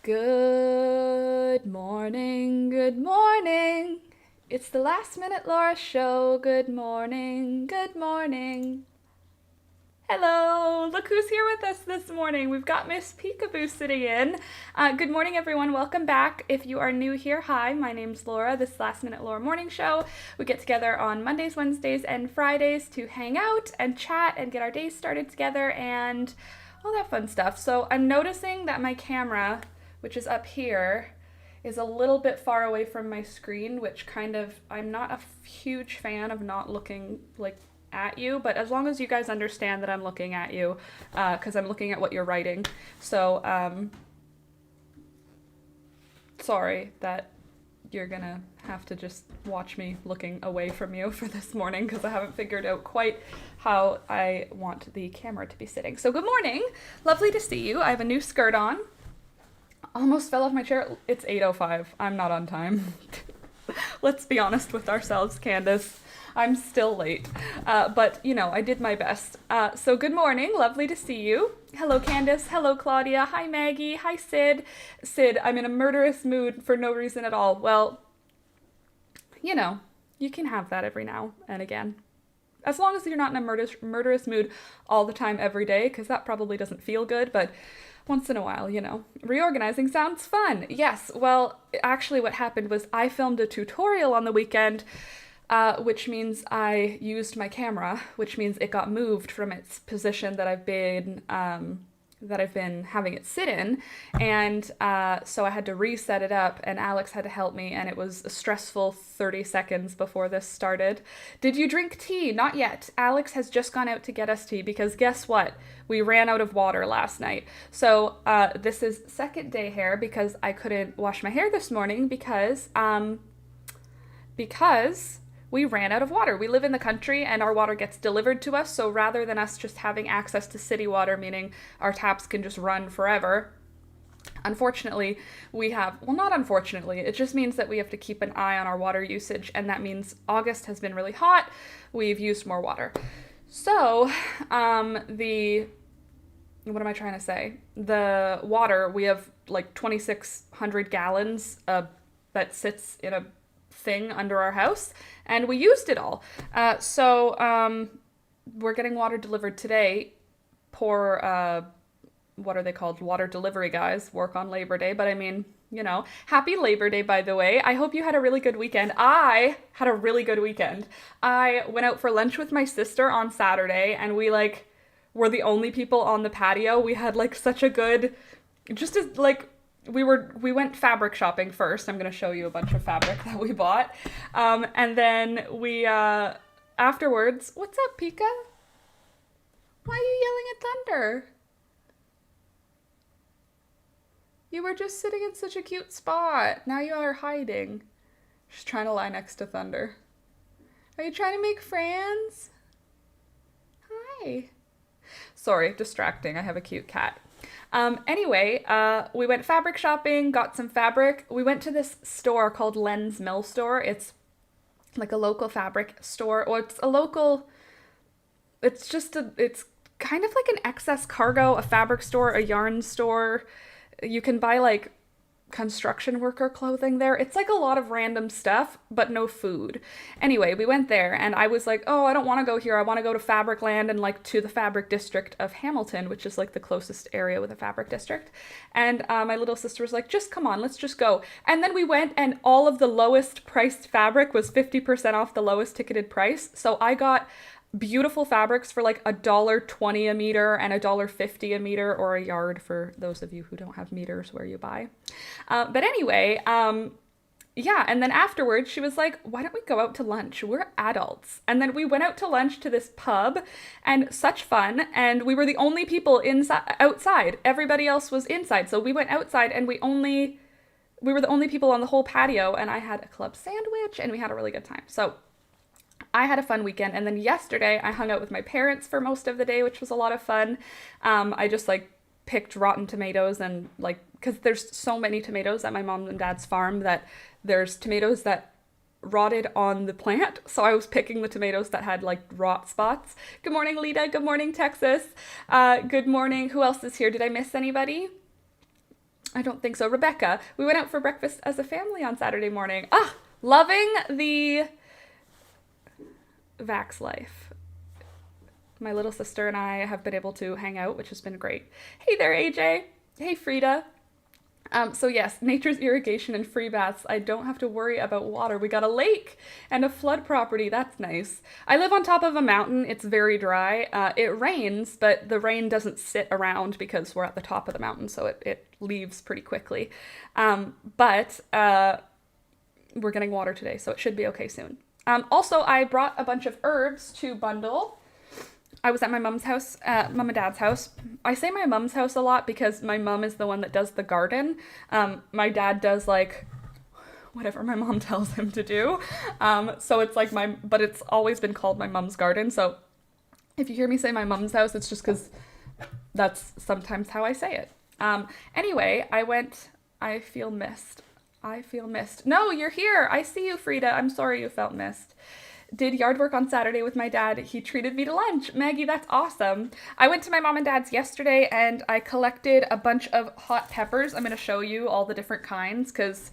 Good morning, good morning. It's the Last Minute Laura show. Good morning, good morning. Hello, look who's here with us this morning. We've got Miss Peekaboo sitting in. Good morning, everyone. Welcome back. If you are new here, hi, my name's Laura. This is Last Minute Laura Morning Show. We get together on Mondays, Wednesdays, and Fridays to hang out and chat and get our days started together and all that fun stuff. So I'm noticing that my camera, which is up here, is a little bit far away from my screen, which I'm not a huge fan of not looking at you, but as long as you guys understand that I'm looking at you, because I'm looking at what you're writing. So, sorry that you're gonna have to just watch me looking away from you for this morning, because I haven't figured out quite how I want the camera to be sitting. So good morning, lovely to see you. I have a new skirt on. Almost fell off my chair. It's 8:05. I'm not on time. Let's be honest with ourselves, Candace. I'm still late, but I did my best. So good morning, lovely to see you. Hello, Candace. Hello, Claudia. Hi, Maggie. Hi, Sid. Sid, I'm in a murderous mood for no reason at all. Well, you can have that every now and again. As long as you're not in a murderous mood all the time every day, because that probably doesn't feel good, but once in a while, Reorganizing sounds fun. Yes, well, actually what happened was I filmed a tutorial on the weekend, which means I used my camera, which means it got moved from its position that I've been having it sit in, and so I had to reset it up, and Alex had to help me, and it was a stressful 30 seconds before this started. Did you drink tea? Not yet. Alex has just gone out to get us tea, because guess what? We ran out of water last night. So this is second day hair, because I couldn't wash my hair this morning because we ran out of water. We live in the country and our water gets delivered to us, so rather than us just having access to city water, meaning our taps can just run forever, unfortunately, not unfortunately, it just means that we have to keep an eye on our water usage, and that means August has been really hot, we've used more water. So, what am I trying to say? The water, we have 2,600 gallons that sits in a thing under our house, and we used it all. So we're getting water delivered today. Poor, what are they called? Water delivery guys work on Labor Day, but I mean, happy Labor Day, by the way. I hope you had a really good weekend. I had a really good weekend. I went out for lunch with my sister on Saturday, and we were the only people on the patio. We had such a good, we went fabric shopping first. I'm going to show you a bunch of fabric that we bought. And then we, afterwards, what's up, Pika? Why are you yelling at Thunder? You were just sitting in such a cute spot. Now you are hiding. She's trying to lie next to Thunder. Are you trying to make friends? Hi. Sorry, distracting. I have a cute cat. Anyway, we went fabric shopping, got some fabric. We went to this store called Len's Mill Store. It's a local fabric store. Or it's it's kind of like an excess cargo, a fabric store, a yarn store. You can buy construction worker clothing there. It's a lot of random stuff, but no food. Anyway, we went there, and I was like, oh, I don't want to go here. I want to go to Fabricland and to the fabric district of Hamilton, which is the closest area with a fabric district. And my little sister was like, just come on, let's just go. And then we went, and all of the lowest priced fabric was 50% off the lowest ticketed price. So I got beautiful fabrics for $1.20 a meter and $1.50 a meter, or a yard for those of you who don't have meters where you buy. But anyway, yeah, and then afterwards she was like, why don't we go out to lunch? We're adults. And then we went out to lunch to this pub, and such fun, and we were the only people outside. Everybody else was inside, so we went outside, and we were the only people on the whole patio, and I had a club sandwich, and we had a really good time. So I had a fun weekend, and then yesterday I hung out with my parents for most of the day, which was a lot of fun. I just picked rotten tomatoes, and because there's so many tomatoes at my mom and dad's farm that there's tomatoes that rotted on the plant. So I was picking the tomatoes that had rot spots. Good morning, Lita. Good morning, Texas. Good morning. Who else is here? Did I miss anybody? I don't think so. Rebecca, we went out for breakfast as a family on Saturday morning. Ah, loving the Vax life. My little sister and I have been able to hang out, which has been great. Hey there, AJ. Hey, Frida. So yes, nature's irrigation and free baths. I don't have to worry about water. We got a lake and a flood property. That's nice. I live on top of a mountain. It's very dry. It rains, but the rain doesn't sit around because we're at the top of the mountain, so it leaves pretty quickly. But we're getting water today, so it should be okay soon. Also, I brought a bunch of herbs to bundle. I was at my mom's house, mom and dad's house. I say my mom's house a lot because my mom is the one that does the garden. My dad does like whatever my mom tells him to do. So it's like but it's always been called my mom's garden. So if you hear me say my mom's house, it's just because that's sometimes how I say it. Anyway, I feel missed. No, you're here. I see you, Frida. I'm sorry you felt missed. Did yard work on Saturday with my dad. He treated me to lunch. Maggie, that's awesome. I went to my mom and dad's yesterday and I collected a bunch of hot peppers. I'm going to show you all the different kinds because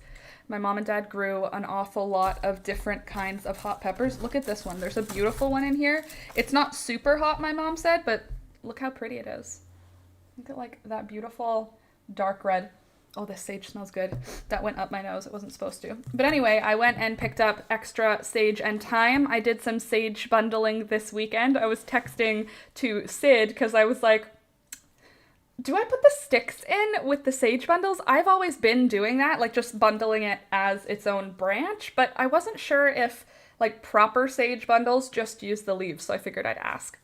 my mom and dad grew an awful lot of different kinds of hot peppers. Look at this one. There's a beautiful one in here. It's not super hot, my mom said, but look how pretty it is. Look at like that beautiful dark red. Oh, this sage smells good. That went up my nose. It wasn't supposed to. But anyway, I went and picked up extra sage and thyme. I did some sage bundling this weekend. I was texting to Sid because I was like, do I put the sticks in with the sage bundles? I've always been doing that, like just bundling it as its own branch, but I wasn't sure if like proper sage bundles just use the leaves, so I figured I'd ask.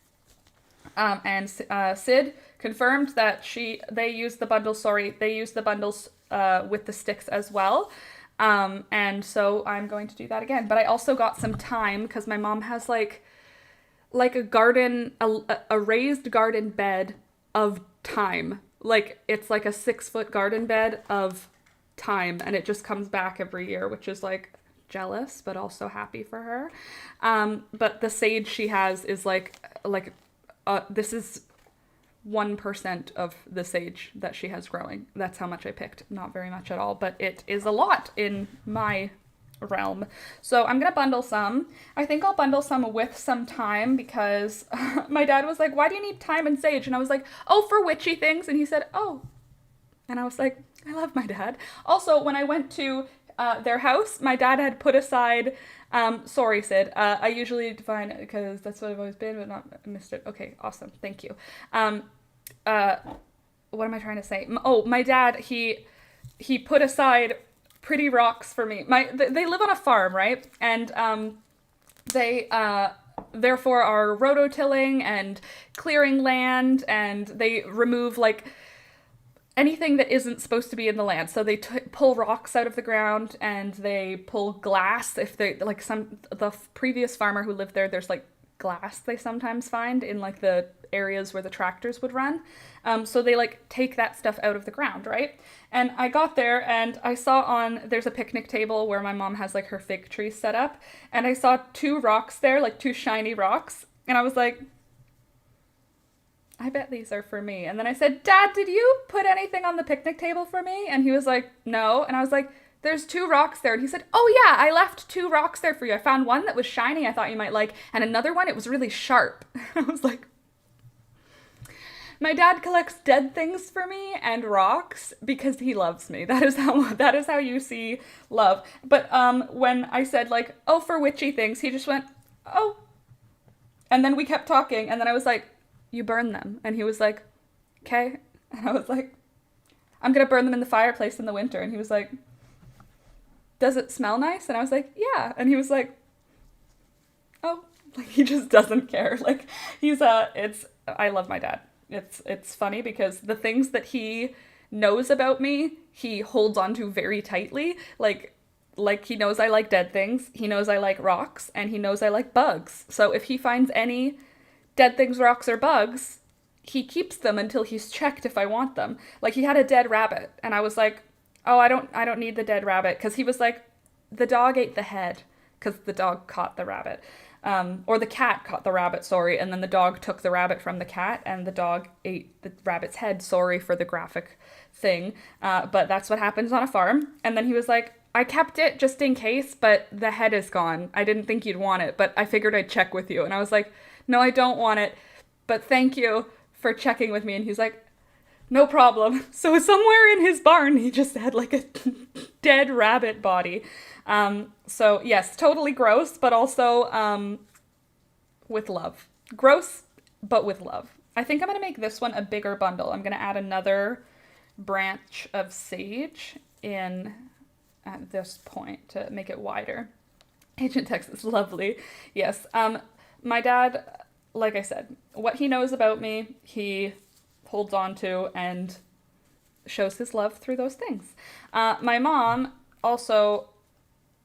And Sid confirmed that they use the bundles with the sticks as well. And so I'm going to do that again. But I also got some thyme because my mom has like a garden, a raised garden bed of thyme. Like it's like a 6-foot garden bed of thyme, and it just comes back every year, which is like jealous, but also happy for her. But the sage she has is this is 1% of the sage that she has growing. That's how much I picked. Not very much at all, but it is a lot in my realm. So I'm going to bundle some. I think I'll bundle some with some thyme because my dad was like, why do you need thyme and sage? And I was like, oh, for witchy things. And he said, oh. And I was like, I love my dad. Also, when I went to their house, my dad had put aside, sorry, Sid, I usually define it because that's what I've always been, but not missed it. Okay, awesome. Thank you. What am I trying to say? Oh, my dad, he put aside pretty rocks for me. They live on a farm, right? And, they, therefore are rototilling and clearing land, and they remove like anything that isn't supposed to be in the land. So they pull rocks out of the ground and they pull glass. If they like the previous farmer who lived there, there's like glass they sometimes find in like the areas where the tractors would run. So they like take that stuff out of the ground, right? And I got there and I saw there's a picnic table where my mom has like her fig tree set up, and I saw 2 rocks there, like 2 shiny rocks. And I was like, I bet these are for me. And then I said, Dad, did you put anything on the picnic table for me? And he was like, no. And I was like, there's 2 rocks there. And he said, oh yeah, I left 2 rocks there for you. I found one that was shiny I thought you might like, and another one, it was really sharp. I was like, my dad collects dead things for me and rocks because he loves me. That is how you see love. But when I said like, oh, for witchy things, he just went, oh. And then we kept talking, and then I was like, you burn them. And he was like, okay. And I was like, I'm gonna burn them in the fireplace in the winter. And he was like, does it smell nice? And I was like, yeah. And he was like, oh. Like, he just doesn't care. Like, I love my dad. It's funny because the things that he knows about me, he holds on to very tightly. Like he knows I like dead things, he knows I like rocks, and he knows I like bugs. So if he finds any dead things, rocks, or bugs, he keeps them until he's checked if I want them. Like, he had a dead rabbit, and I was like, oh, I don't need the dead rabbit, because he was like, the dog ate the head, because the dog caught the rabbit. Or the cat caught the rabbit, sorry, and then the dog took the rabbit from the cat, and the dog ate the rabbit's head. Sorry for the graphic thing, but that's what happens on a farm. And then he was like, I kept it just in case, but the head is gone. I didn't think you'd want it, but I figured I'd check with you. And I was like, no, I don't want it, but thank you for checking with me. And he's like, no problem. So somewhere in his barn, he just had like a dead rabbit body. So yes, totally gross, but also with love. Gross, but with love. I think I'm going to make this one a bigger bundle. I'm going to add another branch of sage in at this point to make it wider. Agent Texas, lovely. Yes. My dad, like I said, what he knows about me, he holds on to and shows his love through those things. My mom also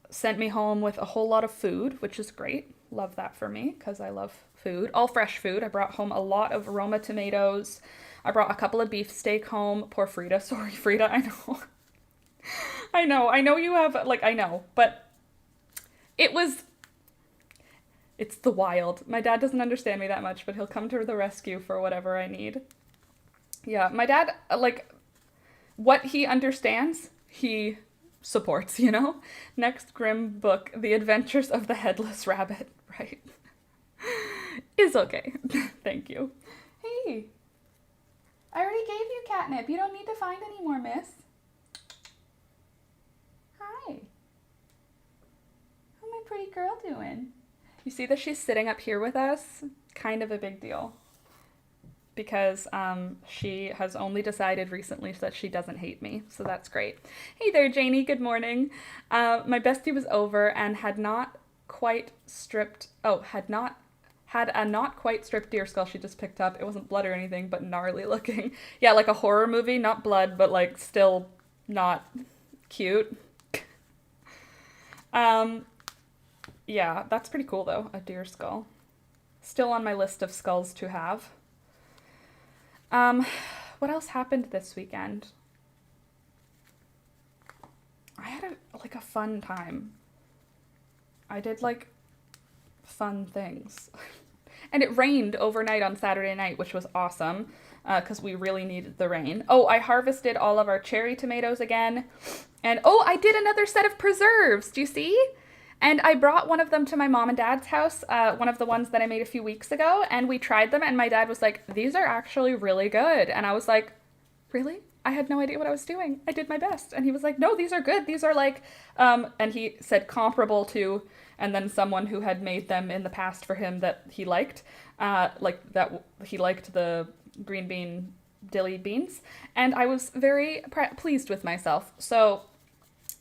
sent me home with a whole lot of food, which is great. Love that for me because I love food. All fresh food. I brought home a lot of Roma tomatoes. I brought a couple of beefsteak home. Poor Frida. Sorry, Frida. I know. I know you have, like, I know. But it's the wild. My dad doesn't understand me that much, but he'll come to the rescue for whatever I need. Yeah, my dad, like, what he understands, he supports, you know? Next grim book, The Adventures of the Headless Rabbit, right? Is okay. Thank you. Hey, I already gave you catnip. You don't need to find any more, miss. Hi. How's my pretty girl doing? You see that she's sitting up here with us? Kind of a big deal. Because she has only decided recently that she doesn't hate me, so that's great. Hey there, Janie, good morning. My bestie was over and had a not quite stripped deer skull she just picked up. It wasn't blood or anything, but gnarly looking. Yeah, like a horror movie, not blood, but like still not cute. Yeah, that's pretty cool though, a deer skull. Still on my list of skulls to have. What else happened this weekend? I had a fun time. I did like fun things. And it rained overnight on Saturday night, which was awesome, because we really needed the rain. Oh, I harvested all of our cherry tomatoes again. And oh, I did another set of preserves. Do you see? And I brought one of them to my mom and dad's house, one of the ones that I made a few weeks ago, and we tried them, and my dad was like, these are actually really good. And I was like, really? I had no idea what I was doing. I did my best. And he was like, no, these are good. These are like, and he said comparable to, and then someone who had made them in the past for him that he liked, he liked the green bean dilly beans. And I was very pleased with myself. So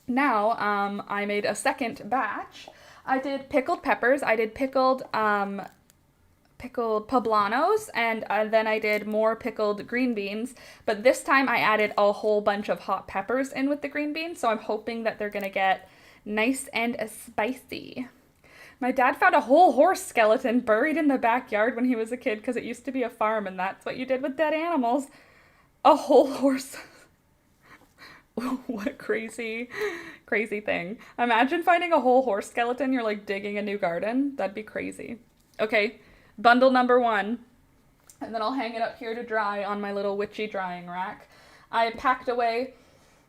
now, I made a second batch. I did pickled peppers. I did pickled poblanos, and then I did more pickled green beans. But this time I added a whole bunch of hot peppers in with the green beans, so I'm hoping that they're gonna get nice and spicy. My dad found a whole horse skeleton buried in the backyard when he was a kid, because it used to be a farm, and that's what you did with dead animals. A whole horse. What a crazy thing. Imagine finding a whole horse skeleton. You're like digging a new garden. That'd be crazy. Okay, bundle number 1. And then I'll hang it up here to dry on my little witchy drying rack. I packed away,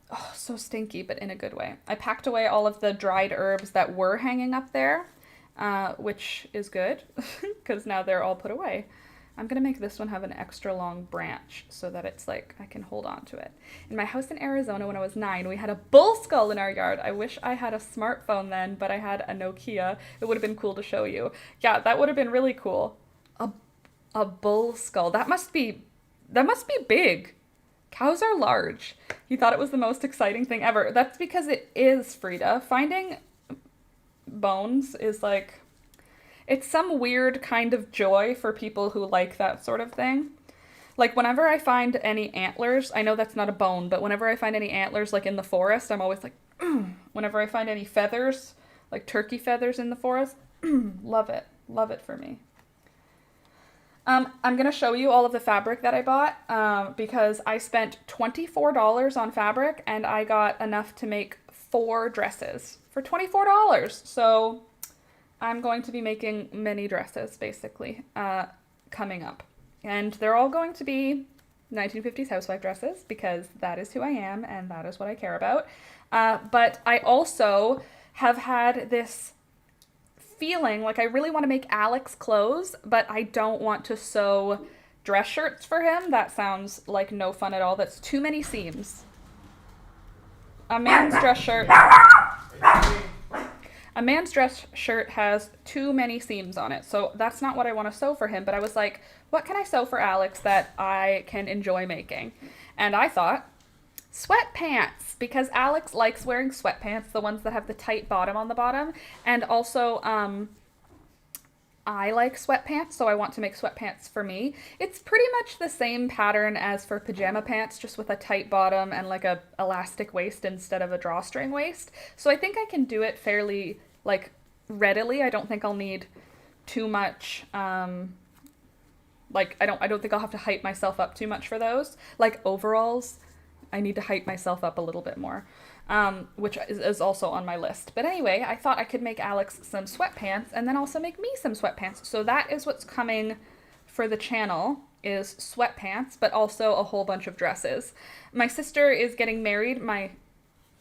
oh, so stinky, but in a good way. I packed away all of the dried herbs that were hanging up there, which is good because now they're all put away. I'm going to make this one have an extra long branch so that it's like I can hold on to it. In my house in Arizona when I was 9, we had a bull skull in our yard. I wish I had a smartphone then, but I had a Nokia. It would have been cool to show you. Yeah, that would have been really cool. A bull skull. That must be big. Cows are large. You thought it was the most exciting thing ever. That's because it is, Frida. Finding bones is like, it's some weird kind of joy for people who like that sort of thing. Like, whenever I find any antlers, I know that's not a bone, but whenever I find any antlers, like, in the forest, I'm always like, whenever I find any feathers, like turkey feathers in the forest, love it. Love it for me. I'm going to show you all of the fabric that I bought, because I spent $24 on fabric, and I got enough to make 4 dresses for $24. So I'm going to be making mini dresses, basically, coming up. And they're all going to be 1950s housewife dresses, because that is who I am, and that is what I care about. But I also have had this feeling like I really want to make Alex clothes, but I don't want to sew dress shirts for him. That sounds like no fun at all. That's too many seams. A man's dress shirt has too many seams on it, so that's not what I want to sew for him. But I was like, what can I sew for Alex that I can enjoy making? And I thought, sweatpants, because Alex likes wearing sweatpants, the ones that have the tight bottom on the bottom. And also, I like sweatpants, so I want to make sweatpants for me. It's pretty much the same pattern as for pajama pants, just with a tight bottom and like a elastic waist instead of a drawstring waist. So I think I can do it fairly like readily. I don't think I'll need too much. Like I don't think I'll have to hype myself up too much for those. Like overalls, I need to hype myself up a little bit more. Which is also on my list. But anyway, I thought I could make Alex some sweatpants and then also make me some sweatpants. So that is what's coming for the channel, is sweatpants, but also a whole bunch of dresses. My sister is getting married. My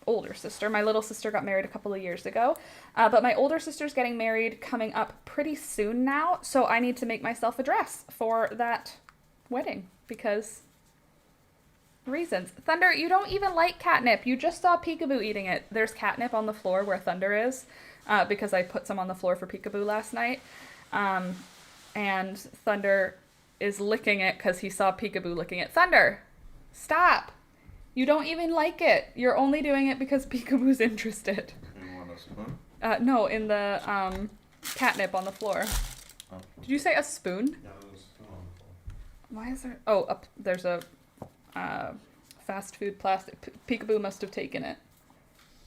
older sister, my little sister got married a couple of years ago. But my older sister's getting married coming up pretty soon now. So I need to make myself a dress for that wedding because reasons. Thunder, you don't even like catnip. You just saw Peekaboo eating it. There's catnip on the floor where Thunder is, because I put some on the floor for Peekaboo last night. And Thunder is licking it because he saw Peekaboo licking it. Thunder, stop. You don't even like it. You're only doing it because Peekaboo's interested. You want a spoon? No, in the catnip on the floor. Oh. Did you say a spoon? Yeah, there's a spoon on the floor. Why is there... Oh, there's a... fast food plastic. Peekaboo must have taken it.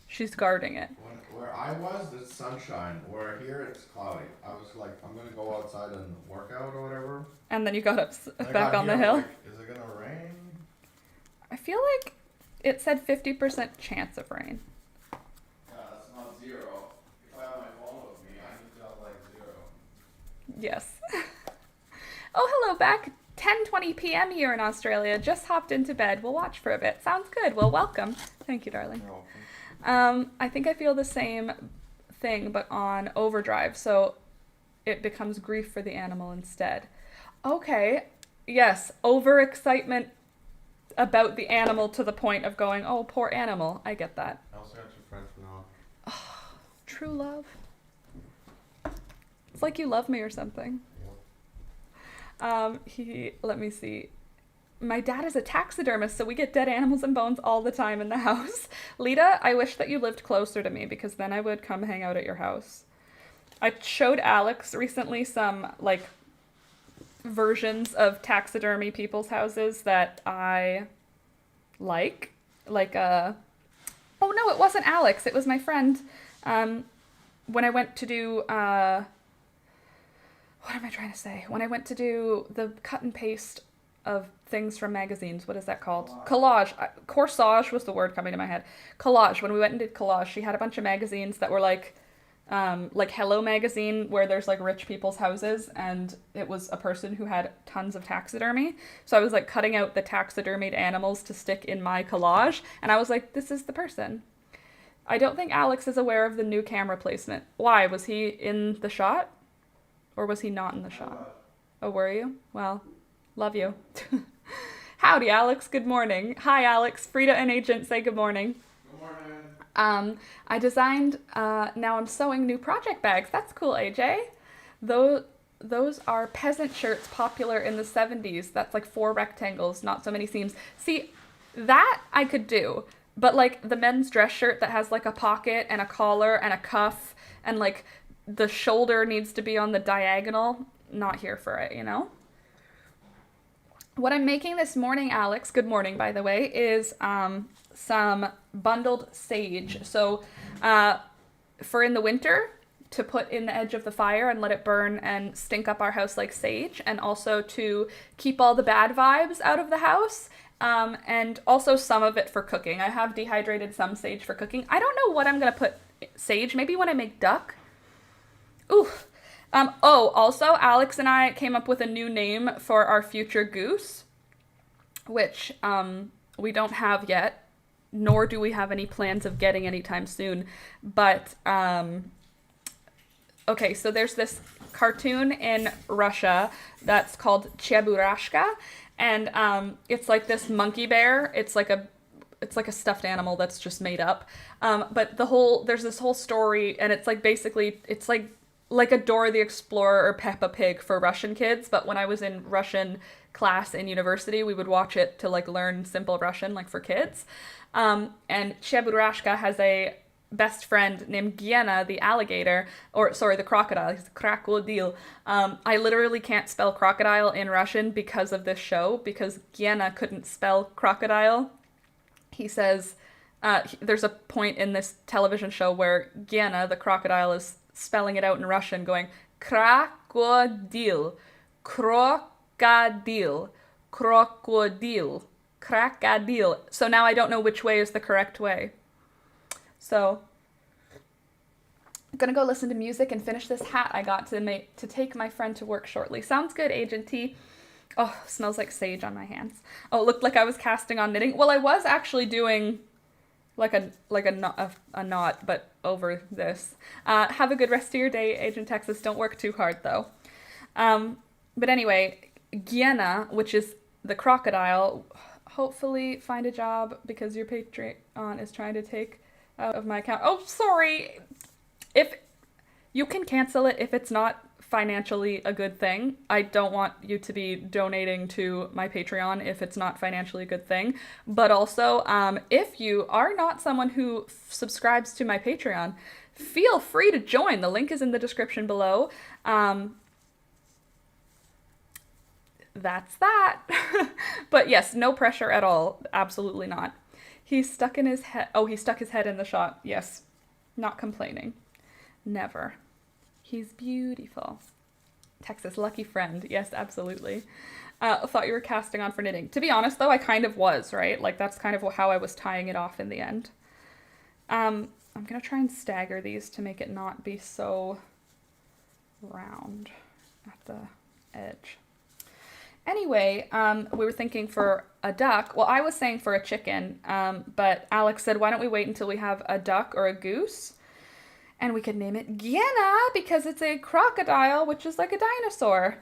She's guarding it. Where I was, it's sunshine. Where here, it's cloudy. I was like, I'm gonna go outside and work out or whatever. And then you got up And I back got on the here, hill. Like, is it gonna rain? I feel like it said 50% chance of rain. Yeah, that's not zero. If I have my phone with me, I need to have like 0. Yes. Oh, hello back. 10:20 p.m. here in Australia. Just hopped into bed. We'll watch for a bit. Sounds good. Well, welcome. Thank you, darling. You're welcome. I think I feel the same thing, but on overdrive. So it becomes grief for the animal instead. Okay. Yes. Overexcitement about the animal to the point of going, oh, poor animal. I get that. I also got your French vanilla. Oh, true love. It's like you love me or something. Let me see. My dad is a taxidermist, so we get dead animals and bones all the time in the house. Lita, I wish that you lived closer to me because then I would come hang out at your house. I showed Alex recently some, like, versions of taxidermy people's houses that I like. Like, oh no, it wasn't Alex. It was my friend. When I went to do, what am I trying to say? When I went to do the cut and paste of things from magazines, what is that called? Collage. Corsage was the word coming to my head. Collage. When we went and did collage, she had a bunch of magazines that were like Hello Magazine, where there's like rich people's houses, and it was a person who had tons of taxidermy. So I was like cutting out the taxidermied animals to stick in my collage, and I was like, this is the person. I don't think Alex is aware of the new camera placement. Why? Was he in the shot? Or was he not in the shot? Oh, were you? Well, love you. Howdy, Alex. Good morning. Hi, Alex. Frida and Agent say good morning. Good morning. I designed, now I'm sewing new project bags. That's cool, AJ. Those are peasant shirts popular in the 70s. That's like 4 rectangles, not so many seams. See, that I could do. But like the men's dress shirt that has like a pocket and a collar and a cuff and like the shoulder needs to be on the diagonal. Not here for it, you know? What I'm making this morning, Alex, good morning, by the way, is some bundled sage. So for in the winter, to put in the edge of the fire and let it burn and stink up our house like sage, and also to keep all the bad vibes out of the house, and also some of it for cooking. I have dehydrated some sage for cooking. I don't know what I'm going to put sage, maybe when I make duck. Ooh. Also, Alex and I came up with a new name for our future goose, which we don't have yet, nor do we have any plans of getting anytime soon. But okay, so there's this cartoon in Russia that's called Cheburashka, and it's like this monkey bear. It's like a stuffed animal that's just made up. But there's this whole story, and it's like basically it's like a Dora the Explorer or Peppa Pig for Russian kids. But when I was in Russian class in university, we would watch it to like learn simple Russian, like for kids. And Cheburashka has a best friend named Giena, the alligator, or sorry, the crocodile. He's crocodile. I literally can't spell crocodile in Russian because of this show, because Giena couldn't spell crocodile. He says, there's a point in this television show where Giena, the crocodile, is spelling it out in Russian, going, crocodile, crocodile, crocodile, crocodile. So now I don't know which way is the correct way. So I'm gonna go listen to music and finish this hat I got to take my friend to work shortly. Sounds good, Agent T. Oh, smells like sage on my hands. Oh, it looked like I was casting on knitting. Well, I was actually doing like a knot, but over this. Have a good rest of your day, Agent Texas. Don't work too hard though. But anyway, Giena, which is the crocodile, hopefully find a job because your Patreon is trying to take out of my account. Oh, sorry. If you can cancel it if it's not financially a good thing. I don't want you to be donating to my Patreon if it's not financially a good thing. But also, if you are not someone who subscribes to my Patreon, feel free to join. The link is in the description below. That's that. But yes, no pressure at all. Absolutely not. He stuck his head in the shot. Yes. Not complaining. Never. He's beautiful. Texas, lucky friend. Yes, absolutely. Thought you were casting on for knitting. To be honest, though, I kind of was, right? Like, that's kind of how I was tying it off in the end. I'm going to try and stagger these to make it not be so round at the edge. Anyway, we were thinking for a duck. Well, I was saying for a chicken, but Alex said, why don't we wait until we have a duck or a goose? And we could name it Giena because it's a crocodile, which is like a dinosaur.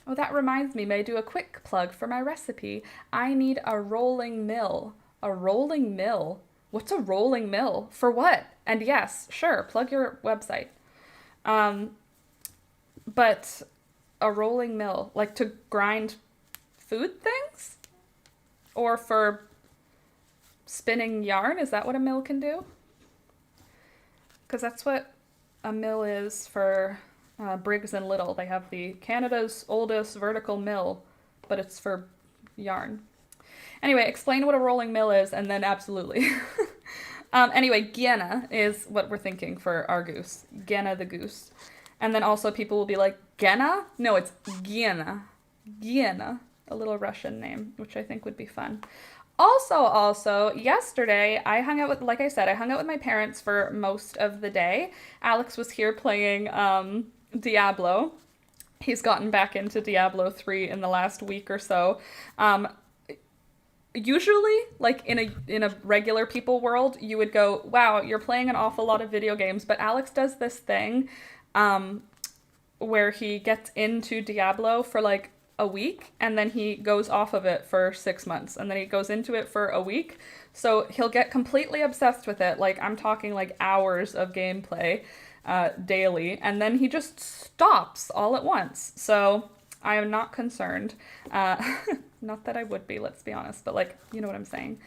Oh, that reminds me, may I do a quick plug for my recipe? I need a rolling mill. A rolling mill? What's a rolling mill? For what? And yes, sure, plug your website. But a rolling mill, like to grind food things? Or for spinning yarn? Is that what a mill can do? Because that's what a mill is for Briggs & Little. They have the Canada's oldest vertical mill, but it's for yarn. Anyway, explain what a rolling mill is, and then absolutely. Anyway, Giena is what we're thinking for our goose. Giena the goose. And then also people will be like, Gena? No, it's Giena. Giena. A little Russian name, which I think would be fun. Also, yesterday, I hung out with my parents for most of the day. Alex was here playing Diablo. He's gotten back into Diablo 3 in the last week or so. Usually, like in a regular people world, you would go, wow, you're playing an awful lot of video games. But Alex does this thing where he gets into Diablo for like a week and then he goes off of it for 6 months and then he goes into it for a week. So he'll get completely obsessed with it. Like I'm talking like hours of gameplay daily, and then he just stops all at once. So I am not concerned. Not that I would be, let's be honest, but like, you know what I'm saying.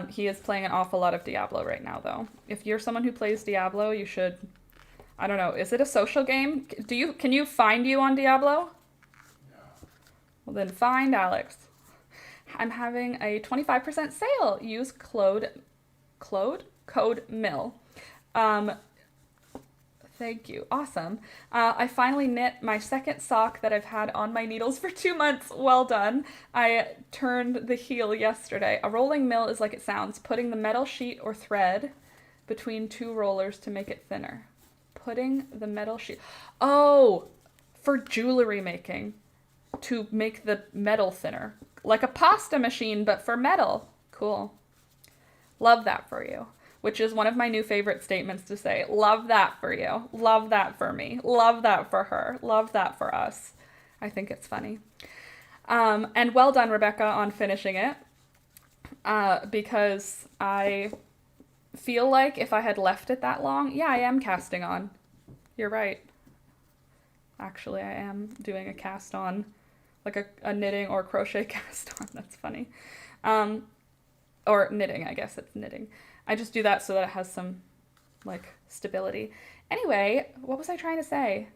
He is playing an awful lot of Diablo right now though. If you're someone who plays Diablo, you should, I don't know, is it a social game? Can you find you on Diablo? Well, then find Alex. I'm having a 25% sale. Use code MILL. Thank you. Awesome. I finally knit my second sock that I've had on my needles for 2 months. Well done. I turned the heel yesterday. A rolling mill is like it sounds, putting the metal sheet or thread between two rollers to make it thinner. putting the metal sheet. Oh, for jewelry making, to make the metal thinner. Like a pasta machine, but for metal. Cool. Love that for you. Which is one of my new favorite statements to say. Love that for you. Love that for me. Love that for her. Love that for us. I think it's funny. And well done, Rebecca, on finishing it. Because I feel like if I had left it that long, yeah, I am casting on. You're right. Actually, I am doing a cast on, like a knitting or crochet cast on. That's funny. Or knitting, I guess it's knitting. I just do that so that it has some, like, stability. Anyway, what was I trying to say?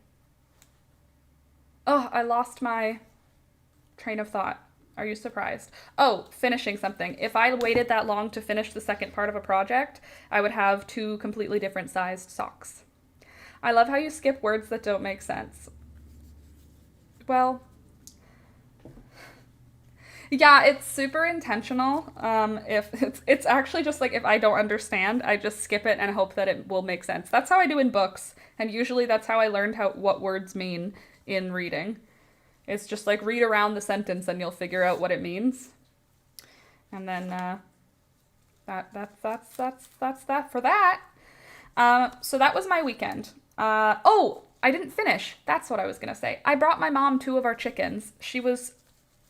Oh, I lost my train of thought. Are you surprised? Oh, finishing something. If I waited that long to finish the second part of a project, I would have 2 completely different sized socks. I love how you skip words that don't make sense. Well, yeah, it's super intentional. If it's actually just like if I don't understand, I just skip it and hope that it will make sense. That's how I do in books, and usually that's how I learned what words mean in reading. It's just like read around the sentence and you'll figure out what it means. And then that's that for that. So that was my weekend. Oh, I didn't finish. That's what I was gonna say. I brought my mom 2 of our chickens. She was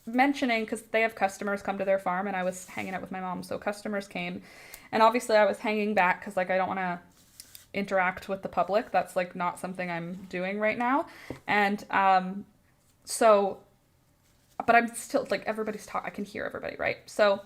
mentioning, because they have customers come to their farm, and I was hanging out with my mom, so customers came, and obviously I was hanging back because like I don't want to interact with the public. That's like not something I'm doing right now. And so, but I'm still like, everybody's talking, I can hear everybody, right? So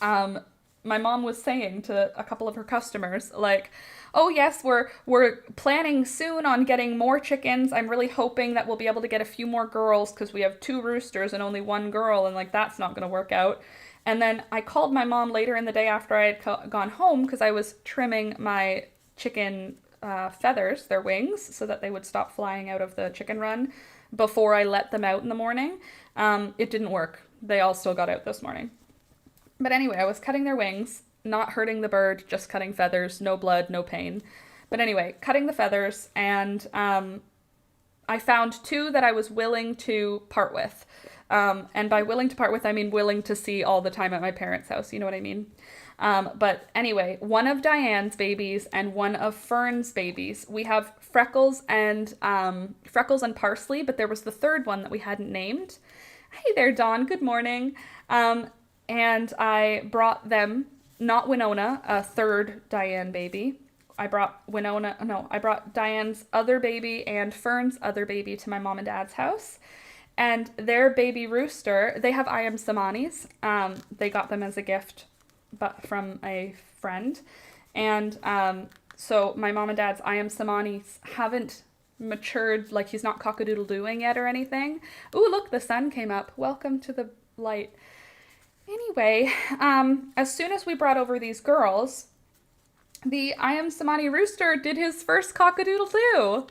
my mom was saying to a couple of her customers, like, oh yes, we're planning soon on getting more chickens. I'm really hoping that we'll be able to get a few more girls because we have 2 roosters and only 1 girl, and like that's not going to work out. And then I called my mom later in the day after I had gone home because I was trimming my chicken feathers, their wings, so that they would stop flying out of the chicken run before I let them out in the morning. It didn't work. They all still got out this morning. But anyway, I was cutting their wings, not hurting the bird, just cutting feathers, no blood, no pain. But anyway, cutting the feathers, and I found 2 that I was willing to part with. And by willing to part with, I mean willing to see all the time at my parents' house, you know what I mean? But anyway, one of Diane's babies and one of Fern's babies. We have Freckles and Parsley, but there was the 3rd one that we hadn't named. Hey there, Dawn. Good morning. And I brought them, not Winona, a 3rd Diane baby. I brought Diane's other baby and Fern's other baby to my mom and dad's house. And their baby rooster, they have I Am Samanis. They got them as a gift but from a friend. And so my mom and dad's I Am Samanis haven't matured, like he's not cock-a-doodle-dooing yet or anything. Ooh, look, the sun came up. Welcome to the light. Anyway, as soon as we brought over these girls, the I Am Samani rooster did his first cock-a-doodle-doo,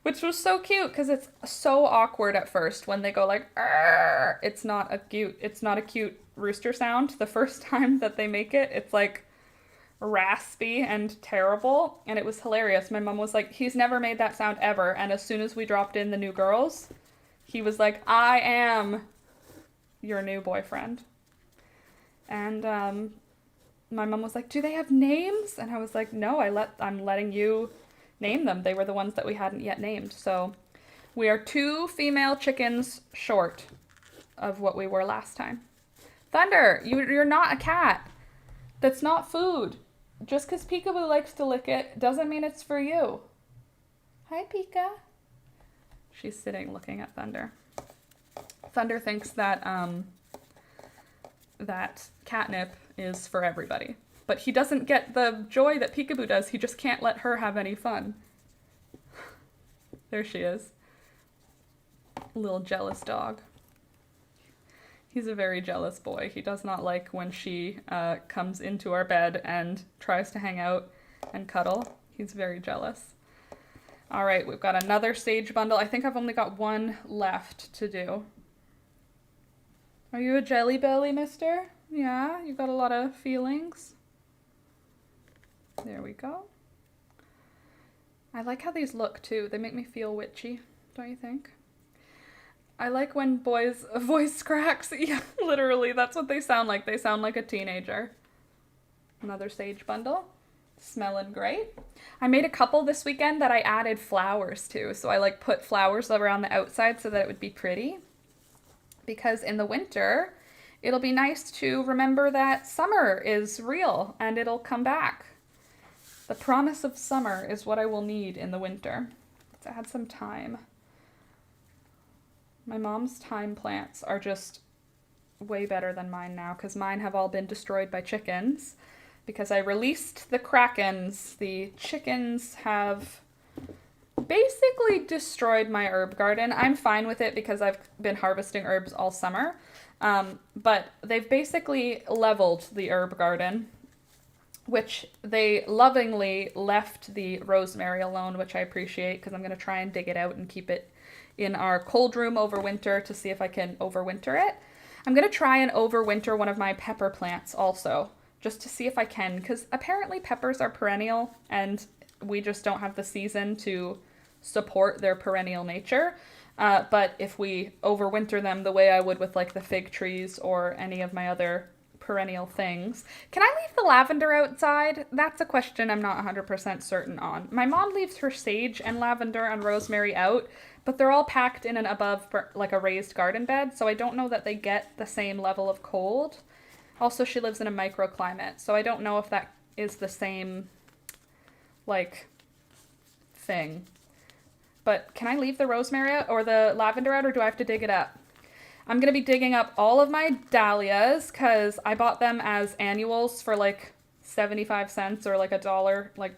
which was so cute because it's so awkward at first when they go like, arr! It's not a cute rooster sound. The first time that they make it, it's like raspy and terrible, and it was hilarious. My mom was like, he's never made that sound ever, and as soon as we dropped in the new girls, he was like, I am your new boyfriend. And my mom was like, do they have names? And I was like, no, I'm letting you name them. They were the ones that we hadn't yet named. So we are 2 female chickens short of what we were last time. Thunder, you're not a cat. That's not food. Just because Peekaboo likes to lick it doesn't mean it's for you. Hi, Pika. She's sitting looking at Thunder. Thunder thinks that that catnip is for everybody. But he doesn't get the joy that Peekaboo does. He just can't let her have any fun. There she is. Little jealous dog. He's a very jealous boy. He does not like when she comes into our bed and tries to hang out and cuddle. He's very jealous. All right, we've got another sage bundle. I think I've only got 1 left to do. Are you a jelly belly, mister? Yeah, you got a lot of feelings. There we go. I like how these look too. They make me feel witchy, don't you think? I like when boys' voice cracks. Yeah, literally, that's what they sound like. They sound like a teenager. Another sage bundle. Smelling great. I made a couple this weekend that I added flowers to. So I like put flowers around the outside so that it would be pretty. Because in the winter, it'll be nice to remember that summer is real and it'll come back. The promise of summer is what I will need in the winter. Let's add some thyme. My mom's thyme plants are just way better than mine now because mine have all been destroyed by chickens. Because I released the krakens, the chickens have basically destroyed my herb garden. I'm fine with it because I've been harvesting herbs all summer. But they've basically leveled the herb garden, which they lovingly left the rosemary alone, which I appreciate because I'm going to try and dig it out and keep it in our cold room over winter to see if I can overwinter it. I'm going to try and overwinter one of my pepper plants also, just to see if I can, because apparently peppers are perennial and we just don't have the season to support their perennial nature. But if we overwinter them the way I would with like the fig trees or any of my other perennial things. Can I leave the lavender outside? That's a question I'm not 100% certain on. My mom leaves her sage and lavender and rosemary out, but they're all packed in and above like a raised garden bed, so I don't know that they get the same level of cold. Also, she lives in a microclimate, so I don't know if that is the same, like, thing. But can I leave the rosemary out or the lavender out, or do I have to dig it up? I'm going to be digging up all of my dahlias because I bought them as annuals for like 75 cents or like $1. Like,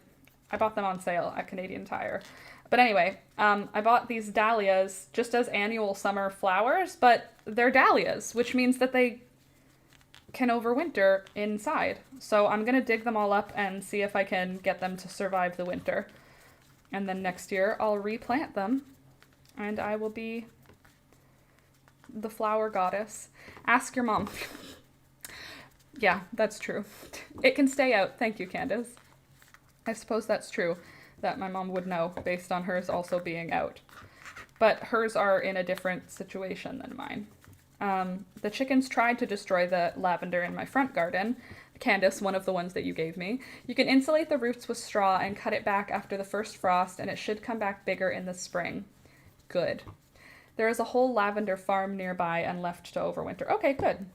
I bought them on sale at Canadian Tire. But anyway, I bought these dahlias just as annual summer flowers, but they're dahlias, which means that they can overwinter inside. So I'm going to dig them all up and see if I can get them to survive the winter. And then next year I'll replant them and I will be the flower goddess. Ask your mom. Yeah, that's true. It can stay out. Thank you, Candace. I suppose that's true that my mom would know based on hers also being out. But hers are in a different situation than mine. The chickens tried to destroy the lavender in my front garden. Candace, one of the ones that you gave me. You can insulate the roots with straw and cut it back after the first frost, and it should come back bigger in the spring. Good. There is a whole lavender farm nearby and left to overwinter. Okay, good.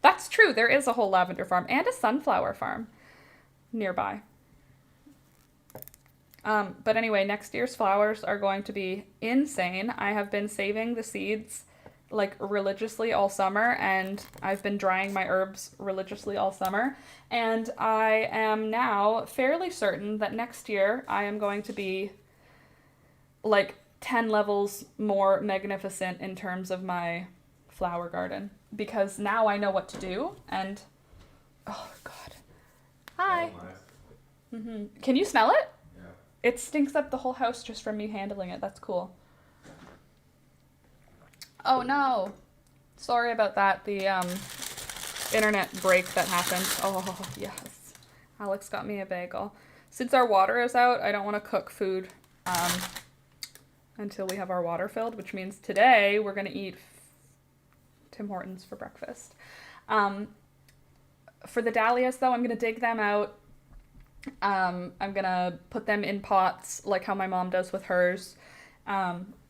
That's true. There is a whole lavender farm and a sunflower farm nearby. But anyway, next year's flowers are going to be insane. I have been saving the seeds like religiously all summer, and I've been drying my herbs religiously all summer, and I am now fairly certain that next year I am going to be like 10 levels more magnificent in terms of my flower garden, because now I know what to do. And oh god, hi. Oh, nice. Can you smell it? Yeah. It stinks up the whole house just from me handling it. That's cool. Oh no. Sorry about that. The internet break that happened. Oh yes. Alex got me a bagel. Since our water is out, I don't want to cook food until we have our water filled, which means today we're going to eat Tim Hortons for breakfast. For the dahlias though, I'm going to dig them out. I'm going to put them in pots like how my mom does with hers.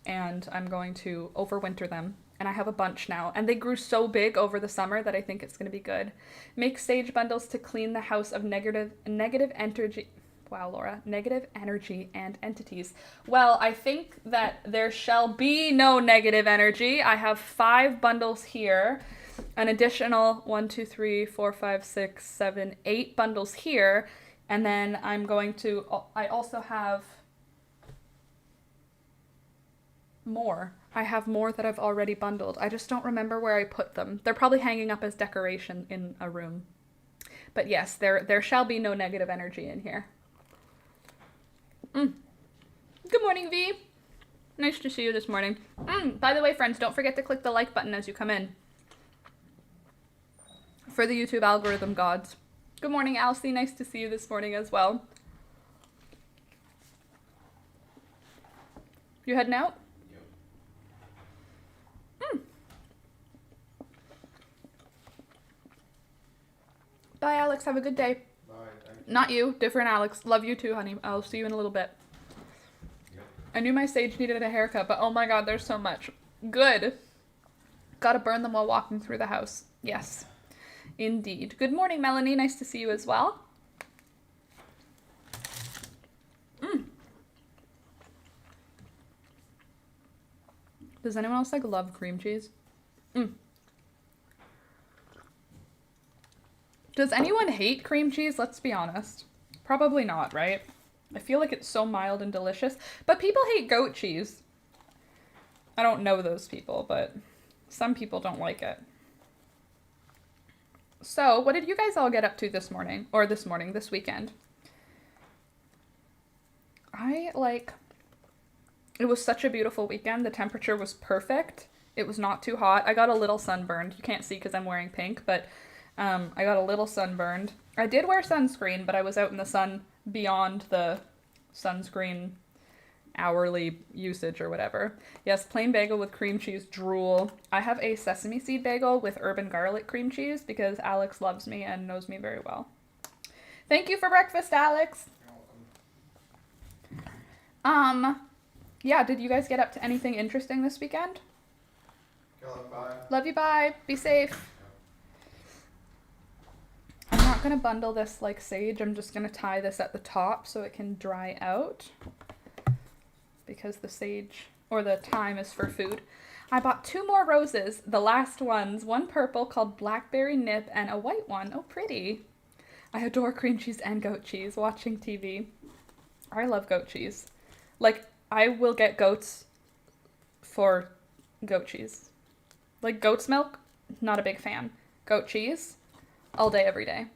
And I'm going to overwinter them. And I have a bunch now. And they grew so big over the summer that I think it's going to be good. Make sage bundles to clean the house of negative energy. Wow, Laura. Negative energy and entities. Well, I think that there shall be no negative energy. I have 5 bundles here. An additional 1, 2, 3, 4, 5, 6, 7, 8 bundles here. And then I'm going to... I also have... more. I have more that I've already bundled. I just don't remember where I put them. They're probably hanging up as decoration in a room. But yes, there shall be no negative energy in here. Good morning, V. Nice to see you this morning. By the way, friends, don't forget to click the like button as you come in. For the YouTube algorithm gods. Good morning, Alcy. Nice to see you this morning as well. You heading out? Yep. Bye, Alex. Have a good day. Bye. Thank you. Not you. Different Alex. Love you too, honey. I'll see you in a little bit. Yep. I knew my sage needed a haircut, but oh my god, there's so much. Good. Gotta burn them while walking through the house. Yes. Indeed. Good morning, Melanie. Nice to see you as well. Does anyone else like love cream cheese? Does anyone hate cream cheese? Let's be honest. Probably not, right? I feel like it's so mild and delicious. But people hate goat cheese. I don't know those people, but some people don't like it. So, what did you guys all get up to this morning? Or this weekend? It was such a beautiful weekend. The temperature was perfect. It was not too hot. I got a little sunburned. You can't see because I'm wearing pink, but I got a little sunburned. I did wear sunscreen, but I was out in the sun beyond the sunscreen hourly usage or whatever. Yes, plain bagel with cream cheese, drool. I have a sesame seed bagel with herb and garlic cream cheese because Alex loves me and knows me very well. Thank you for breakfast, Alex. Yeah, did you guys get up to anything interesting this weekend? Bye. Love you, bye. Be safe. I'm not gonna bundle this like sage. I'm just gonna tie this at the top so it can dry out. Because the sage, or the thyme, is for food. I bought 2 more roses, the last ones. One purple called Blackberry Nip and a white one. Oh, pretty. I adore cream cheese and goat cheese. Watching TV. I love goat cheese. Like, I will get goats for goat cheese. Like, goat's milk, not a big fan. Goat cheese, all day, every day.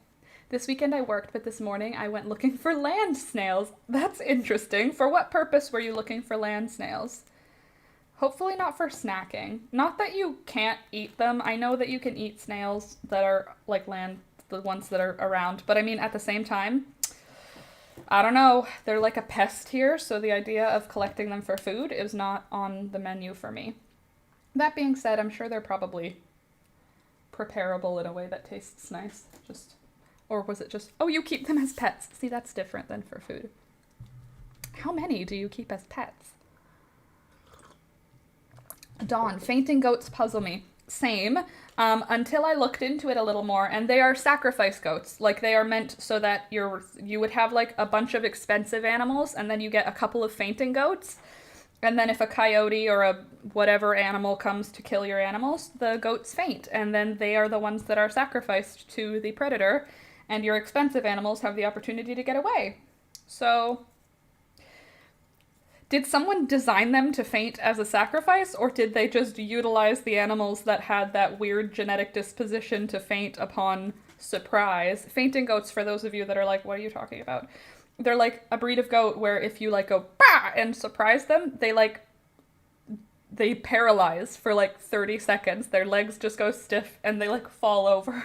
This weekend I worked, but this morning I went looking for land snails. That's interesting. For what purpose were you looking for land snails? Hopefully not for snacking. Not that you can't eat them. I know that you can eat snails that are like land, the ones that are around. But I mean, at the same time, I don't know. They're like a pest here, so the idea of collecting them for food is not on the menu for me. That being said, I'm sure they're probably preparable in a way that tastes nice. Or was it just, oh, you keep them as pets. See, that's different than for food. How many do you keep as pets? Dawn, fainting goats puzzle me. Same. Until I looked into it a little more, and they are sacrifice goats. Like, they are meant so that you would have like a bunch of expensive animals, and then you get a couple of fainting goats. And then if a coyote or a whatever animal comes to kill your animals, the goats faint, and then they are the ones that are sacrificed to the predator, and your expensive animals have the opportunity to get away. So, did someone design them to faint as a sacrifice, or did they just utilize the animals that had that weird genetic disposition to faint upon surprise? Fainting goats, for those of you that are like, what are you talking about? They're like a breed of goat where if you like go bah and surprise them, they paralyze for like 30 seconds. Their legs just go stiff and they like fall over.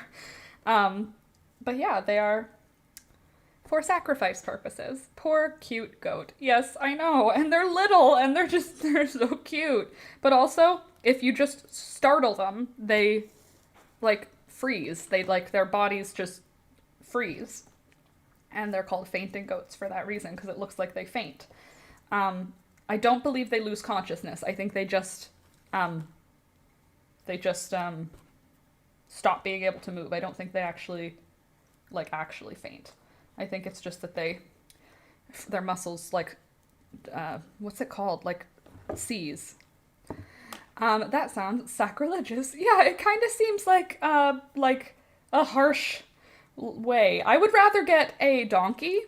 But yeah, they are for sacrifice purposes. Poor cute goat. Yes, I know. And they're little and they're so cute. But also, if you just startle them, they like freeze. They like their bodies just freeze. And they're called fainting goats for that reason, because it looks like they faint. I don't believe they lose consciousness. I think they just stop being able to move. I don't think they actually faint. I think it's just that their muscles like, what's it called? Like, seize. That sounds sacrilegious. Yeah, it kind of seems like a harsh way. I would rather get a donkey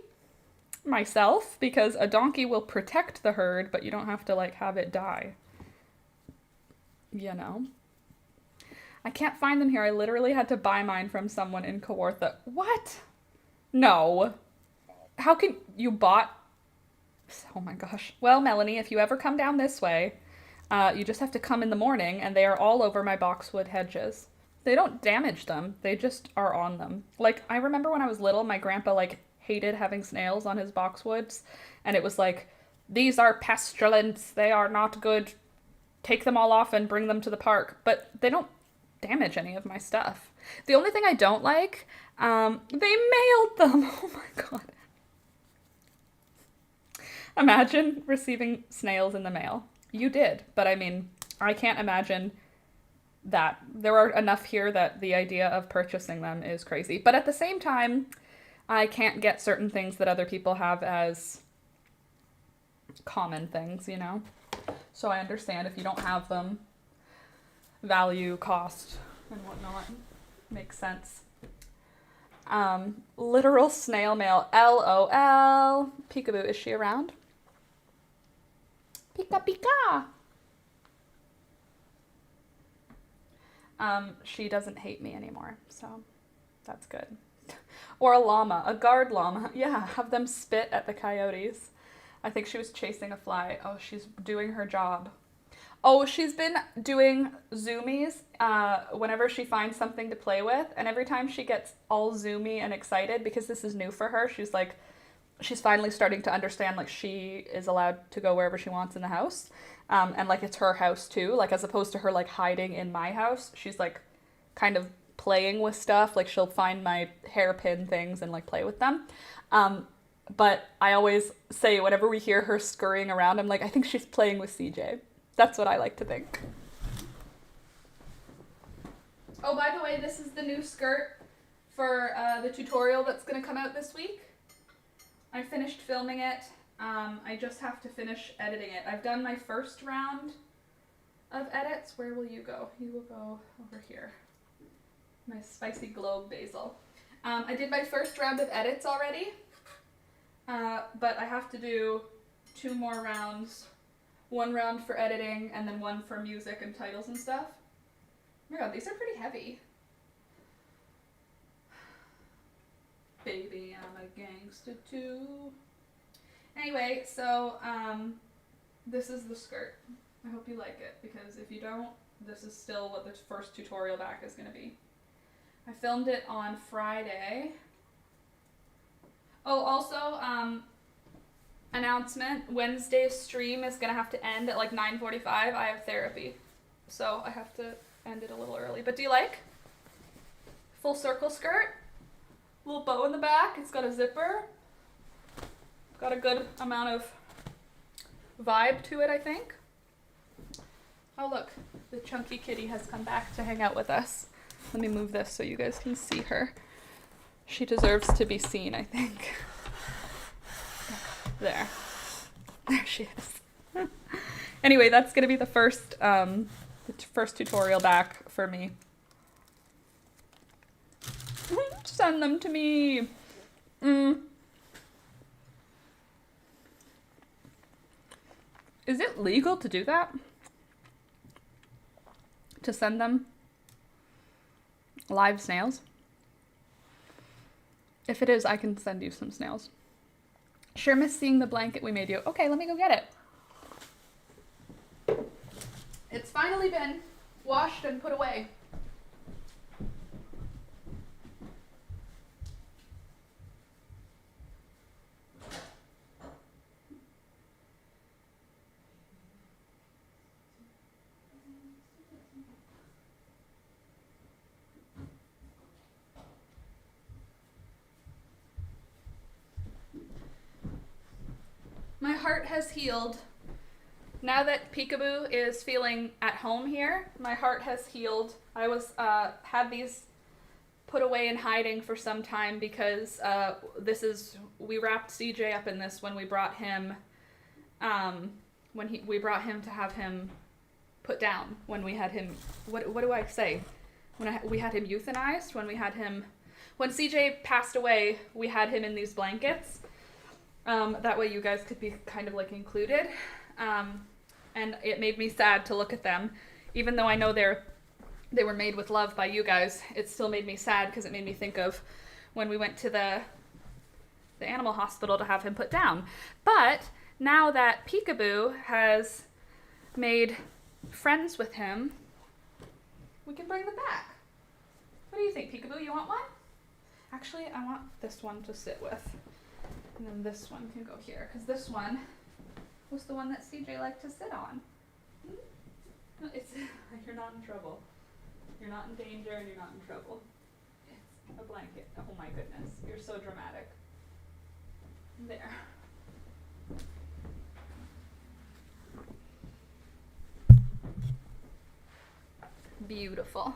myself, because a donkey will protect the herd, but you don't have to like have it die. You know? I can't find them here. I literally had to buy mine from someone in Kawartha. What? No. How can you bought? Oh my gosh. Well, Melanie, if you ever come down this way, you just have to come in the morning, and they are all over my boxwood hedges. They don't damage them. They just are on them. Like, I remember when I was little, my grandpa, like, hated having snails on his boxwoods. And it was, like, these are pestilence, they are not good, take them all off and bring them to the park. But they don't damage any of my stuff. The only thing I don't like, they mailed them. Oh my god. Imagine receiving snails in the mail. You did, but I mean, I can't imagine that. There are enough here that the idea of purchasing them is crazy. But at the same time, I can't get certain things that other people have as common things, you know? So I understand if you don't have them, value, cost, and whatnot makes sense. Literal snail mail. LOL. Peekaboo, is she around? Pika pika. She doesn't hate me anymore, so that's good. Or a llama, a guard llama. Yeah, have them spit at the coyotes. I think she was chasing a fly. Oh, she's doing her job. Oh, she's been doing zoomies whenever she finds something to play with. And every time she gets all zoomy and excited, because this is new for her, she's finally starting to understand, like, she is allowed to go wherever she wants in the house. And, like, it's her house, too. Like, as opposed to her, like, hiding in my house, she's, like, kind of playing with stuff. Like, she'll find my hairpin things and, like, play with them. But I always say, whenever we hear her scurrying around, I'm like, I think she's playing with CJ. That's what I like to think. Oh, by the way, this is the new skirt for the tutorial that's going to come out this week. I finished filming it. I just have to finish editing it. I've done my first round of edits. Where will you go? You will go over here. My spicy globe basil. I did my first round of edits already, but I have to do 2 more rounds. 1 round for editing, and then 1 for music and titles and stuff. Oh my god, these are pretty heavy. Baby, I'm a gangster too. Anyway, so, this is the skirt. I hope you like it, because if you don't, this is still what the first tutorial back is going to be. I filmed it on Friday. Oh, also, announcement, Wednesday's stream is going to have to end at like 9:45. I have therapy, so I have to end it a little early. But do you like? Full circle skirt, little bow in the back, it's got a zipper, got a good amount of vibe to it, I think. Oh look, the chunky kitty has come back to hang out with us. Let me move this so you guys can see her. She deserves to be seen, I think. There she is. Anyway, that's gonna be the first tutorial back for me. Send them to me. Is it legal to do that? To send them live snails? If it is, I can send you some snails. Sure miss seeing the blanket we made you. Okay, let me go get it. It's finally been washed and put away. My heart has healed. Now that Peekaboo is feeling at home here, my heart has healed. I was had these put away in hiding for some time because we wrapped CJ up in this when we brought him we brought him to have him put down, when we had him, what do I say? We had him euthanized, when CJ passed away, we had him in these blankets. That way you guys could be kind of like included. And it made me sad to look at them. Even though I know they were made with love by you guys, it still made me sad because it made me think of when we went to the animal hospital to have him put down. But now that Peekaboo has made friends with him, we can bring them back. What do you think, Peekaboo? You want one? Actually, I want this one to sit with. And then this one can go here, because this one was the one that CJ liked to sit on. It's you're not in trouble. You're not in danger and you're not in trouble. It's a blanket. Oh my goodness. You're so dramatic. There. Beautiful.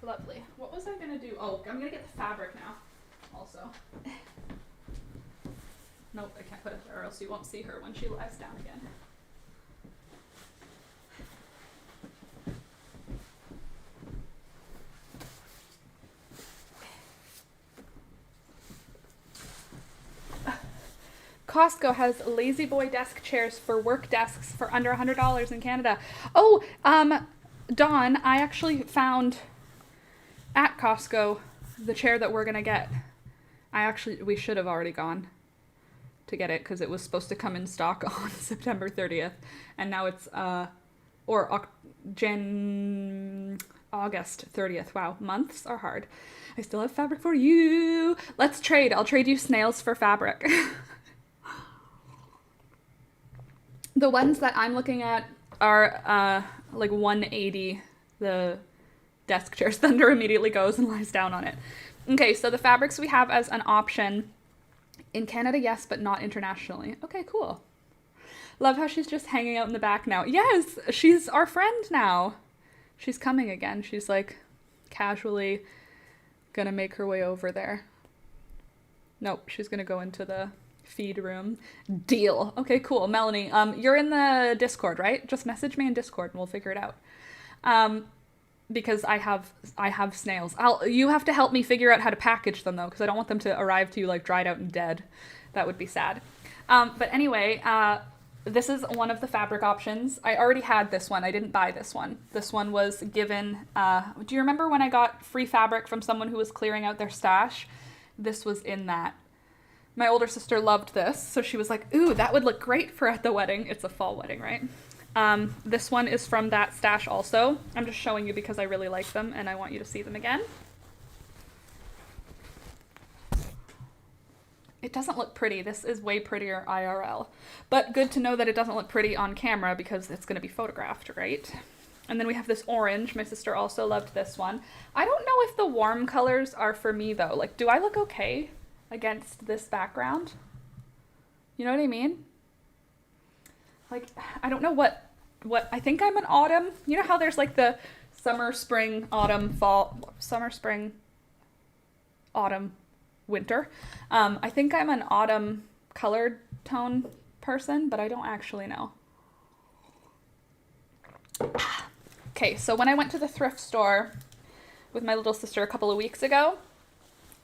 Lovely. What was I gonna do? Oh, I'm gonna get the fabric now. Also. Nope, I can't put it there or else you won't see her when she lies down again. Costco has lazy boy desk chairs for work desks for under $100 in Canada. Oh, Dawn, I actually found at Costco the chair that we're gonna get. We should have already gone to get it because it was supposed to come in stock on September 30th, and now it's August 30th. Wow, months are hard. I still have fabric for you. Let's trade. I'll trade you snails for fabric. The ones that I'm looking at are like 180, the desk chairs. Thunder immediately goes and lies down on it. Okay, so the fabrics we have as an option in Canada, yes, but not internationally. Okay, cool. Love how she's just hanging out in the back now. Yes, she's our friend now. She's coming again. She's like casually gonna make her way over there. Nope, she's gonna go into the feed room. Deal. Okay, cool. Melanie, you're in the Discord, right? Just message me in Discord and we'll figure it out. Because I have snails. You have to help me figure out how to package them though, because I don't want them to arrive to you like dried out and dead. That would be sad. But anyway, this is one of the fabric options. I already had this one. I didn't buy this one. This one was given. Do you remember when I got free fabric from someone who was clearing out their stash? This was in that. My older sister loved this, so she was like, ooh, that would look great for at the wedding. It's a fall wedding, right? This one is from that stash also. I'm just showing you because I really like them and I want you to see them again. It doesn't look pretty. This is way prettier IRL. But good to know that it doesn't look pretty on camera because it's going to be photographed, right? And then we have this orange. My sister also loved this one. I don't know if the warm colors are for me though. Like, do I look okay against this background? You know what I mean? Like, I don't know what I think I'm an autumn. You know how there's like the summer, spring, autumn, fall, summer, spring, autumn, winter. I think I'm an autumn colored tone person, but I don't actually know. Okay, so when I went to the thrift store with my little sister a couple of weeks ago,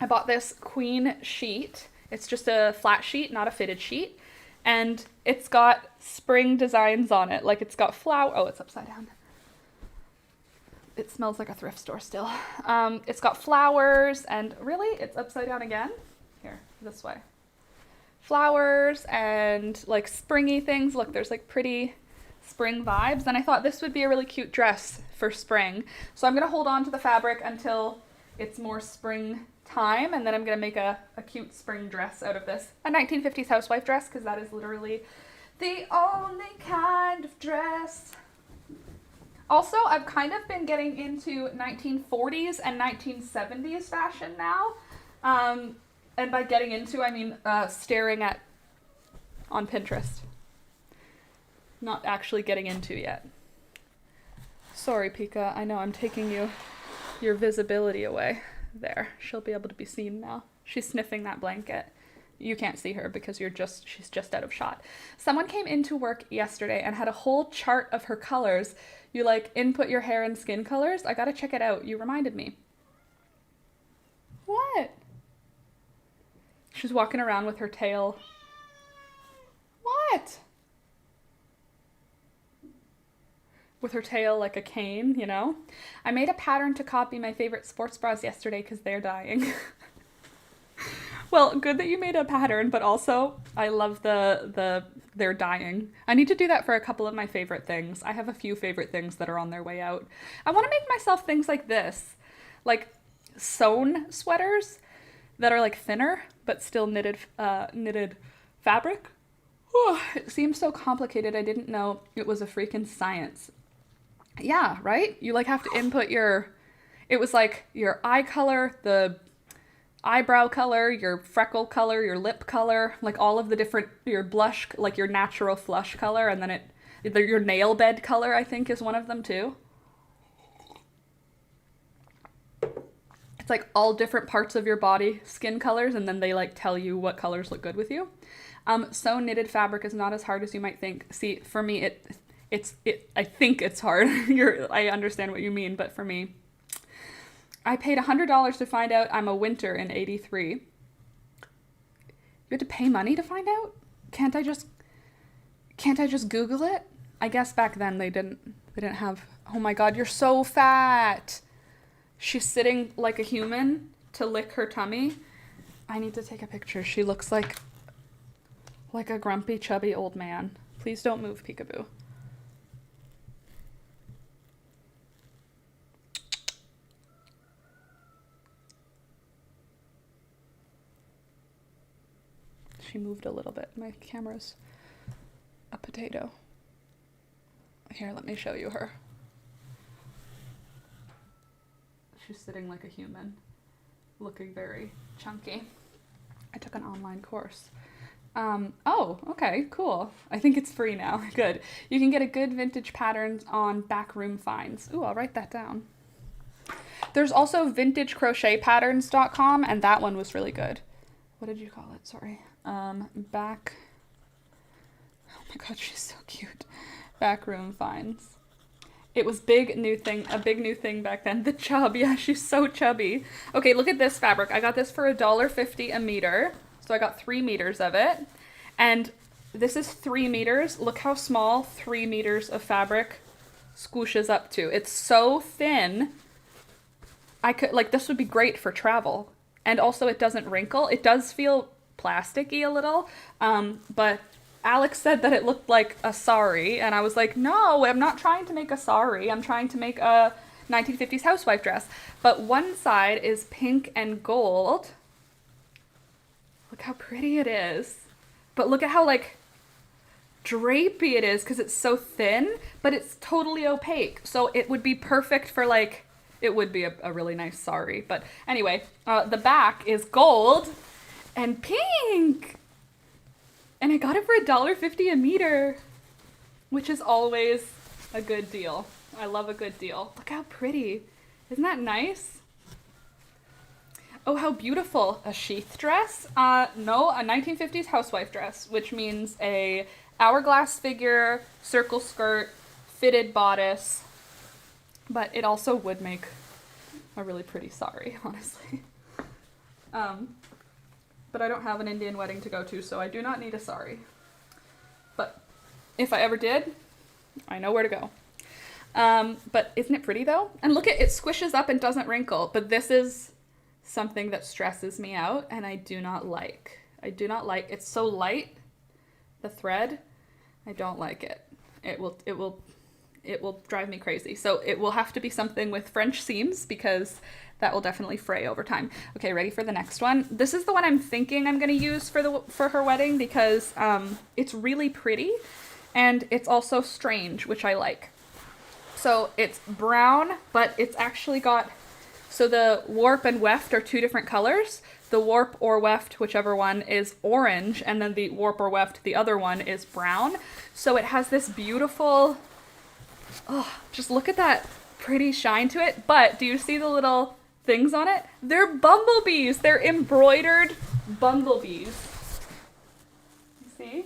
I bought this queen sheet. It's just a flat sheet, not a fitted sheet. And it's got spring designs on it. Like it's got flower. Oh, it's upside down. It smells like a thrift store still. It's got flowers and really it's upside down again. Here, this way. Flowers and like springy things. Look, there's like pretty spring vibes. And I thought this would be a really cute dress for spring. So I'm going to hold on to the fabric until it's more spring time, and then I'm gonna make a cute spring dress out of this. A 1950s housewife dress, because that is literally the only kind of dress. Also, I've kind of been getting into 1940s and 1970s fashion now. And by getting into, I mean staring at on Pinterest. Not actually getting into yet. Sorry, Pika. I know I'm taking your visibility away. There, she'll be able to be seen now. She's sniffing that blanket. You can't see her because she's just out of shot. Someone came into work yesterday and had a whole chart of her colors. You like input your hair and skin colors. I gotta check it out. You reminded me. What? She's walking around with her tail. What? With her tail like a cane, you know? I made a pattern to copy my favorite sports bras yesterday because they're dying. Well, good that you made a pattern, but also I love the they're dying. I need to do that for a couple of my favorite things. I have a few favorite things that are on their way out. I want to make myself things like this, like sewn sweaters that are like thinner, but still knitted fabric. Whew, it seems so complicated. I didn't know it was a freaking science. Yeah, right? You like have to input it was like your eye color, the eyebrow color, your freckle color, your lip color, like all of the different, your blush, like your natural flush color, and then your nail bed color, I think, is one of them too. It's like all different parts of your body skin colors, and then they like tell you what colors look good with you. So knitted fabric is not as hard as you might think. See, for me, I think it's hard. I understand what you mean, but for me, I paid $100 to find out I'm a winter in '83. You had to pay money to find out? Can't I just Google it? I guess back then they didn't have. Oh my God, you're so fat. She's sitting like a human to lick her tummy. I need to take a picture. She looks like a grumpy, chubby old man. Please don't move, peekaboo. She moved a little bit. My camera's a potato. Here, let me show you her. She's sitting like a human, looking very chunky. I took an online course. Oh, okay, cool. I think it's free now. Good. You can get a good vintage patterns on Backroom Finds. Ooh, I'll write that down. There's also vintagecrochetpatterns.com, and that one was really good. What did you call it? Sorry. Oh my God, she's so cute. Backroom Finds. It was a big new thing back then. The chub, yeah, she's so chubby. Okay, look at this fabric. I got this for $1.50 a meter. So I got 3 meters of it. And this is 3 meters. Look how small 3 meters of fabric squishes up to. It's so thin. This would be great for travel. And also it doesn't wrinkle. It does feel plasticky a little. But Alex said that it looked like a sari, and I was like, no, I'm not trying to make a sari. I'm trying to make a 1950s housewife dress. But one side is pink and gold. Look how pretty it is. But look at how, like, drapey it is because it's so thin, but it's totally opaque. So it would be perfect for, like, it would be a really nice sari. But anyway, the back is gold and pink. And I got it for $1.50 a meter, which is always a good deal. I love a good deal. Look how pretty. Isn't that nice? Oh, how beautiful. A sheath dress? No, a 1950s housewife dress, which means a hourglass figure, circle skirt, fitted bodice. But it also would make a really pretty sari, honestly. But I don't have an Indian wedding to go to, so I do not need a sari. But if I ever did, I know where to go. But isn't it pretty though? And look at it, squishes up and doesn't wrinkle. But this is something that stresses me out and I do not like. It's so light, the thread. I don't like it. It will drive me crazy. So it will have to be something with French seams because that will definitely fray over time. Okay, ready for the next one? This is the one I'm thinking I'm gonna use for her wedding because it's really pretty and it's also strange, which I like. So it's brown, but it's actually got, so the warp and weft are 2 different colors. The warp or weft, whichever one, is orange, and then the warp or weft, the other one, is brown. So it has this beautiful, oh, just look at that pretty shine to it. But do you see the little things on it? They're bumblebees. They're embroidered bumblebees. You see?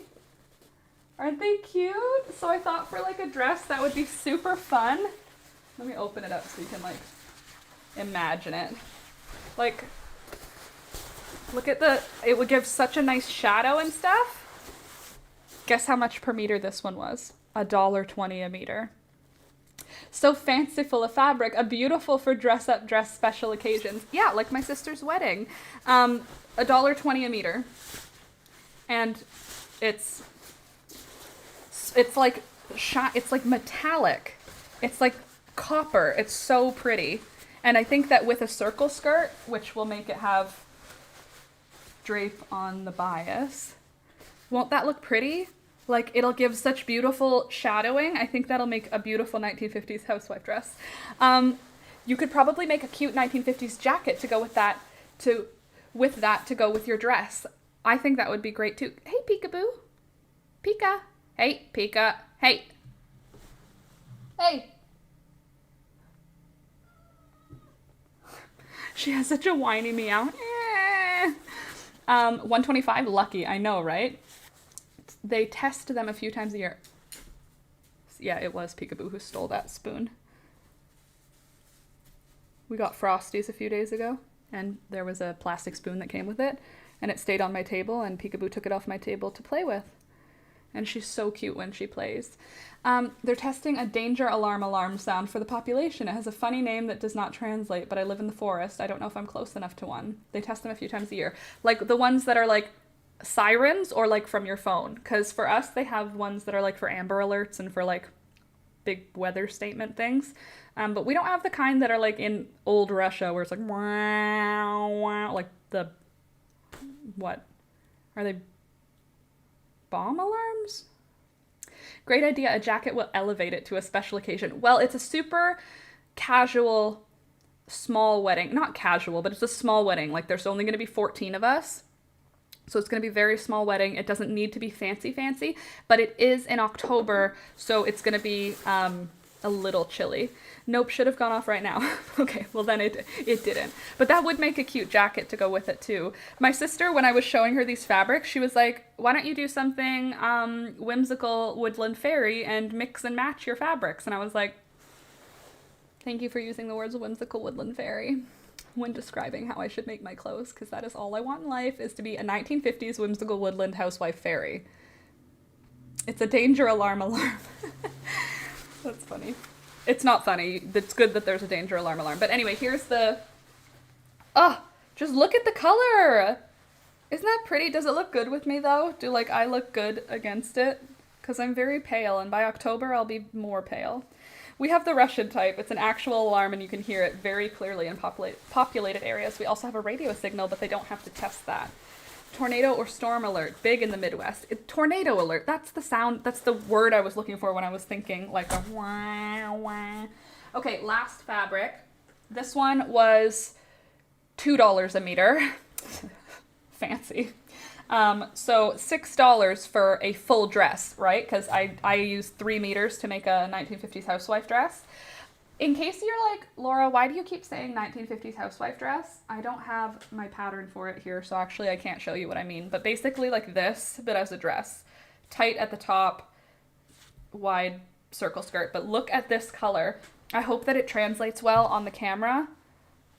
Aren't they cute? So I thought for like a dress that would be super fun. Let me open it up so you can like imagine it. Like, look at it would give such a nice shadow and stuff. Guess how much per meter this one was? $1.20 a meter. So fanciful a fabric, a beautiful for dress-up dress special occasions. Yeah, like my sister's wedding. $1.20 a meter. And it's like it's like metallic. It's like copper. It's so pretty. And I think that with a circle skirt, which will make it have drape on the bias. Won't that look pretty? Like, it'll give such beautiful shadowing. I think that'll make a beautiful 1950s housewife dress. You could probably make a cute 1950s jacket to go with that, to go with your dress. I think that would be great too. Hey, peekaboo. Pika. Hey, Pika. Hey. Hey. She has such a whiny meow. 125, lucky. I know, right? They test them a few times a year. Yeah, it was Peekaboo who stole that spoon. We got Frosties a few days ago, and there was a plastic spoon that came with it, and it stayed on my table, and Peekaboo took it off my table to play with. And she's so cute when she plays. They're testing a danger alarm sound for the population. It has a funny name that does not translate, but I live in the forest. I don't know if I'm close enough to one. They test them a few times a year. Like the ones that are like sirens or like from your phone. Because for us, they have ones that are like for Amber Alerts and for like big weather statement things. But we don't have the kind that are like in old Russia where it's like, wow, wow, like the, what? Are they bomb alarms? Great idea. A jacket will elevate it to a special occasion. Well, it's a super casual, small wedding. Not casual, but it's a small wedding. Like there's only going to be 14 of us. So it's going to be a very small wedding. It doesn't need to be fancy, but it is in October. So it's going to be a little chilly. Nope, should have gone off right now. Okay, well then it didn't. But that would make a cute jacket to go with it too. My sister, when I was showing her these fabrics, she was like, why don't you do something whimsical woodland fairy and mix and match your fabrics? And I was like, thank you for using the words whimsical woodland fairy when describing how I should make my clothes, because that is all I want in life, is to be a 1950s whimsical woodland housewife fairy. It's a danger alarm. That's funny. It's not funny. It's good that there's a danger alarm. But anyway, here's the... Oh, just look at the color. Isn't that pretty? Does it look good with me, though? Do, like, I look good against it? Because I'm very pale, and by October, I'll be more pale. We have the Russian type. It's an actual alarm, and you can hear it very clearly in populated areas. We also have a radio signal, but they don't have to test that. Tornado or storm alert, big in the Midwest. Tornado alert, that's the sound, that's the word I was looking for when I was thinking, like a wah, wah. Okay, last fabric. This one was $2 a meter. Fancy. So $6 for a full dress, right? Because I used 3 meters to make a 1950s housewife dress. In case you're like, Laura, why do you keep saying 1950s housewife dress? I don't have my pattern for it here, so actually I can't show you what I mean. But basically like this, but as a dress. Tight at the top, wide circle skirt. But look at this color. I hope that it translates well on the camera.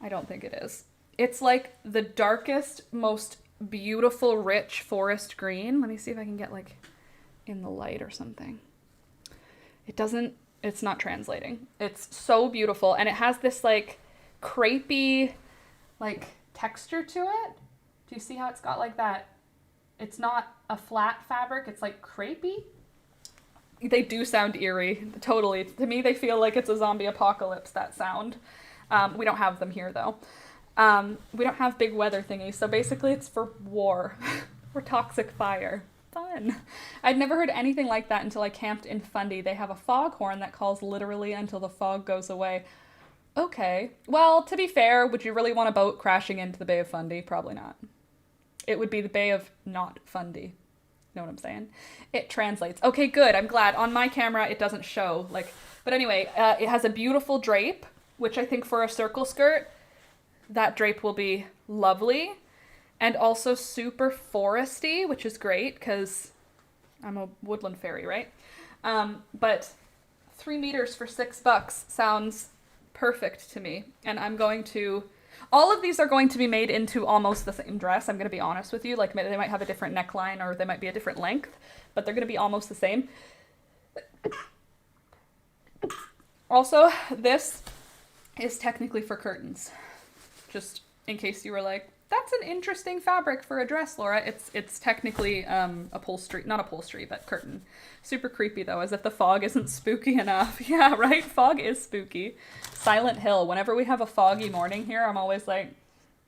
I don't think it is. It's like the darkest, most beautiful, rich forest green. Let me see if I can get like in the light or something. It's not translating. It's so beautiful. And it has this like crepey like texture to it. Do you see how it's got like that? It's not a flat fabric. It's like crepey. They do sound eerie. Totally. To me, they feel like it's a zombie apocalypse, that sound. We don't have them here though. We don't have big weather thingies. So basically it's for war or toxic fire. Fun. I'd never heard anything like that until I camped in Fundy. They have a foghorn that calls literally until the fog goes away. Okay. Well, to be fair, would you really want a boat crashing into the Bay of Fundy? Probably not. It would be the Bay of not Fundy. Know what I'm saying? It translates. Okay, good. I'm glad. On my camera, it doesn't show. But anyway, it has a beautiful drape, which I think for a circle skirt, that drape will be lovely. And also super foresty, which is great because I'm a woodland fairy, right? But 3 meters for $6 sounds perfect to me. And all of these are going to be made into almost the same dress. I'm going to be honest with you. Like they might have a different neckline or they might be a different length, but they're going to be almost the same. Also, this is technically for curtains. Just in case you were like, that's an interesting fabric for a dress, Laura. It's technically upholstery, not upholstery, but curtain. Super creepy though, as if the fog isn't spooky enough. Yeah, right? Fog is spooky. Silent Hill. Whenever we have a foggy morning here, I'm always like,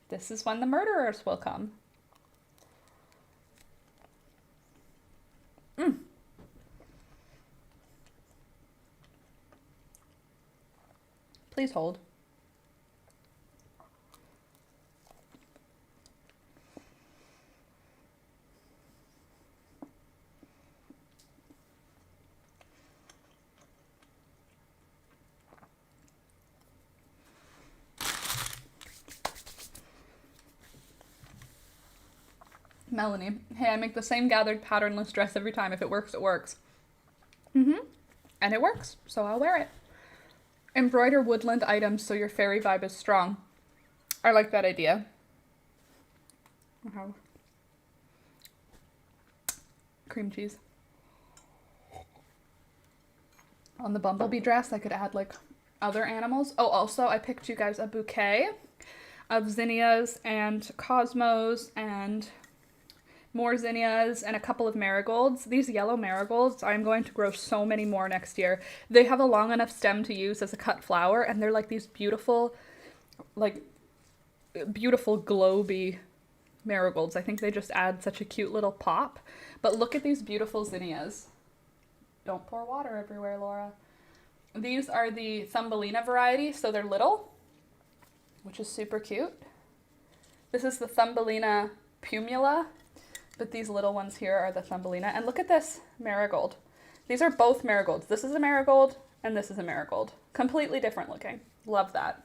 this is when the murderers will come. Please hold. Melanie, hey, I make the same gathered patternless dress every time. If it works, it works. And it works, so I'll wear it. Embroider woodland items so your fairy vibe is strong. I like that idea. Cream cheese. On the bumblebee dress, I could add like other animals. Oh, also, I picked you guys a bouquet of zinnias and cosmos and more zinnias and a couple of marigolds. These yellow marigolds, I'm going to grow so many more next year. They have a long enough stem to use as a cut flower, and they're like these beautiful globy marigolds. I think they just add such a cute little pop. But look at these beautiful zinnias. Don't pour water everywhere, Laura. These are the Thumbelina variety, so they're little, which is super cute. This is the Thumbelina pumila, but these little ones here are the Thumbelina. And look at this marigold. These are both marigolds. This is a marigold, and this is a marigold. Completely different looking. Love that.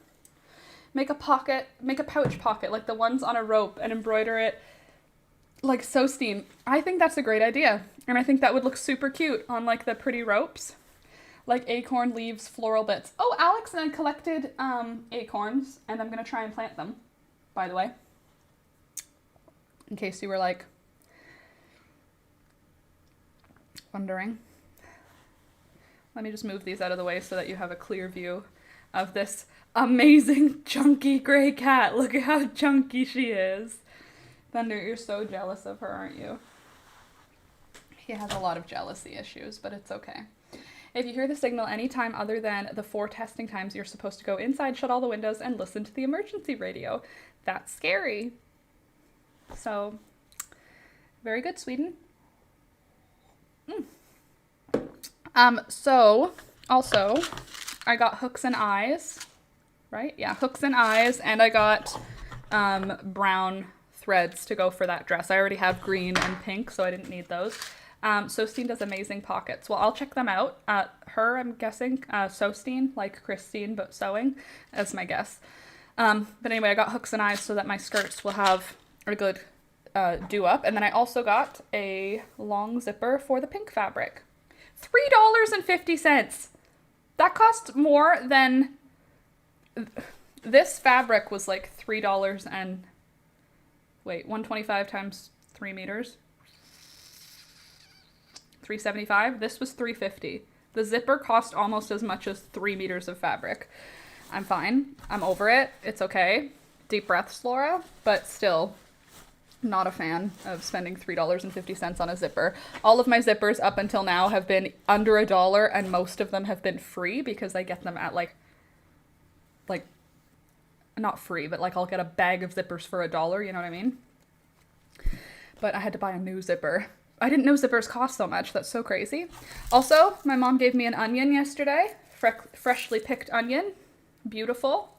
Make a pouch pocket like the ones on a rope and embroider it like Sostine. I think that's a great idea. And I think that would look super cute on like the pretty ropes. Like acorn leaves, floral bits. Oh, Alex and I collected acorns, and I'm going to try and plant them, by the way. In case you were like wondering. Let me just move these out of the way so that you have a clear view of this amazing chunky gray cat. Look at how chunky she is. Thunder, you're so jealous of her, aren't you? He has a lot of jealousy issues, but it's okay. If you hear the signal anytime other than the 4 testing times, you're supposed to go inside, shut all the windows, and listen to the emergency radio. That's scary. So, very good, Sweden. So, also, I got hooks and eyes, right? Yeah, hooks and eyes, and I got brown threads to go for that dress. I already have green and pink, so I didn't need those. Sostine does amazing pockets. Well, I'll check them out. Her, I'm guessing, Sostine, like Christine, but sewing, as my guess. But anyway, I got hooks and eyes so that my skirts will have a good do up. And then I also got a long zipper for the pink fabric. $3.50. That cost more than... This fabric was like $3 and... Wait, 125 times 3 meters? 375. This was $3.50. The zipper cost almost as much as 3 meters of fabric. I'm fine. I'm over it. It's okay. Deep breaths, Laura. But still, not a fan of spending $3.50 on a zipper. All of my zippers up until now have been under $1, and most of them have been free because I get them at like not free, but like I'll get a bag of zippers for $1, you know what I mean? But I had to buy a new zipper. I didn't know zippers cost so much. That's so crazy. Also, my mom gave me an onion yesterday. Freshly picked onion. Beautiful.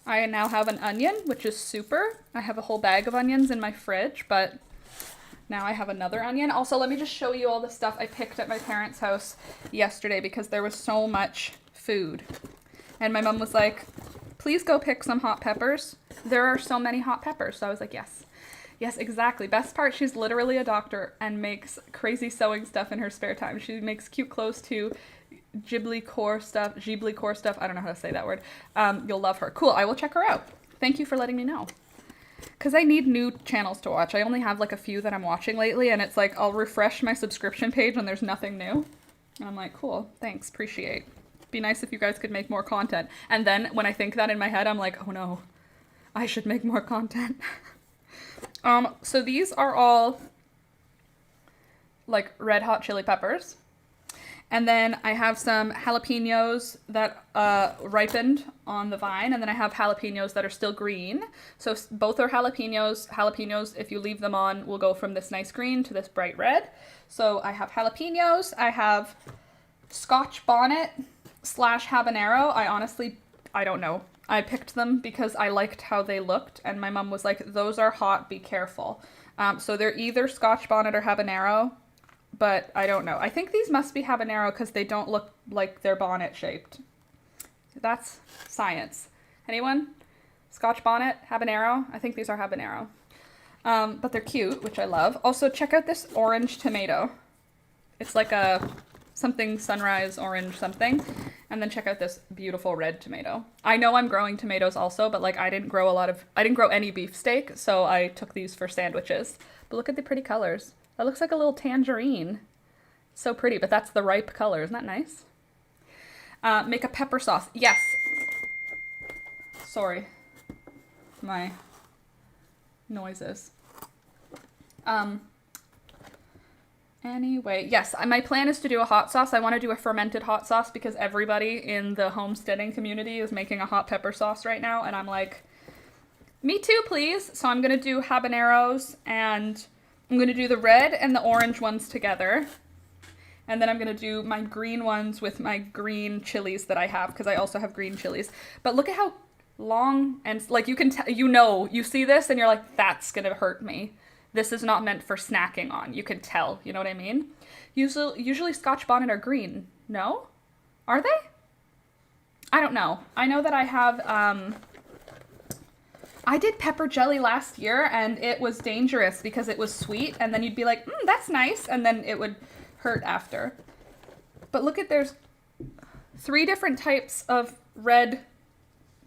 I now have an onion, which is super. I have a whole bag of onions in my fridge, but now I have another onion. Also, let me just show you all the stuff I picked at my parents' house yesterday because there was so much food. And my mom was like, please go pick some hot peppers. There are so many hot peppers. So I was like, yes. Yes, exactly. Best part, she's literally a doctor and makes crazy sewing stuff in her spare time. She makes cute clothes too. Ghibli core stuff. I don't know how to say that word. You'll love her. Cool. I will check her out. Thank you for letting me know. Because I need new channels to watch. I only have like a few that I'm watching lately, and it's like I'll refresh my subscription page and there's nothing new. And I'm like, cool. Thanks. Appreciate. Be nice if you guys could make more content. And then when I think that in my head, I'm like, oh no, I should make more content. So these are all like red hot chili peppers. And then I have some jalapenos that ripened on the vine, and then I have jalapenos that are still green. So both are jalapenos. Jalapenos, if you leave them on, will go from this nice green to this bright red. So I have jalapenos. I have Scotch bonnet slash habanero. I don't know. I picked them because I liked how they looked, and my mom was like, those are hot, be careful. So they're either Scotch bonnet or habanero, but I don't know. I think these must be habanero because they don't look like they're bonnet shaped. That's science. Anyone? Scotch bonnet, habanero? I think these are habanero. But they're cute, which I love. Also, check out this orange tomato. It's like a something sunrise orange something. And then check out this beautiful red tomato. I know I'm growing tomatoes also, but like I didn't grow any beefsteak, so I took these for sandwiches. But look at the pretty colors. That looks like a little tangerine. So pretty, but that's the ripe color. Isn't that nice? Make a pepper sauce. Yes. Sorry. My noises. Anyway, yes, my plan is to do a hot sauce. I want to do a fermented hot sauce because everybody in the homesteading community is making a hot pepper sauce right now. And I'm like, me too, please. So I'm going to do habaneros, and I'm going to do the red and the orange ones together. And then I'm going to do my green ones with my green chilies that I have, because I also have green chilies. But look at how long, and like you can tell, you see this and you're like, that's going to hurt me. This is not meant for snacking on. You can tell. You know what I mean? Usually Scotch bonnet are green. No? Are they? I don't know. I know that I have, I did pepper jelly last year, and it was dangerous because it was sweet, and then you'd be like, that's nice, and then it would hurt after. But look at, there's 3 different types of red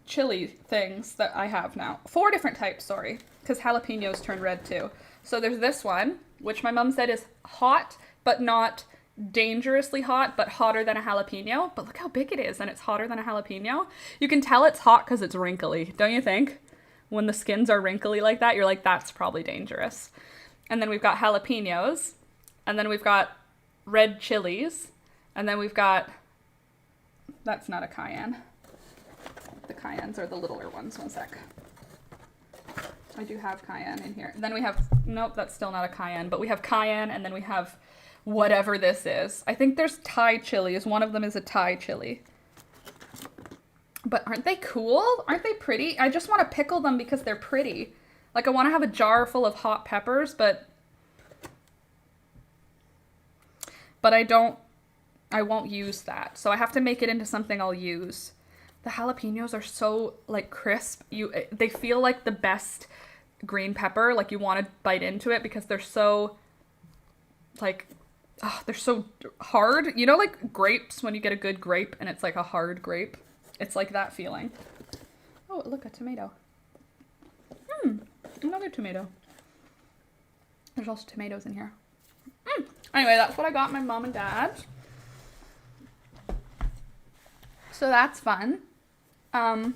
chili things that I have now. 4 different types, sorry, because jalapenos turn red too. So there's this one, which my mom said is hot, but not dangerously hot, but hotter than a jalapeno. But look how big it is, and it's hotter than a jalapeno. You can tell it's hot because it's wrinkly, don't you think? When the skins are wrinkly like that, you're like, that's probably dangerous. And then we've got jalapenos, and then we've got red chilies, and then we've got, that's not a cayenne. The cayennes are the littler ones. One sec. I do have cayenne in here. And then we have, nope, that's still not a cayenne, but we have cayenne, and then we have whatever this is. I think there's Thai chilies. One of them is a Thai chili. But aren't they cool? Aren't they pretty? I just want to pickle them because they're pretty. Like, I want to have a jar full of hot peppers, but I won't use that. So I have to make it into something I'll use. The jalapenos are so, like, crisp. They feel like the best green pepper. Like, you want to bite into it because they're so, like, they're so hard. You know, like grapes, when you get a good grape and it's like a hard grape? It's like that feeling. Oh, look, a tomato. Another tomato. There's also tomatoes in here. Anyway, that's what I got my mom and dad. So that's fun. And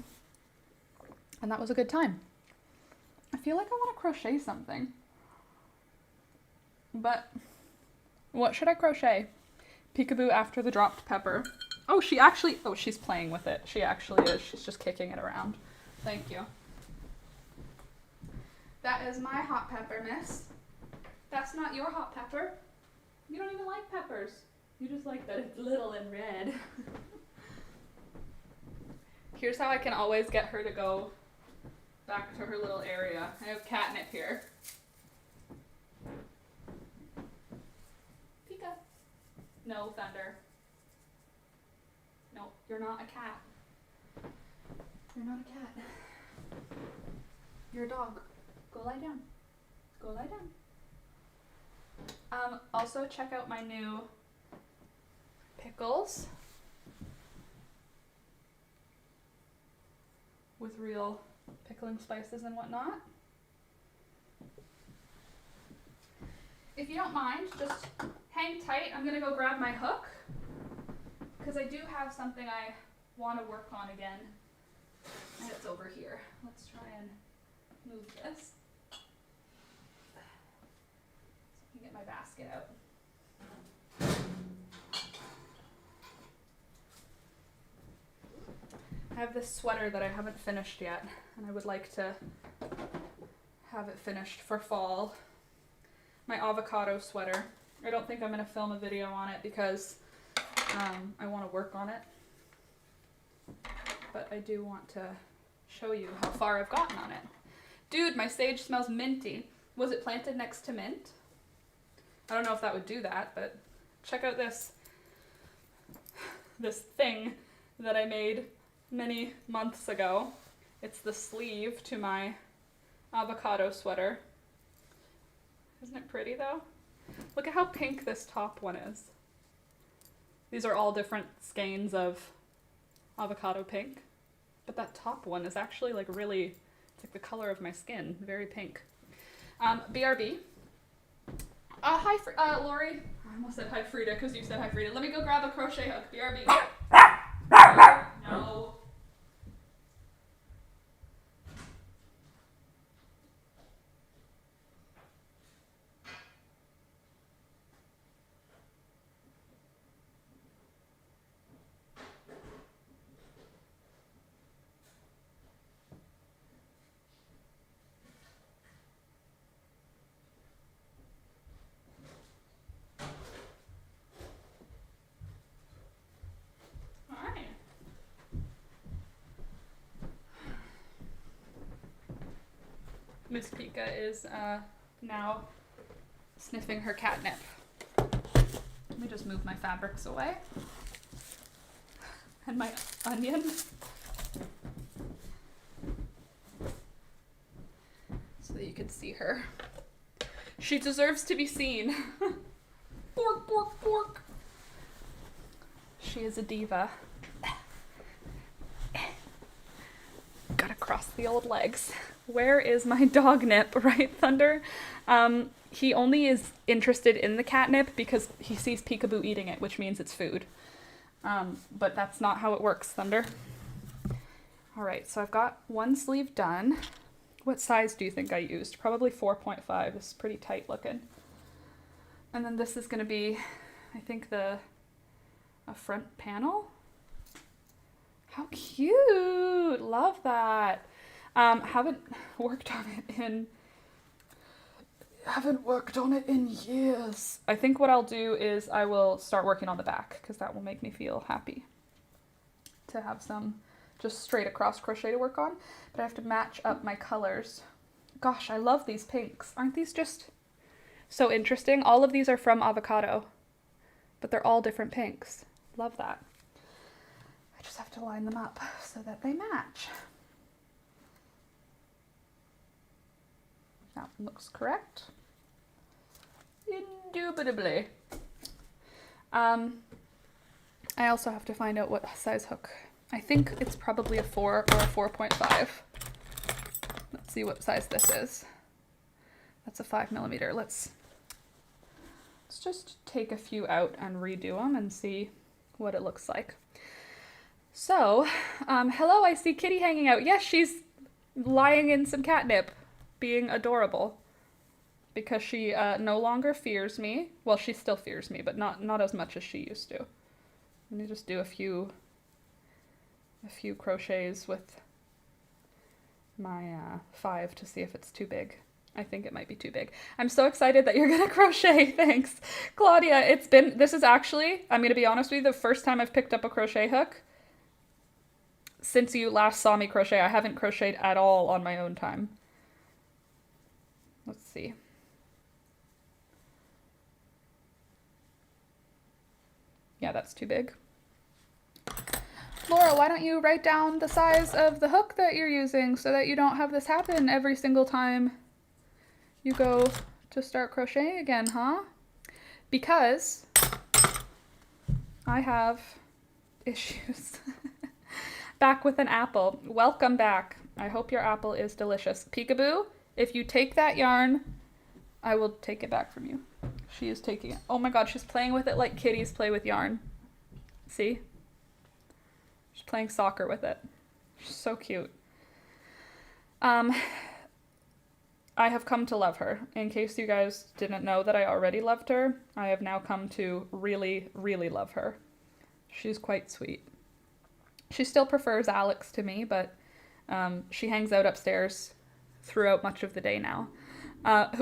that was a good time. I feel like I want to crochet something. But what should I crochet? Peekaboo after the dropped pepper. Oh, she's playing with it. She actually is. She's just kicking it around. Thank you. That is my hot pepper, miss. That's not your hot pepper. You don't even like peppers. You just like that it's little and red. Here's how I can always get her to go back to her little area. I have catnip here. Pika. No, Thunder. No, you're not a cat. You're not a cat. You're a dog. Go lie down. Go lie down. Also check out my new pickles with real pickling spices and whatnot. If you don't mind, just hang tight. I'm gonna go grab my hook because I do have something I want to work on again, and it's over here. Let's try and move this. So I can get my basket out. this sweater that I haven't finished yet, and I would like to have it finished for fall. My avocado sweater. I don't think I'm going to film a video on it because I want to work on it. But I do want to show you how far I've gotten on it. Dude, my sage smells minty. Was it planted next to mint? I don't know if that would do that, but check out this thing that I made many months ago. It's the sleeve to my avocado sweater. Isn't it pretty though? Look at how pink this top one is. These are all different skeins of avocado pink, but that top one is actually like really, it's like the color of my skin, very pink. BRB. Hi, Lori. I almost said hi, Frida, because you said hi, Frida. Let me go grab a crochet hook. BRB. No. Miss Pika is now sniffing her catnip. Let me just move my fabrics away. And my onion. So that you can see her. She deserves to be seen. Bork, bork, bork. She is a diva. Gotta cross the old legs. Where is my dog Nip, right, Thunder? He only is interested in the catnip because he sees Peekaboo eating it, which means it's food. But that's not how it works, Thunder. All right, so I've got one sleeve done. What size do you think I used? Probably 4.5. This is pretty tight looking. And then this is gonna be, I think, a front panel. How cute! Love that. Haven't worked on it in years. I think what I'll do is I will start working on the back because that will make me feel happy to have some just straight across crochet to work on. But I have to match up my colors. Gosh, I love these pinks. Aren't these just so interesting? All of these are from Avocado, but they're all different pinks. Love that. I just have to line them up so that they match. That looks correct. Indubitably. I also have to find out what size hook. I think it's probably a 4 or a 4.5. Let's see what size this is. That's a 5mm. Let's just take a few out and redo them and see what it looks like. So, hello, I see Kitty hanging out. Yes, she's lying in some catnip, being adorable, because she no longer fears me. Well, she still fears me, but not as much as she used to. Let me just do a few crochets with my 5 to see if it's too big. I think it might be too big. I'm so excited that you're gonna crochet. Thanks, Claudia. This is actually, I'm gonna be honest with you, the first time I've picked up a crochet hook since you last saw me crochet. I haven't crocheted at all on my own time. Let's see. Yeah, that's too big. Laura, why don't you write down the size of the hook that you're using so that you don't have this happen every single time you go to start crocheting again, huh? Because I have issues. Back with an apple. Welcome back. I hope your apple is delicious. Peekaboo, if you take that yarn, I will take it back from you. She is taking it. Oh my god, she's playing with it like kitties play with yarn. See? She's playing soccer with it. She's so cute. I have come to love her. In case you guys didn't know that I already loved her, I have now come to really, really love her. She's quite sweet. She still prefers Alex to me, but she hangs out upstairs throughout much of the day now.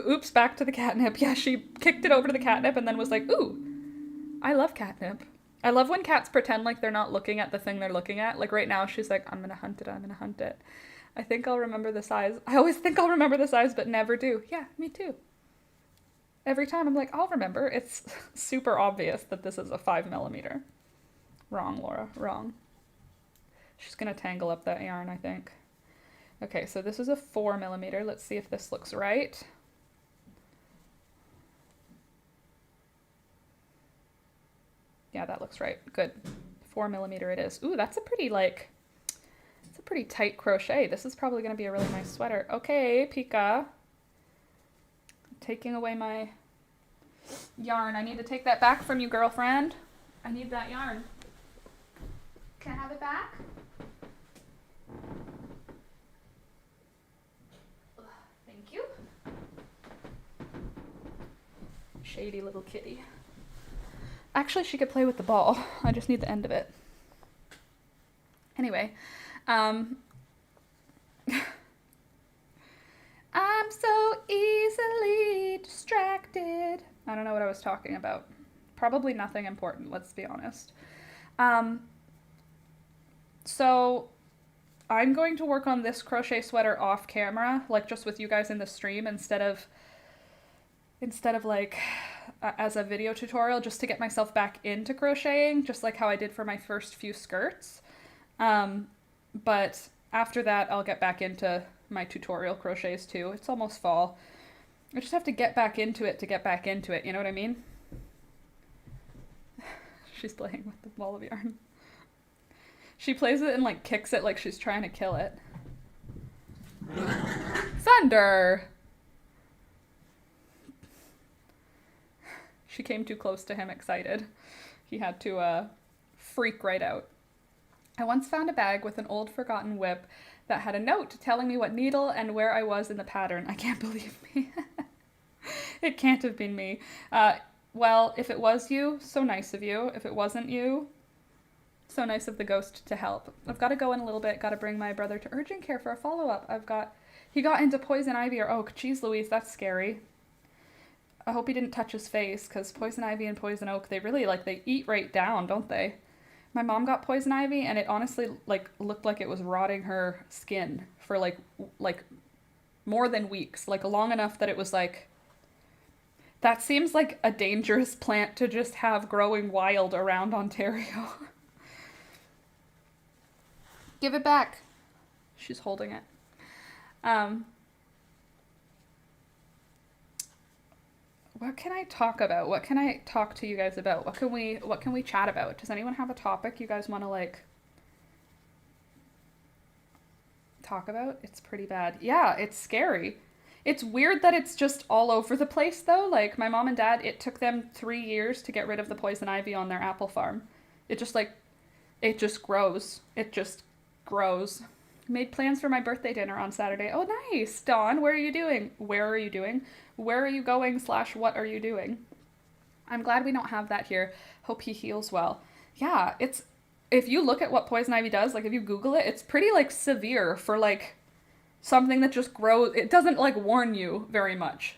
Oops, back to the catnip. Yeah, she kicked it over to the catnip and then was like, ooh, I love catnip. I love when cats pretend like they're not looking at the thing they're looking at. Like right now, she's like, I'm gonna hunt it, I'm gonna hunt it. I think I'll remember the size. I always think I'll remember the size, but never do. Yeah, me too. Every time I'm like, I'll remember. It's super obvious that this is a 5 millimeter. Wrong, Laura, wrong. She's gonna tangle up that yarn, I think. Okay, so this is a 4 millimeter. Let's see if this looks right. Yeah, that looks right. Good. 4 millimeter it is. Ooh, that's a pretty it's a pretty tight crochet. This is probably gonna be a really nice sweater. Okay, Pika. Taking away my yarn. I need to take that back from you, girlfriend. I need that yarn. Can I have it back? Thank you. Shady little kitty. Actually, she could play with the ball. I just need the end of it. Anyway, I'm so easily distracted. I don't know what I was talking about. Probably nothing important, let's be honest. So I'm going to work on this crochet sweater off camera, like just with you guys in the stream instead of like as a video tutorial, just to get myself back into crocheting, just like how I did for my first few skirts. But after that, I'll get back into my tutorial crochets too. It's almost fall. I just have to get back into it, you know what I mean? She's playing with the ball of yarn. She plays it and like kicks it like she's trying to kill it. Thunder! She came too close to him, excited. He had to freak right out. I once found a bag with an old forgotten whip that had a note telling me what needle and where I was in the pattern. I can't believe me. It can't have been me. Well, if it was you, so nice of you. If it wasn't you, so nice of the ghost to help. I've got to go in a little bit. Got to bring my brother to urgent care for a follow-up. He got into poison ivy or oak. Jeez Louise, that's scary. I hope he didn't touch his face, because poison ivy and poison oak, they really, they eat right down, don't they? My mom got poison ivy, and it honestly, looked like it was rotting her skin for, more than weeks. Long enough that it was, that seems like a dangerous plant to just have growing wild around Ontario. Give it back. She's holding it. What can I talk about? What can I talk to you guys about? What can we chat about? Does anyone have a topic you guys want to talk about? It's pretty bad. Yeah, it's scary. It's weird that it's just all over the place though. My mom and dad, it took them 3 years to get rid of the poison ivy on their apple farm. It just grows. It just grows. Made plans for my birthday dinner on Saturday. Oh, nice. Dawn, where are you doing? Where are you doing? Where are you going / what are you doing? I'm glad we don't have that here. Hope he heals well. Yeah, if you look at what poison ivy does, if you Google it, it's pretty, severe for, something that just grows. It doesn't, warn you very much.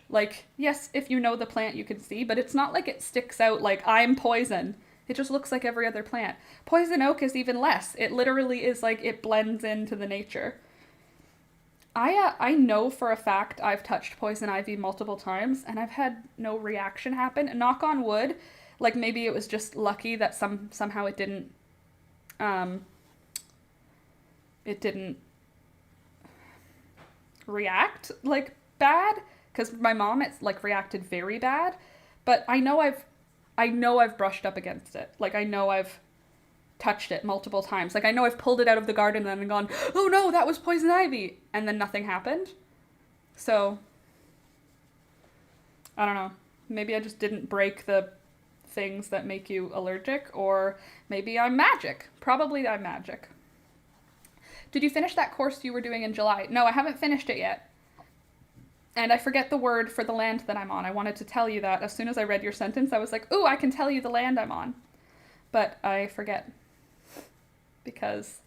Yes, if you know the plant, you can see, but it's not like it sticks out I'm poison. It just looks like every other plant. Poison oak is even less. It literally is it blends into the nature. I know for a fact I've touched poison ivy multiple times and I've had no reaction happen. Knock on wood. Maybe it was just lucky that somehow it didn't react bad, because my mom, it's reacted very bad, but I know I've brushed up against it. I know I've touched it multiple times. I know I've pulled it out of the garden and then gone, oh no, that was poison ivy, and then nothing happened. So, I don't know. Maybe I just didn't break the things that make you allergic, or maybe I'm magic. Probably I'm magic. Did you finish that course you were doing in July? No, I haven't finished it yet. And I forget the word for the land that I'm on. I wanted to tell you that. As soon as I read your sentence, I was like, ooh, I can tell you the land I'm on. But I forget. because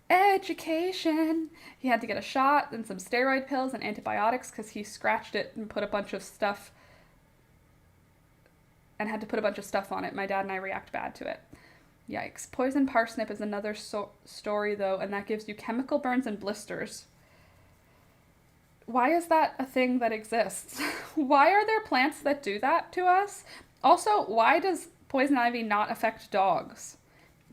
education. He had to get a shot and some steroid pills and antibiotics because he scratched it and put a bunch of stuff and had to put a bunch of stuff on it. My dad and I react bad to it. Yikes. Poison parsnip is another story, though, and that gives you chemical burns and blisters. Why is that a thing that exists? Why are there plants that do that to us? Also, why does poison ivy not affect dogs?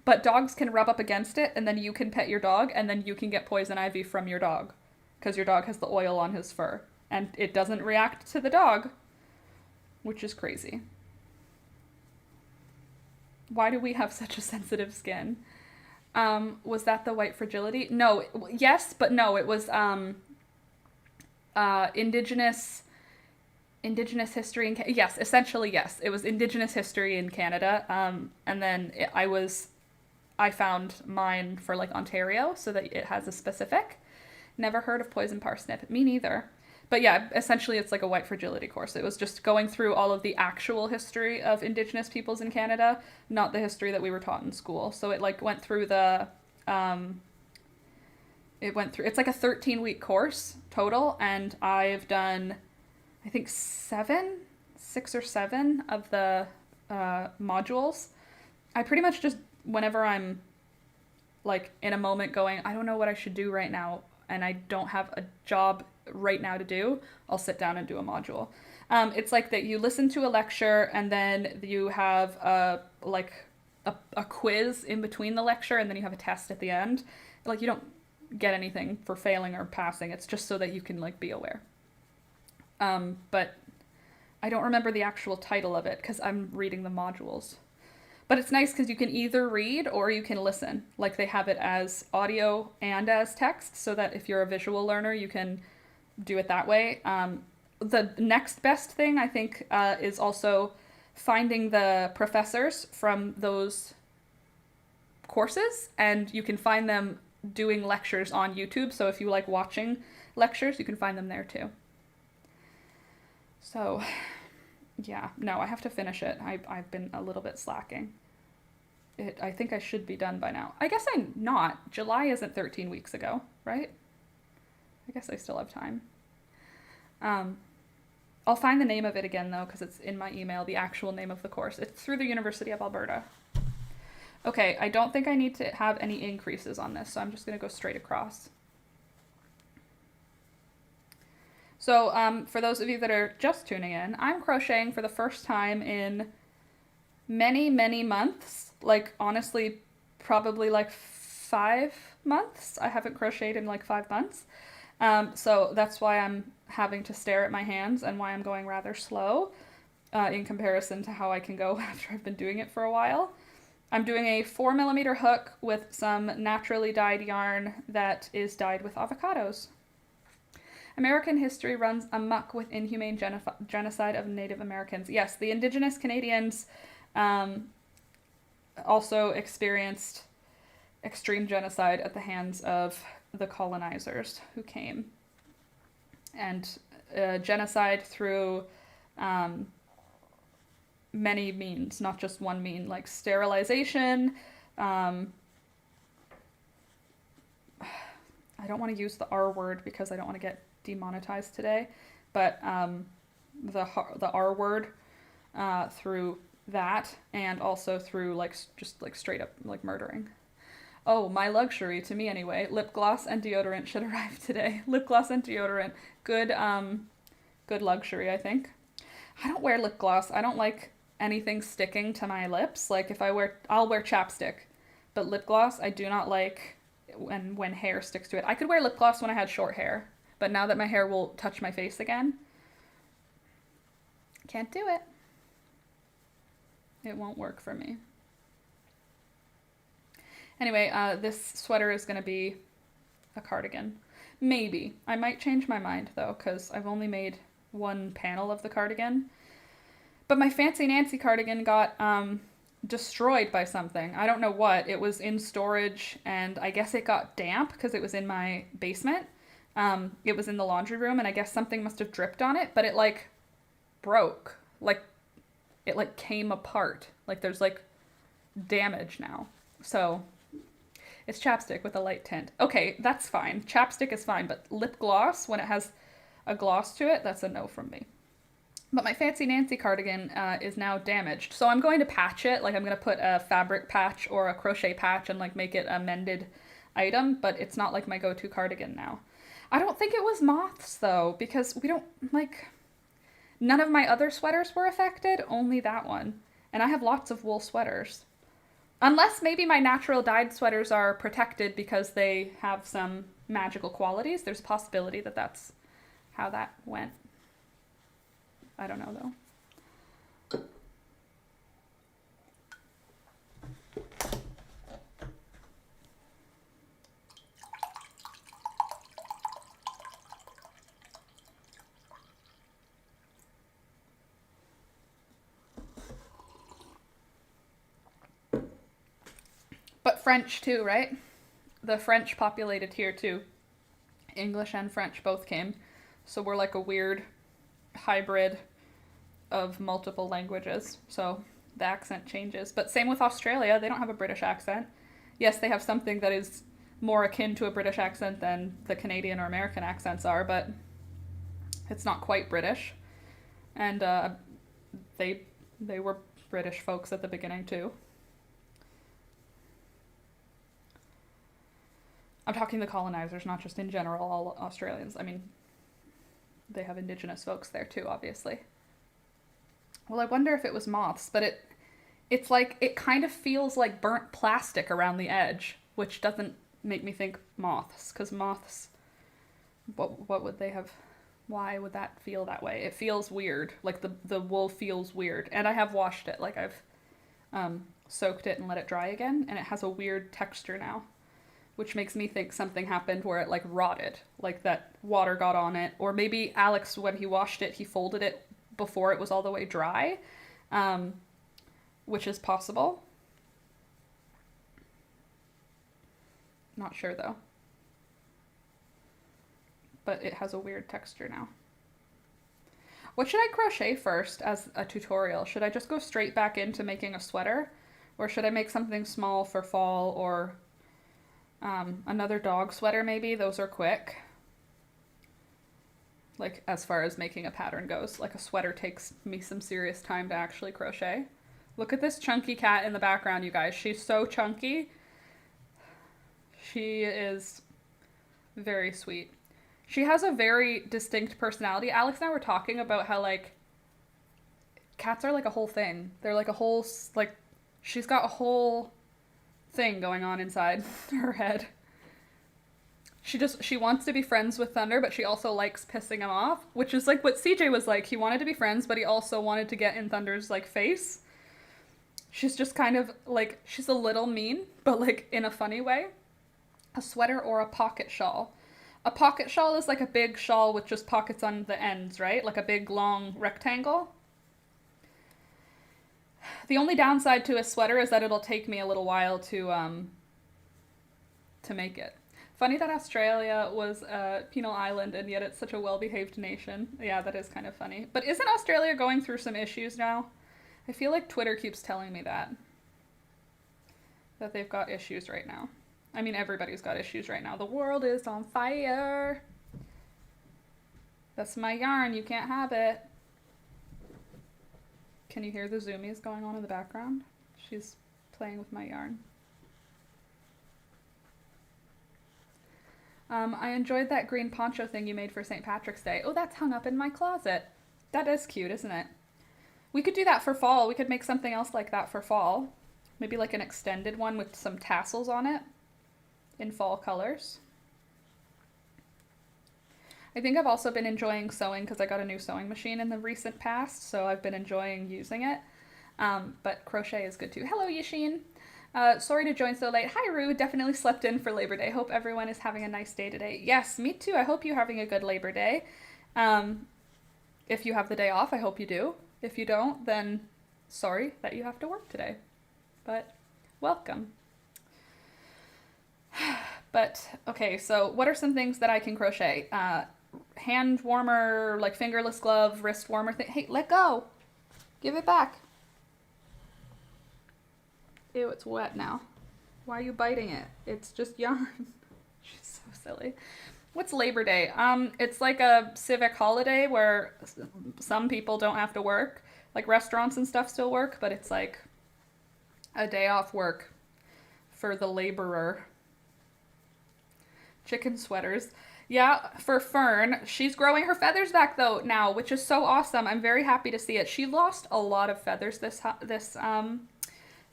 But dogs can rub up against it, and then you can pet your dog, and then you can get poison ivy from your dog. Because your dog has the oil on his fur. And it doesn't react to the dog, which is crazy. Why do we have such a sensitive skin? Was that the white fragility? No. Yes, but no. It was indigenous history in yes, essentially yes. It was indigenous history in Canada. And then I found mine for like Ontario, so that it has a specific. Never heard of poison parsnip. Me neither. But yeah, essentially it's like a white fragility course. It was just going through all of the actual history of Indigenous peoples in Canada, not the history that we were taught in school. So it like went through it's like a 13-week course total, and I've done, I think 6 or 7 of the modules. I pretty much just, whenever I'm like in a moment going, I don't know what I should do right now, and I don't have a job right now to do, I'll sit down and do a module. It's like that you listen to a lecture and then you have a quiz in between the lecture, and then you have a test at the end. Like, you don't get anything for failing or passing. It's just so that you can like be aware. But I don't remember the actual title of it because I'm reading the modules. But it's nice because you can either read or you can listen. Like, they have it as audio and as text, so that if you're a visual learner, you can do it that way. The next best thing, I think, is also finding the professors from those courses, and you can find them doing lectures on YouTube. So if you like watching lectures, you can find them there too. So yeah, no, I have to finish it. I've been a little bit slacking. I think I should be done by now. I guess I'm not. July isn't 13 weeks ago, right? I guess I still have time. I'll find the name of it again, though, because it's in my email, the actual name of the course. It's through the University of Alberta. Okay, I don't think I need to have any increases on this, so I'm just going to go straight across. So for those of you that are just tuning in, I'm crocheting for the first time in many, many months. Like, honestly, probably like 5 months. I haven't crocheted in like 5 months. So that's why I'm having to stare at my hands and why I'm going rather slow in comparison to how I can go after I've been doing it for a while. I'm doing a 4mm hook with some naturally dyed yarn that is dyed with avocados. American history runs amok with inhumane genocide of Native Americans. Yes, the Indigenous Canadians also experienced extreme genocide at the hands of the colonizers who came. And genocide through many means, not just one mean, like sterilization. I don't want to use the R word because I don't want to get demonetized today, but the R word through that, and also through like just like straight up like murdering. Oh, my luxury, to me anyway, lip gloss and deodorant should arrive today. Lip gloss and deodorant, good luxury, I think. I don't wear lip gloss. I don't like anything sticking to my lips. Like, I'll wear chapstick, but lip gloss I do not like when hair sticks to it. I could wear lip gloss when I had short hair, but now that my hair will touch my face again, can't do it. It won't work for me. Anyway, this sweater is going to be a cardigan. Maybe. I might change my mind, though, because I've only made one panel of the cardigan. But my Fancy Nancy cardigan got destroyed by something. I don't know what. It was in storage, and I guess it got damp because it was in my basement. It was in the laundry room, and I guess something must have dripped on it, but it, like, broke. Like, it, like, came apart. Like, there's, like, damage now. So It's chapstick with a light tint. Okay, that's fine. Chapstick is fine, but lip gloss, when it has a gloss to it, that's a no from me. But my Fancy Nancy cardigan is now damaged. So I'm going to patch it. Like, I'm going to put a fabric patch or a crochet patch and, like, make it a mended item. But it's not, like, my go-to cardigan now. I don't think it was moths, though, because we don't, like... None of my other sweaters were affected, only that one. And I have lots of wool sweaters. Unless maybe my natural dyed sweaters are protected because they have some magical qualities. There's a possibility that that's how that went. I don't know, though. But French too, right? The French populated here too. English and French both came. So we're like a weird hybrid of multiple languages. So the accent changes. But same with Australia. They don't have a British accent. Yes, they have something that is more akin to a British accent than the Canadian or American accents are, but it's not quite British. And they were British folks at the beginning too. I'm talking the colonizers, not just in general all Australians. I mean, they have indigenous folks there too, obviously. Well, I wonder if it was moths, but it's like, it kind of feels like burnt plastic around the edge, which doesn't make me think moths, because moths, what would they have, why would that feel that way? It feels weird, like the wool feels weird, and I have washed it, like I've soaked it and let it dry again, and it has a weird texture now, which makes me think something happened where it like rotted, like that water got on it, or maybe Alex, when he washed it, he folded it before it was all the way dry, which is possible. Not sure though. But it has a weird texture now. What should I crochet first as a tutorial? Should I just go straight back into making a sweater? Or should I make something small for fall, or another dog sweater maybe? Those are quick. Like, as far as making a pattern goes. Like, a sweater takes me some serious time to actually crochet. Look at this chunky cat in the background, you guys. She's so chunky. She is very sweet. She has a very distinct personality. Alex and I were talking about how, like, cats are like a whole thing. They're like a whole, like, she's got a whole thing going on inside her head. She wants to be friends with Thunder, but she also likes pissing him off, which is like what CJ was like. He wanted to be friends, but he also wanted to get in Thunder's like face. She's just kind of like, she's a little mean, but like in a funny way. A sweater or a pocket shawl. A pocket shawl is like a big shawl with just pockets on the ends, right? Like a big long rectangle. The only downside to a sweater is that it'll take me a little while to make it. Funny that Australia was a penal island and yet it's such a well-behaved nation. Yeah, that is kind of funny. But isn't Australia going through some issues now? I feel like Twitter keeps telling me that they've got issues right now. I mean, everybody's got issues right now. The world is on fire. That's my yarn. You can't have it. Can you hear the zoomies going on in the background? She's playing with my yarn. I enjoyed that green poncho thing you made for St. Patrick's Day. Oh, that's hung up in my closet. That is cute, isn't it? We could do that for fall. We could make something else like that for fall. Maybe like an extended one with some tassels on it in fall colors. I think I've also been enjoying sewing because I got a new sewing machine in the recent past, so I've been enjoying using it. But crochet is good too. Hello, Yashin. Sorry to join so late. Hi, Rue. Definitely slept in for Labor Day. Hope everyone is having a nice day today. Yes, me too. I hope you're having a good Labor Day. If you have the day off, I hope you do. If you don't, then sorry that you have to work today. But welcome. But, okay, so what are some things that I can crochet? Hand warmer, like fingerless glove, wrist warmer thing. Hey, let go. Give it back. Ew, it's wet now. Why are you biting it? It's just yarn. She's so silly. What's Labor Day? It's like a civic holiday where some people don't have to work. Like restaurants and stuff still work, but it's like a day off work for the laborer. Chicken sweaters. Yeah, for Fern, she's growing her feathers back though now, which is so awesome. I'm very happy to see it. She lost a lot of feathers this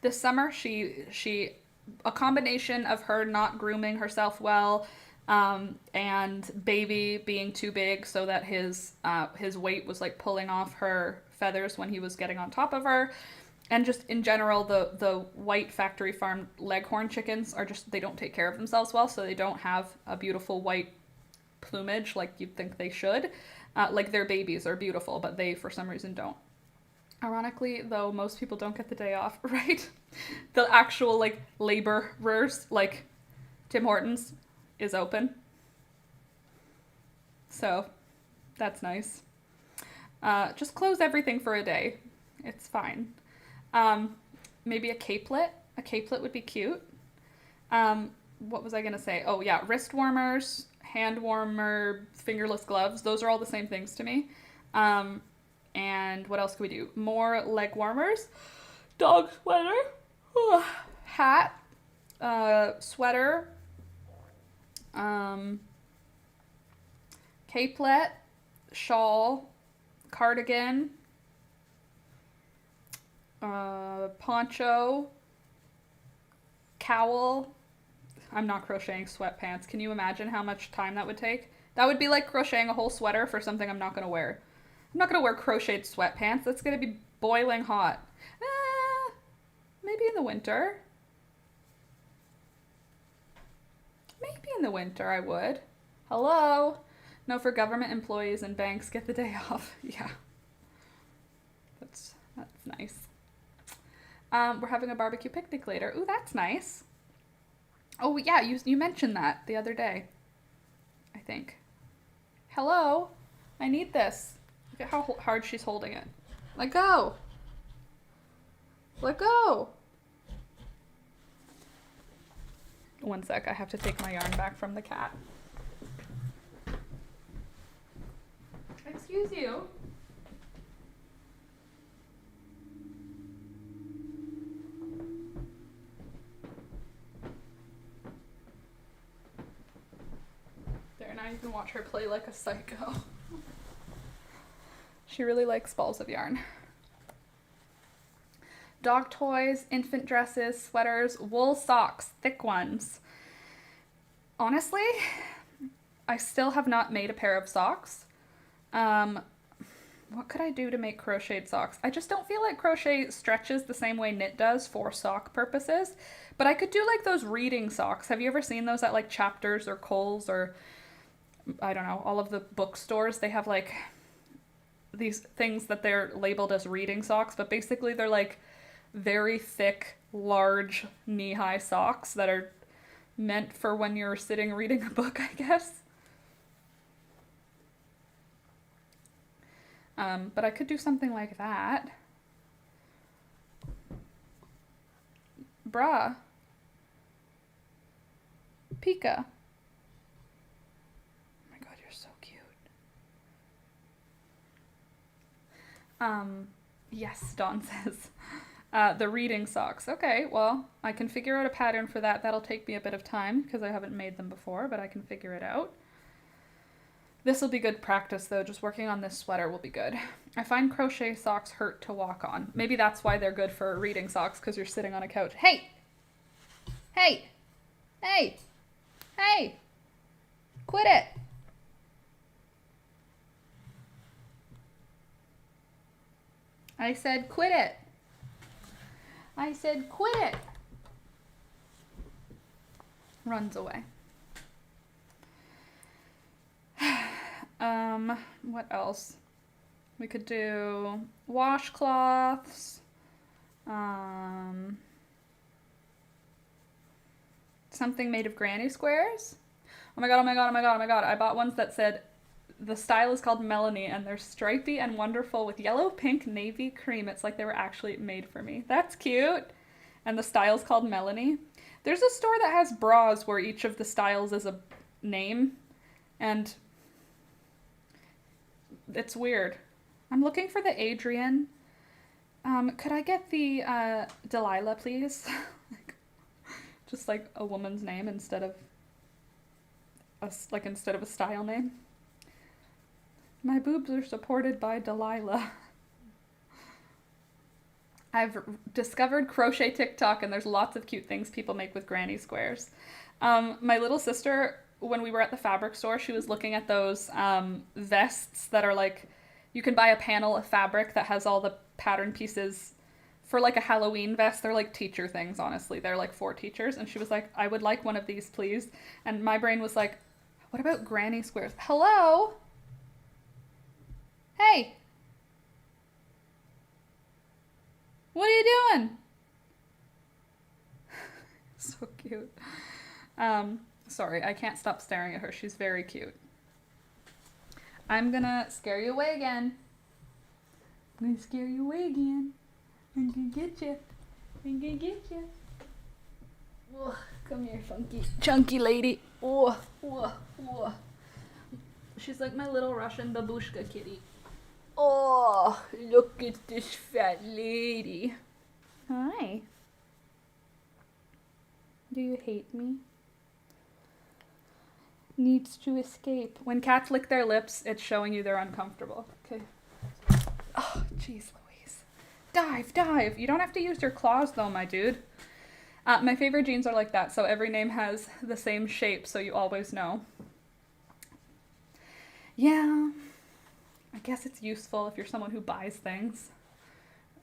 summer. She a combination of her not grooming herself well, and baby being too big so that his weight was like pulling off her feathers when he was getting on top of her. And just in general, the white factory farm leghorn chickens are just, they don't take care of themselves well, so they don't have a beautiful white plumage like you'd think they should. Like their babies are beautiful, but they for some reason don't. Ironically, though, most people don't get the day off, right? The actual like laborers, like Tim Hortons, is open. So that's nice. Just close everything for a day. It's fine. Maybe a capelet. A capelet would be cute. What was I gonna say? Oh yeah, wrist warmers, hand warmer, fingerless gloves. Those are all the same things to me. And what else can we do? More leg warmers, dog sweater, hat, sweater, capelet, shawl, cardigan, poncho, cowl. I'm not crocheting sweatpants. Can you imagine how much time that would take? That would be like crocheting a whole sweater for something I'm not going to wear. I'm not going to wear crocheted sweatpants. That's going to be boiling hot. Maybe in the winter. Maybe in the winter I would. Hello? No, for government employees and banks, get the day off. Yeah. That's nice. We're having a barbecue picnic later. Ooh, that's nice. Oh, yeah, you mentioned that the other day, I think. Hello? I need this. Look at how hard she's holding it. Let go. Let go. One sec, I have to take my yarn back from the cat. Excuse you. There, now you can watch her play like a psycho. She really likes balls of yarn. Dog toys, infant dresses, sweaters, wool socks, thick ones. Honestly, I still have not made a pair of socks. What could I do to make crocheted socks? I just don't feel like crochet stretches the same way knit does for sock purposes. But I could do like those reading socks. Have you ever seen those at like Chapters or Kohl's or, I don't know, all of the bookstores? They have like these things that they're labeled as reading socks, but basically they're like very thick, large, knee-high socks that are meant for when you're sitting reading a book, I guess. But I could do something like that. Bruh. Pika. Oh my god, you're so cute. Yes, Dawn says. The reading socks. Okay, well, I can figure out a pattern for that. That'll take me a bit of time because I haven't made them before, but I can figure it out. This will be good practice, though. Just working on this sweater will be good. I find crochet socks hurt to walk on. Maybe that's why they're good for reading socks, because you're sitting on a couch. Hey! Hey! Hey! Hey! Quit it! I said quit it. I said quit it. Runs away. What else? We could do washcloths. Something made of granny squares. Oh my god, oh my god, oh my god, oh my god. I bought ones that said the style is called Melanie and they're stripy and wonderful with yellow, pink, navy, cream. It's like they were actually made for me. That's cute. And the style's called Melanie. There's a store that has bras where each of the styles is a name, and it's weird. I'm looking for the Adrian. Could I get the Delilah, please? Just like a woman's name instead of a style name. My boobs are supported by Delilah. I've discovered crochet TikTok, and there's lots of cute things people make with granny squares. My little sister, when we were at the fabric store, she was looking at those vests that are like, you can buy a panel of fabric that has all the pattern pieces for like a Halloween vest. They're like teacher things, honestly. They're like for teachers. And she was like, I would like one of these, please. And my brain was like, what about granny squares? Hello? Hey. What are you doing? So cute. Sorry, I can't stop staring at her. She's very cute. I'm gonna scare you away again. I'm gonna scare you away again. I'm gonna get you. I'm gonna get you. Oh, come here, funky, chunky lady. Oh, oh, oh. She's like my little Russian babushka kitty. Oh, look at this fat lady. Hi. Do you hate me? Needs to escape. When cats lick their lips, it's showing you they're uncomfortable. Okay. Oh, jeez Louise. Dive, dive. You don't have to use your claws though, my dude. My favorite jeans are like that, so every name has the same shape, so you always know. Yeah. I guess it's useful if you're someone who buys things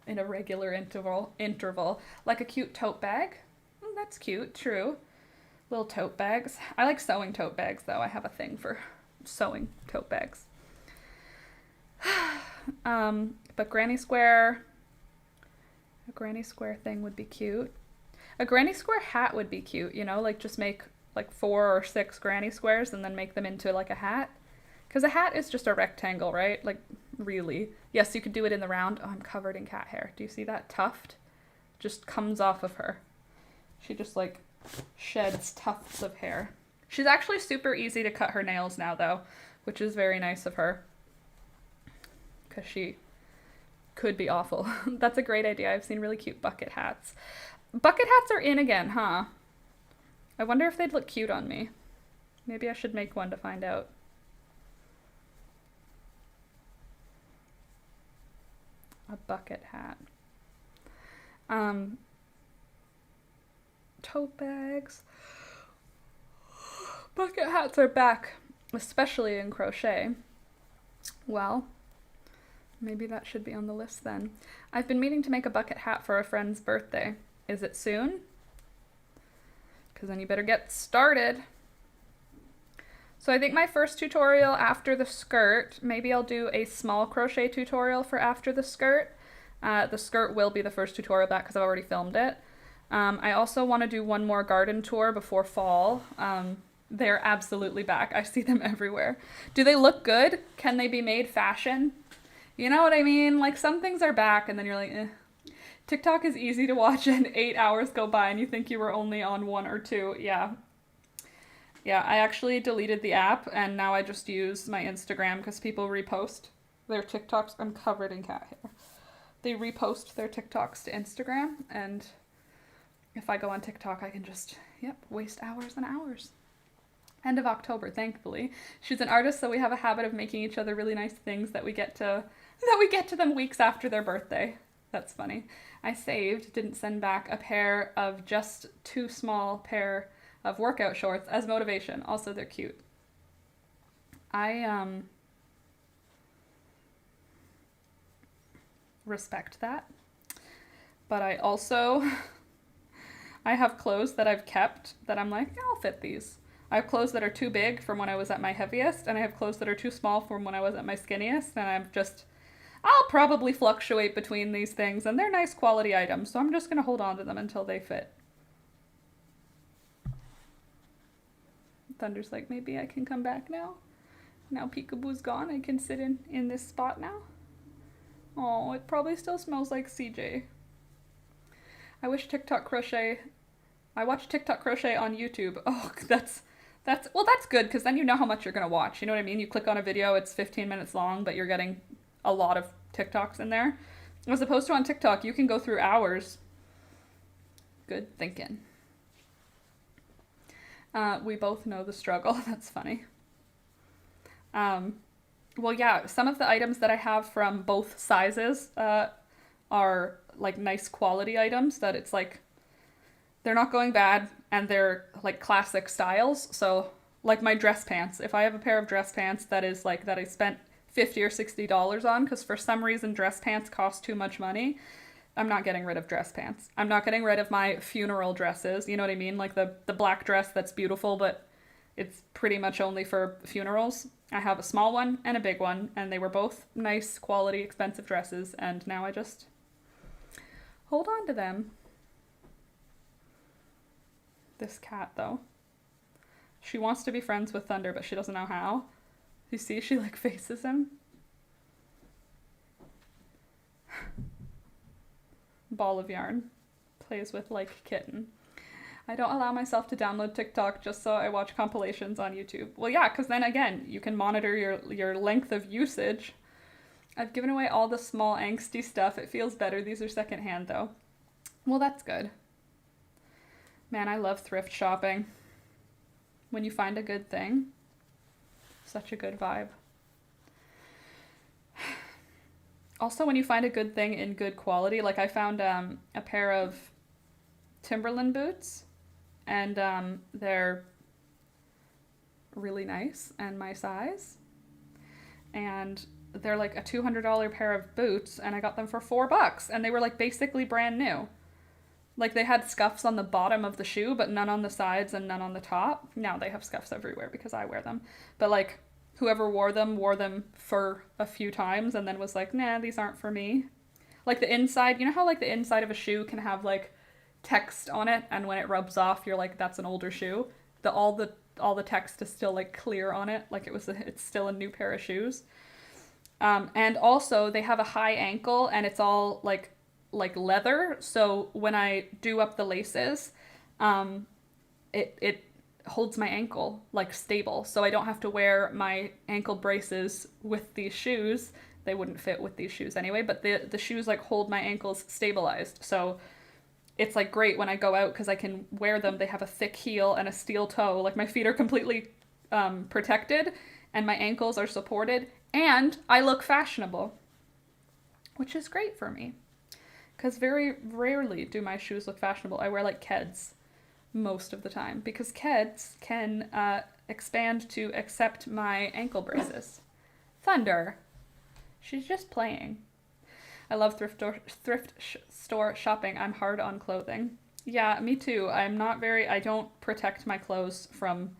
in a regular interval. Like a cute tote bag. Oh, that's cute, true. Little tote bags. I like sewing tote bags, though. I have a thing for sewing tote bags. But a granny square thing would be cute. A granny square hat would be cute, you know? Like, just make, like, 4 or 6 granny squares and then make them into, like, a hat. Because a hat is just a rectangle, right? Like, really. Yes, you could do it in the round. Oh, I'm covered in cat hair. Do you see that tuft? Just comes off of her. She just, like, sheds tufts of hair. She's actually super easy to cut her nails now, though, which is very nice of her. Because she could be awful. That's a great idea. I've seen really cute bucket hats. Bucket hats are in again, huh? I wonder if they'd look cute on me. Maybe I should make one to find out. A bucket hat. Tote bags. Bucket hats are back, especially in crochet. Well, maybe that should be on the list then. I've been meaning to make a bucket hat for a friend's birthday. Is it soon? Because then you better get started. So I think my first tutorial after the skirt, maybe I'll do a small crochet tutorial for after the skirt. The skirt will be the first tutorial back because I've already filmed it. I also want to do one more garden tour before fall. They're absolutely back. I see them everywhere. Do they look good? Can they be made fashion? You know what I mean? Like, some things are back and then you're like, eh. TikTok is easy to watch and 8 hours go by and you think you were only on 1 or 2. Yeah. Yeah, I actually deleted the app and now I just use my Instagram because people repost their TikToks. I'm covered in cat hair. They repost their TikToks to Instagram, and if I go on TikTok, I can just, waste hours and hours. End of October, thankfully. She's an artist, so we have a habit of making each other really nice things that we get to them weeks after their birthday. That's funny. I didn't send back a pair of just too small pair of workout shorts as motivation. Also, they're cute. I respect that. But I also, I have clothes that I've kept that I'm like, I'll fit these. I have clothes that are too big from when I was at my heaviest, and I have clothes that are too small from when I was at my skinniest, and I'll probably fluctuate between these things, and they're nice quality items, so I'm just going to hold on to them until they fit. Thunder's like, maybe I can come back now. Now Peekaboo's gone, I can sit in this spot now. Oh, it probably still smells like CJ. I wish TikTok crochet I watch TikTok crochet on YouTube. Oh, that's good because then you know how much you're gonna watch. You know what I mean? You click on a video, it's 15 minutes long, but you're getting a lot of TikToks in there. As opposed to on TikTok, you can go through hours. Good thinking. We both know the struggle. That's funny. Well, yeah, some of the items that I have from both sizes are like nice quality items that it's like they're not going bad and they're like classic styles. So, like my dress pants, if I have a pair of dress pants that is like that I spent $50 or $60 on because for some reason dress pants cost too much money, I'm not getting rid of dress pants. I'm not getting rid of my funeral dresses. You know what I mean? Like the black dress that's beautiful, but it's pretty much only for funerals. I have a small one and a big one, and they were both nice, quality, expensive dresses, and now I just hold on to them. This cat, though. She wants to be friends with Thunder, but she doesn't know how. You see, she like faces him. Ball of yarn. Plays with like kitten. I don't allow myself to download TikTok just so I watch compilations on YouTube. Well, yeah, because then again, you can monitor your length of usage. I've given away all the small angsty stuff. It feels better. These are secondhand though. Well, that's good. Man, I love thrift shopping. When you find a good thing, such a good vibe. Also, when you find a good thing in good quality, like I found a pair of Timberland boots, and they're really nice and my size. And they're like a $200 pair of boots, and I got them for $4, and they were like basically brand new. Like they had scuffs on the bottom of the shoe, but none on the sides and none on the top. Now they have scuffs everywhere because I wear them. But like whoever wore them for a few times and then was like, nah, these aren't for me. Like the inside, you know how like the inside of a shoe can have like text on it, and when it rubs off, you're like, that's an older shoe. All the text is still like clear on it, like it's still a new pair of shoes. And also they have a high ankle, and it's all like leather. So when I do up the laces, it holds my ankle like stable, so I don't have to wear my ankle braces with these shoes. They wouldn't fit with these shoes anyway, but the shoes like hold my ankles stabilized, so it's like great when I go out because I can wear them. They have a thick heel and a steel toe. Like my feet are completely protected and my ankles are supported, and I look fashionable, which is great for me because very rarely do my shoes look fashionable. I wear like Keds most of the time because Keds can expand to accept my ankle braces. Thunder. She's just playing. I love thrift store shopping. I'm hard on clothing. Yeah, me too. I don't protect my clothes from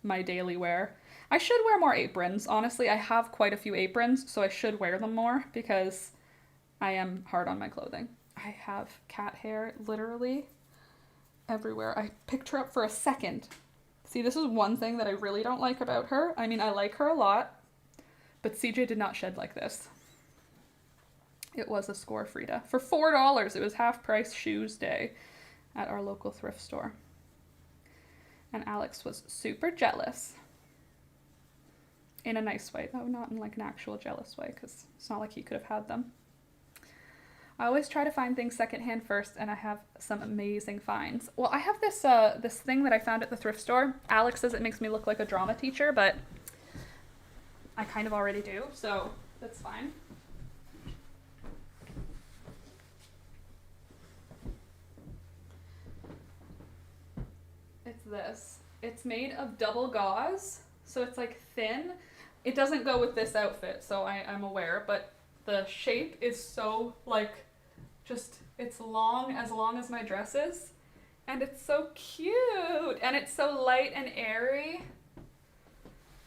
my daily wear. I should wear more aprons. Honestly, I have quite a few aprons, so I should wear them more because I am hard on my clothing. I have cat hair literally everywhere. I picked her up for a second. See, this is one thing that I really don't like about her. I mean, I like her a lot, but CJ did not shed like this. It was a score, Frida. For $4, it was half price shoes day at our local thrift store. And Alex was super jealous. In a nice way, though, not in like an actual jealous way, because it's not like he could have had them. I always try to find things secondhand first, and I have some amazing finds. Well, I have this this thing that I found at the thrift store. Alex says it makes me look like a drama teacher, but I kind of already do, so that's fine. It's this. It's made of double gauze, so it's like thin. It doesn't go with this outfit, so I'm aware, but the shape is so like just, it's long as my dress is, and it's so cute, and it's so light and airy,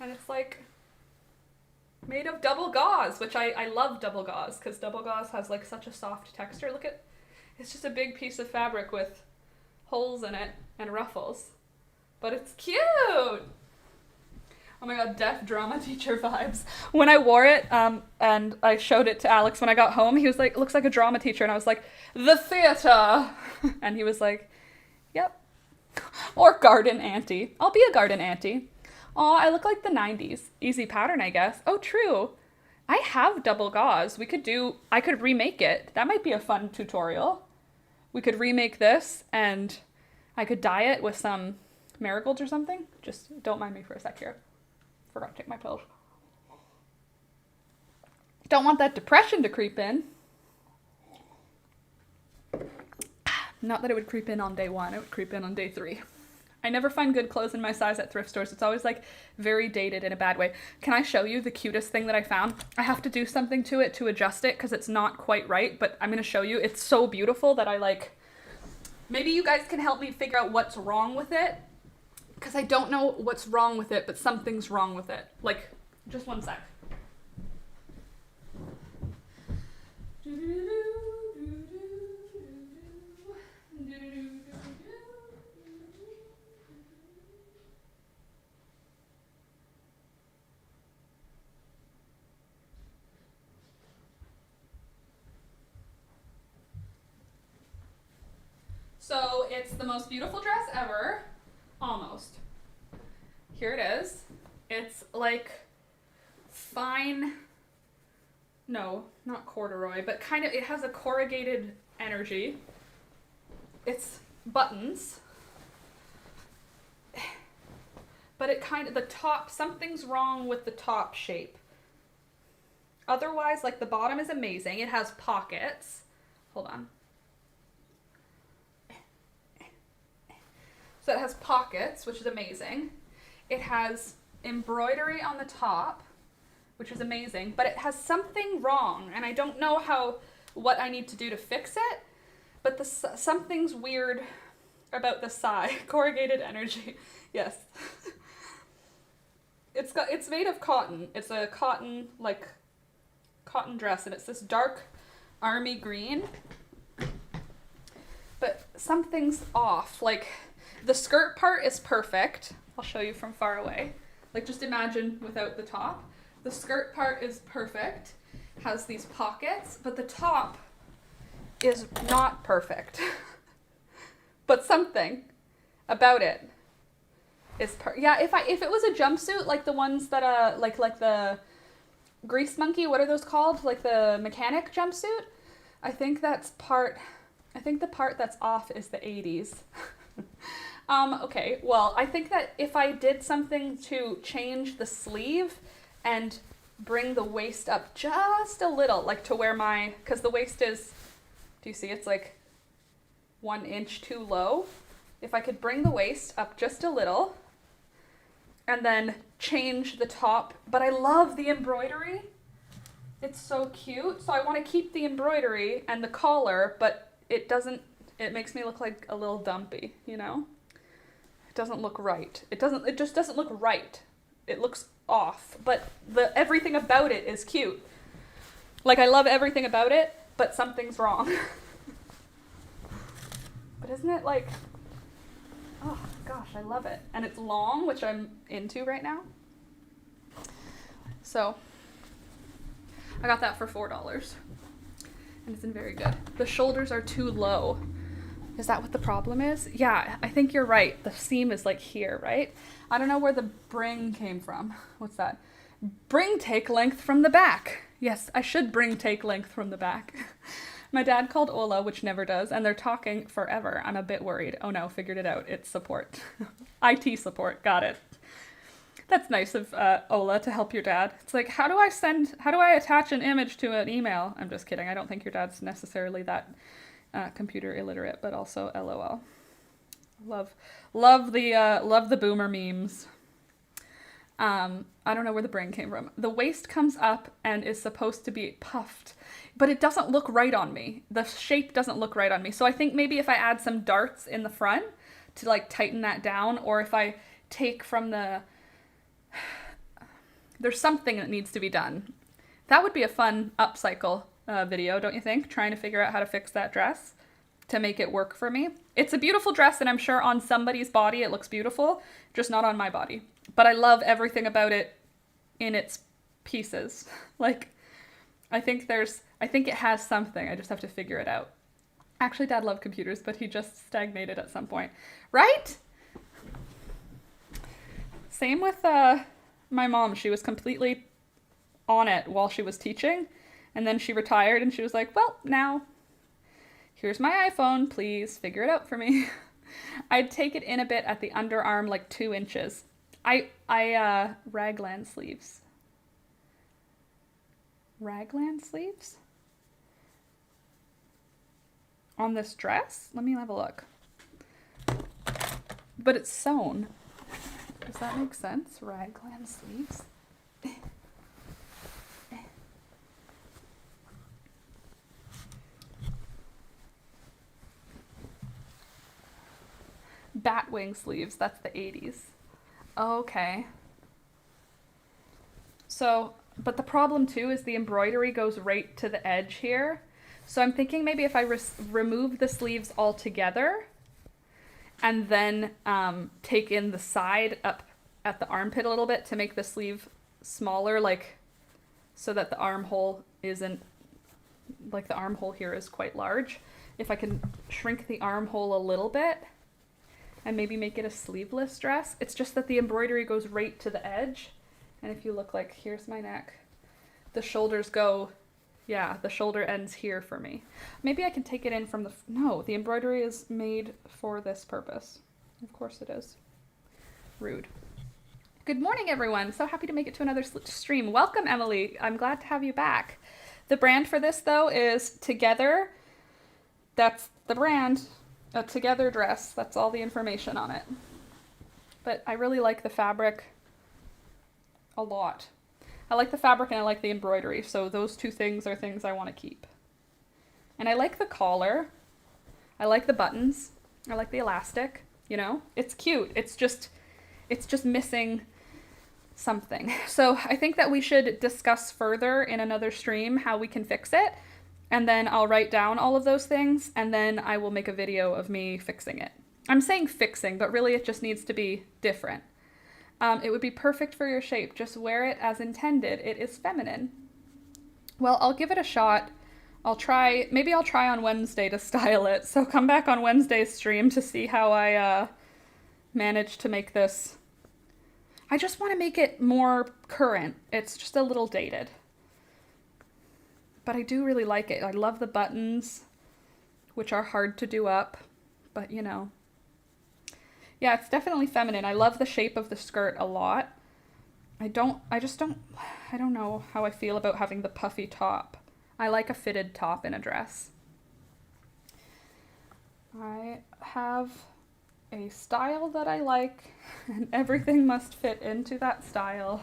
and it's like made of double gauze, which I love double gauze because double gauze has like such a soft texture. Look at, it's just a big piece of fabric with holes in it and ruffles, but it's cute. Oh my god, deaf drama teacher vibes. When I wore it, and I showed it to Alex when I got home, he was like, looks like a drama teacher, and I was like, the theater! And he was like, yep, Or garden auntie. I'll be a garden auntie. Aw, I look like the 90s. Easy pattern, I guess. Oh, true. I have double gauze. I could remake it. That might be a fun tutorial. We could remake this and I could dye it with some marigolds or something. Just don't mind me for a sec here. Forgot to take my pills. Don't want that depression to creep in. Not that it would creep in on day 1, it would creep in on day 3. I never find good clothes in my size at thrift stores. It's always like very dated in a bad way. Can I show you the cutest thing that I found? I have to do something to it to adjust it because it's not quite right, but I'm going to show you. It's so beautiful that I like... Maybe you guys can help me figure out what's wrong with it because I don't know what's wrong with it, but something's wrong with it. Like, just one sec. So it's the most beautiful dress ever, almost. Here it is. It's like fine, no, not corduroy, but kind of, it has a corrugated energy. It's buttons, but it kind of, the top, something's wrong with the top shape. Otherwise, like the bottom is amazing. It has pockets. Hold on. So it has pockets, which is amazing. It has embroidery on the top, which is amazing, but it has something wrong, and I don't know what I need to do to fix it, but something's weird about the side. Corrugated energy, yes. It's made of cotton. It's a cotton dress, and it's this dark army green, but something's off. Like, the skirt part is perfect. I'll show you from far away. Like, just imagine without the top. The skirt part is perfect. Has these pockets, but the top is not perfect. But something about it is yeah, if it was a jumpsuit like the ones that like the Grease Monkey, what are those called? Like the mechanic jumpsuit? I think the part that's off is the 80s. Okay, well, I think that if I did something to change the sleeve and bring the waist up just a little, like to where because the waist is, do you see, it's like 1 inch too low. If I could bring the waist up just a little and then change the top, but I love the embroidery. It's so cute. So I want to keep the embroidery and the collar, but it makes me look like a little dumpy, you know? It doesn't look right. It just doesn't look right. It looks off, but everything about it is cute. Like, I love everything about it, but something's wrong. But isn't it like, oh gosh, I love it. And it's long, which I'm into right now. So I got that for $4. And it's in very good. The shoulders are too low. Is that what the problem is? Yeah, I think you're right. The seam is like here, right? I don't know where the bring came from. What's that? Bring take length from the back. Yes, I should bring take length from the back. My dad called Ola, which never does, and they're talking forever. I'm a bit worried. Oh no, figured it out. It's support. IT support, got it. That's nice of Ola to help your dad. It's like, how do I attach an image to an email? I'm just kidding. I don't think your dad's necessarily that computer illiterate, but also LOL. Love the boomer memes. I don't know where the brain came from. The waist comes up and is supposed to be puffed, but it doesn't look right on me. The shape doesn't look right on me. So I think maybe if I add some darts in the front to like tighten that down, or if I take from there's something that needs to be done. That would be a fun upcycle video, don't you think? Trying to figure out how to fix that dress to make it work for me. It's a beautiful dress, and I'm sure on somebody's body it looks beautiful, just not on my body. But I love everything about it in its pieces. Like, I think it has something. I just have to figure it out. Actually, Dad loved computers, but he just stagnated at some point. Right? Same with my mom. She was completely on it while she was teaching, and then she retired and she was like, well, now here's my iPhone, please figure it out for me. I'd take it in a bit at the underarm, like 2 inches. Raglan sleeves. Raglan sleeves? On this dress? Let me have a look. But it's sewn. Does that make sense? Raglan sleeves? Batwing sleeves, that's the 80s. Okay. So, but the problem too is the embroidery goes right to the edge here. So I'm thinking maybe if I remove the sleeves altogether and then take in the side up at the armpit a little bit to make the sleeve smaller, like so that the armhole isn't, like the armhole here is quite large. If I can shrink the armhole a little bit and maybe make it a sleeveless dress. It's just that the embroidery goes right to the edge. And if you look, like, here's my neck. The shoulders go, yeah, the shoulder ends here for me. Maybe I can take it in from the, no, the embroidery is made for this purpose. Of course it is. Rude. Good morning, everyone. So happy to make it to another stream. Welcome, Emily. I'm glad to have you back. The brand for this, though, is Together. That's the brand. A Together dress. That's all the information on it. But I really like the fabric a lot. I like the fabric and I like the embroidery. So those 2 things are things I want to keep. And I like the collar. I like the buttons. I like the elastic. You know, it's cute. It's just missing something. So I think that we should discuss further in another stream how we can fix it. And then I'll write down all of those things, and then I will make a video of me fixing it. I'm saying fixing, but really it just needs to be different. It would be perfect for your shape. Just wear it as intended. It is feminine. Well, I'll give it a shot. Maybe I'll try on Wednesday to style it. So come back on Wednesday's stream to see how I manage to make this. I just want to make it more current. It's just a little dated. But I do really like it. I love the buttons, which are hard to do up, but you know. Yeah, it's definitely feminine. I love the shape of the skirt a lot. I don't know how I feel about having the puffy top. I like a fitted top in a dress. I have a style that I like, and everything must fit into that style.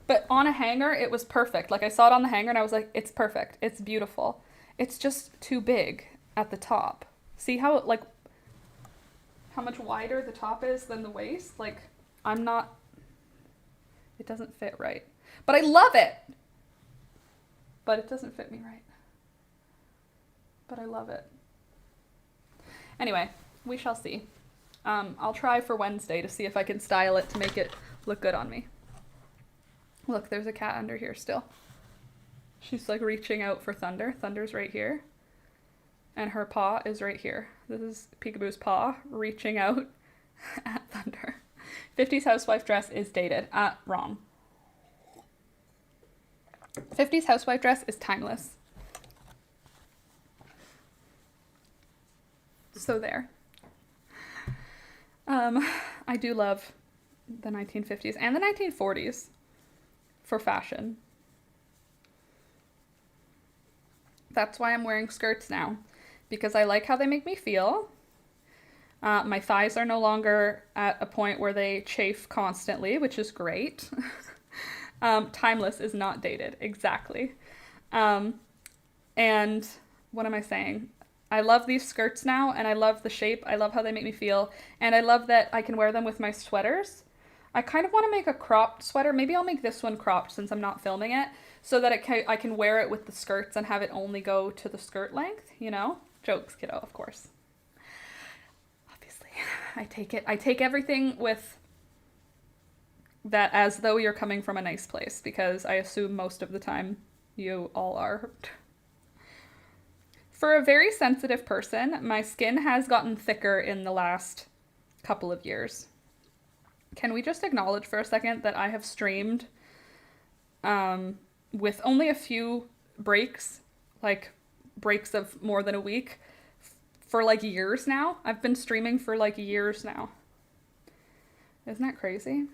But on a hanger, it was perfect. Like, I saw it on the hanger and I was like, it's perfect. It's beautiful. It's just too big at the top. See how, like, how much wider the top is than the waist? Like, it doesn't fit right. But I love it! But it doesn't fit me right. But I love it. Anyway, we shall see. I'll try for Wednesday to see if I can style it to make it look good on me. Look, there's a cat under here still. She's like reaching out for Thunder. Thunder's right here. And her paw is right here. This is Peekaboo's paw reaching out at Thunder. 50s Housewife Dress is dated. Wrong. 50s Housewife Dress is timeless. So there. I do love the 1950s and the 1940s. For fashion. That's why I'm wearing skirts now, because I like how they make me feel. My thighs are no longer at a point where they chafe constantly, which is great. Timeless is not dated, exactly. And what am I saying? I love these skirts now, and I love the shape. I love how they make me feel, and I love that I can wear them with my sweaters. I kind of want to make a cropped sweater. Maybe I'll make this one cropped since I'm not filming it, so that I can wear it with the skirts and have it only go to the skirt length, you know? Jokes, kiddo, of course. Obviously, I take everything with that as though you're coming from a nice place, because I assume most of the time you all are. For a very sensitive person, my skin has gotten thicker in the last couple of years. Can we just acknowledge for a second that I have streamed with only a few breaks, like breaks of more than a week, for like years now? I've been streaming for like years now. Isn't that crazy?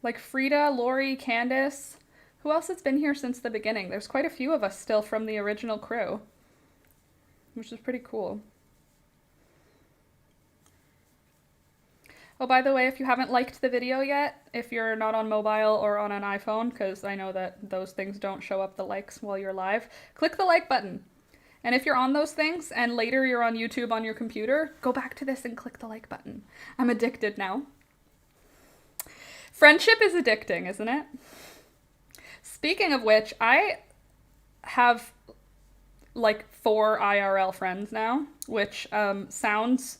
Like Frida, Lori, Candace. Who else has been here since the beginning? There's quite a few of us still from the original crew, which is pretty cool. Oh, by the way, if you haven't liked the video yet, if you're not on mobile or on an iPhone, because I know that those things don't show up the likes while you're live, click the like button. And if you're on those things and later you're on YouTube on your computer, go back to this and click the like button. I'm addicted now. Friendship is addicting, isn't it? Speaking of which, I have like 4 IRL friends now, which sounds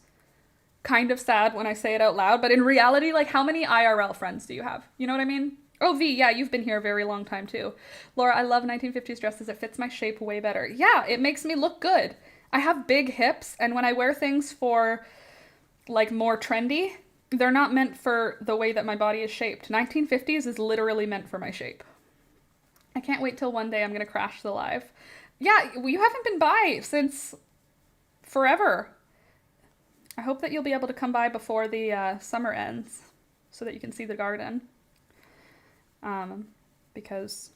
kind of sad when I say it out loud, but in reality, like, how many IRL friends do you have? You know what I mean? Oh, V, yeah, you've been here a very long time too. Laura, I love 1950s dresses. It fits my shape way better. Yeah, it makes me look good. I have big hips, and when I wear things for like more trendy, they're not meant for the way that my body is shaped. 1950s is literally meant for my shape. I can't wait till one day I'm gonna crash the live. Yeah, you haven't been by since forever. I hope that you'll be able to come by before the summer ends so that you can see the garden. Because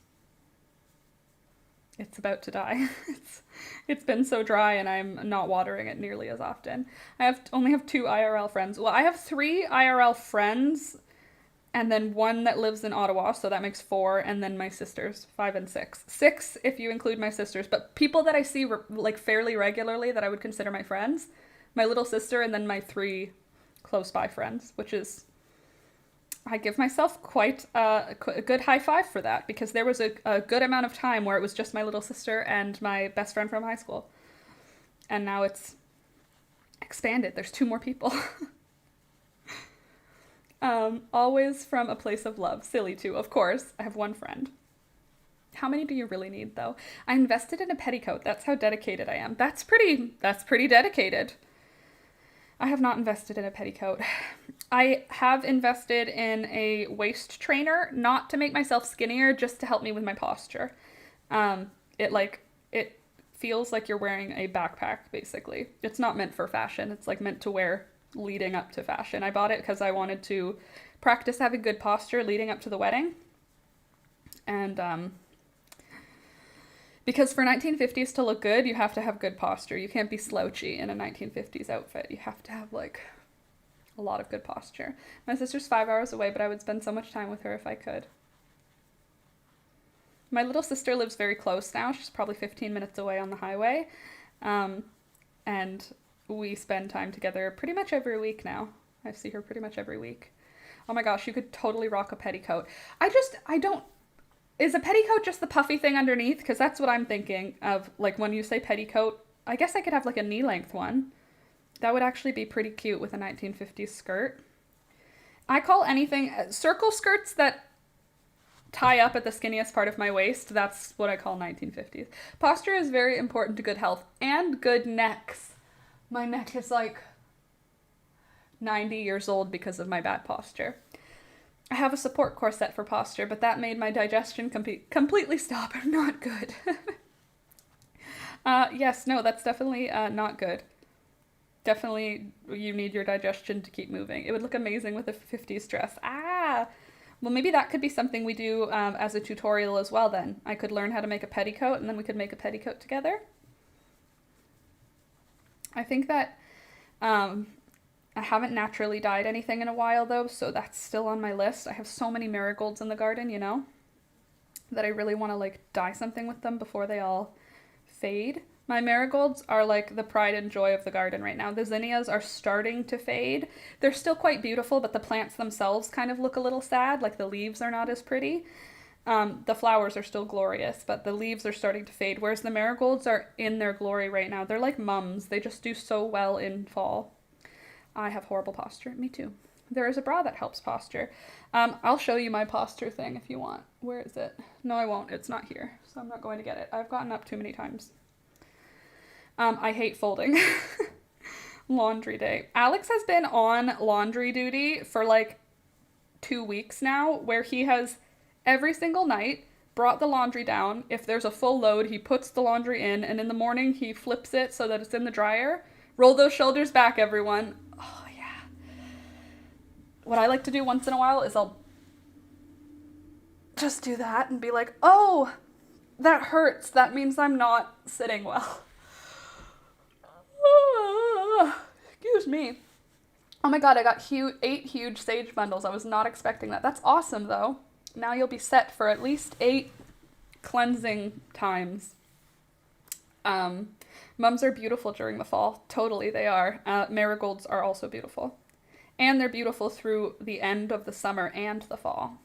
it's about to die. It's been so dry and I'm not watering it nearly as often. I only have 2 IRL friends. Well, I have 3 IRL friends and then 1 that lives in Ottawa, so that makes 4, and then my sisters, 5 and 6. 6 if you include my sisters, but people that I see like fairly regularly that I would consider my friends. My little sister and then my 3 close by friends, which is, I give myself quite a good high five for that, because there was a good amount of time where it was just my little sister and my best friend from high school. And now it's expanded. There's 2 more people. Always from a place of love. Silly too, of course. I have 1 friend. How many do you really need though? I invested in a petticoat. That's how dedicated I am. That's pretty dedicated. I have not invested in a petticoat. I have invested in a waist trainer, not to make myself skinnier, just to help me with my posture. It feels like you're wearing a backpack, basically. It's not meant for fashion. It's like meant to wear leading up to fashion. I bought it because I wanted to practice having good posture leading up to the wedding. And because for 1950s to look good, you have to have good posture. You can't be slouchy in a 1950s outfit. You have to have like a lot of good posture. My sister's 5 hours away, but I would spend so much time with her if I could. My little sister lives very close now. She's probably 15 minutes away on the highway. And we spend time together pretty much every week now. I see her pretty much every week. Oh my gosh, you could totally rock a petticoat. Is a petticoat just the puffy thing underneath? Because that's what I'm thinking of. Like when you say petticoat, I guess I could have like a knee-length one. That would actually be pretty cute with a 1950s skirt. I call anything circle skirts that tie up at the skinniest part of my waist. That's what I call 1950s. Posture is very important to good health and good necks. My neck is like 90 years old because of my bad posture. I have a support corset for posture, but that made my digestion completely stop. Not good. Yes, no, that's definitely not good. Definitely, you need your digestion to keep moving. It would look amazing with a 50s dress. Well, maybe that could be something we do as a tutorial as well then. I could learn how to make a petticoat, and then we could make a petticoat together. I think that I haven't naturally dyed anything in a while though, so that's still on my list. I have so many marigolds in the garden, you know, that I really want to like dye something with them before they all fade. My marigolds are like the pride and joy of the garden right now. The zinnias are starting to fade. They're still quite beautiful, but the plants themselves kind of look a little sad, like the leaves are not as pretty. The flowers are still glorious, but the leaves are starting to fade, whereas the marigolds are in their glory right now. They're like mums. They just do so well in fall. I have horrible posture. Me too. There is a bra that helps posture. I'll show you my posture thing if you want. Where is it? No, I won't. It's not here, so I'm not going to get it. I've gotten up too many times. I hate folding. Laundry day. Alex has been on laundry duty for like 2 weeks now, where he has every single night brought the laundry down. If there's a full load, he puts the laundry in, and in the morning he flips it so that it's in the dryer. Roll those shoulders back, everyone. Oh, yeah. What I like to do once in a while is I'll just do that and be like, oh, that hurts. That means I'm not sitting well. Excuse me. Oh my god, I got 8 huge sage bundles. I was not expecting that. That's awesome, though. Now you'll be set for at least 8 cleansing times. Mums are beautiful during the fall. Totally, they are. Marigolds are also beautiful. And they're beautiful through the end of the summer and the fall.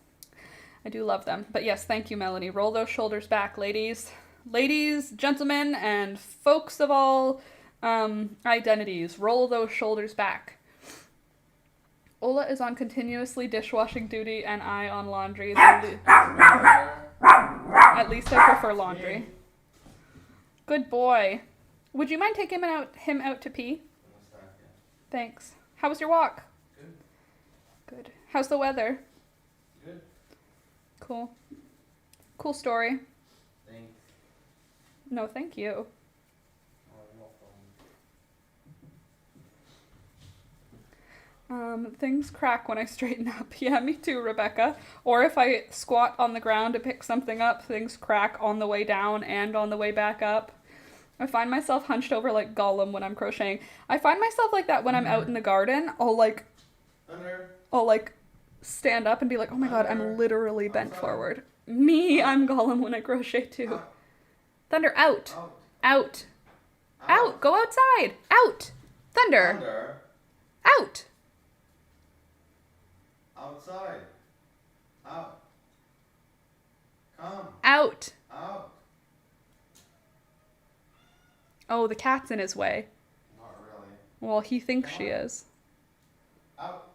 I do love them. But yes, thank you, Melanie. Roll those shoulders back, ladies. Ladies, gentlemen, and folks of all identities. Roll those shoulders back. Ola is on continuously dishwashing duty and I on laundry. At least I prefer laundry. Good boy. Would you mind taking him out to pee? Thanks. How was your walk? Good. Good. How's the weather? Good. Cool. Cool story. Thanks. No, thank you. Things crack when I straighten up. Yeah, me too, Rebecca. Or if I squat on the ground to pick something up, things crack on the way down and on the way back up. I find myself hunched over like Gollum when I'm crocheting. I find myself like that when I'm out in the garden. I'll stand up and be like, oh my god, I'm literally bent forward. Me, I'm Gollum when I crochet too. Thunder, out. Out. Out. Go outside. Out. Thunder. Out. Outside. Out. Come. Out. Out. Oh, the cat's in his way. Not really. Well, he thinks she is. Out.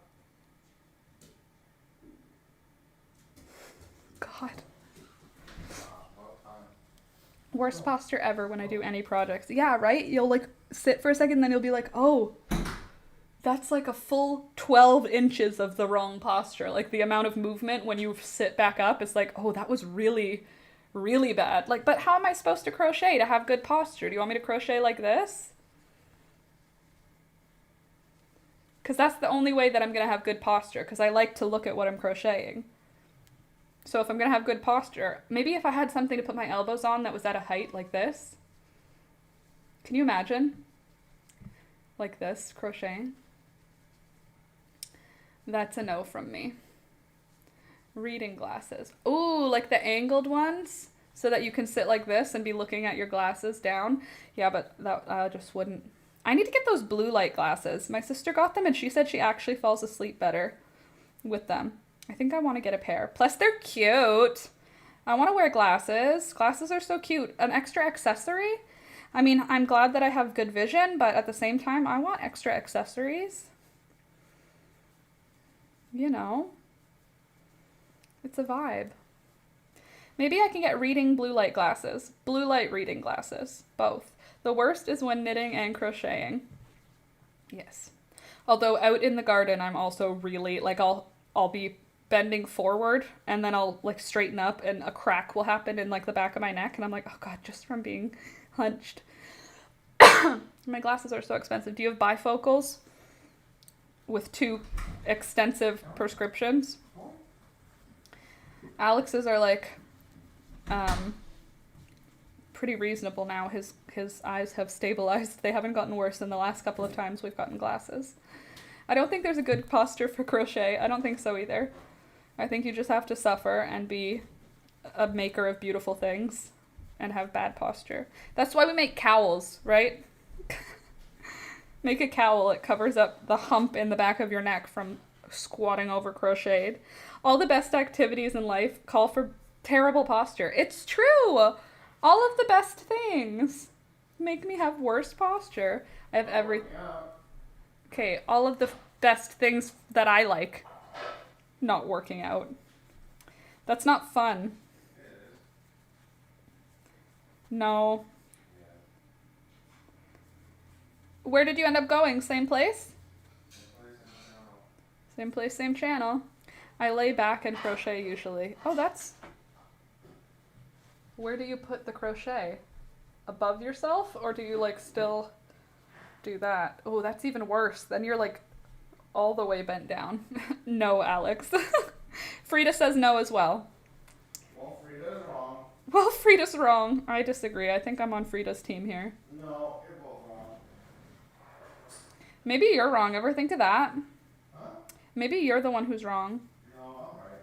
God. Worst posture ever when I do any projects. Yeah, right? You'll like sit for a second, then you'll be like, oh, that's like a full 12 inches of the wrong posture. Like the amount of movement when you sit back up is like, oh, that was really, really bad. Like, but how am I supposed to crochet to have good posture? Do you want me to crochet like this? Because that's the only way that I'm going to have good posture, because I like to look at what I'm crocheting. So if I'm going to have good posture, maybe if I had something to put my elbows on that was at a height like this. Can you imagine? Like this, crocheting. That's a no from me. Reading glasses. Ooh, like the angled ones? So that you can sit like this and be looking at your glasses down. Yeah, but that just wouldn't. I need to get those blue light glasses. My sister got them and she said she actually falls asleep better with them. I think I want to get a pair. Plus they're cute. I want to wear glasses. Glasses are so cute. An extra accessory? I mean, I'm glad that I have good vision, but at the same time, I want extra accessories. You know, it's a vibe. Maybe I can get reading blue light glasses. Blue light reading glasses. Both. The worst is when knitting and crocheting. Yes. Although out in the garden, I'm also really, like, I'll be bending forward and then I'll, like, straighten up and a crack will happen in, like, the back of my neck. And I'm like, oh, God, just from being hunched. My glasses are so expensive. Do you have bifocals? With 2 extensive prescriptions. Alex's are like pretty reasonable now. His eyes have stabilized. They haven't gotten worse than the last couple of times we've gotten glasses. I don't think there's a good posture for crochet. I don't think so either. I think you just have to suffer and be a maker of beautiful things and have bad posture. That's why we make cowls, right? Make a cowl. It covers up the hump in the back of your neck from squatting over crocheted. All the best activities in life call for terrible posture. It's true. All of the best things make me have worse posture. I have every... Okay, all of the best things that I like not working out. That's not fun. No. Where did you end up going? Same place? Same place, same channel. I lay back and crochet usually. Oh, that's... Where do you put the crochet? Above yourself? Or do you, like, still do that? Oh, that's even worse. Then you're, like, all the way bent down. No, Alex. Frida says no as well. Well, Frida's wrong. Well, Frida's wrong. I disagree. I think I'm on Frida's team here. No, you're both wrong. Maybe you're wrong. Ever think of that? Huh? Maybe you're the one who's wrong. No, I'm right.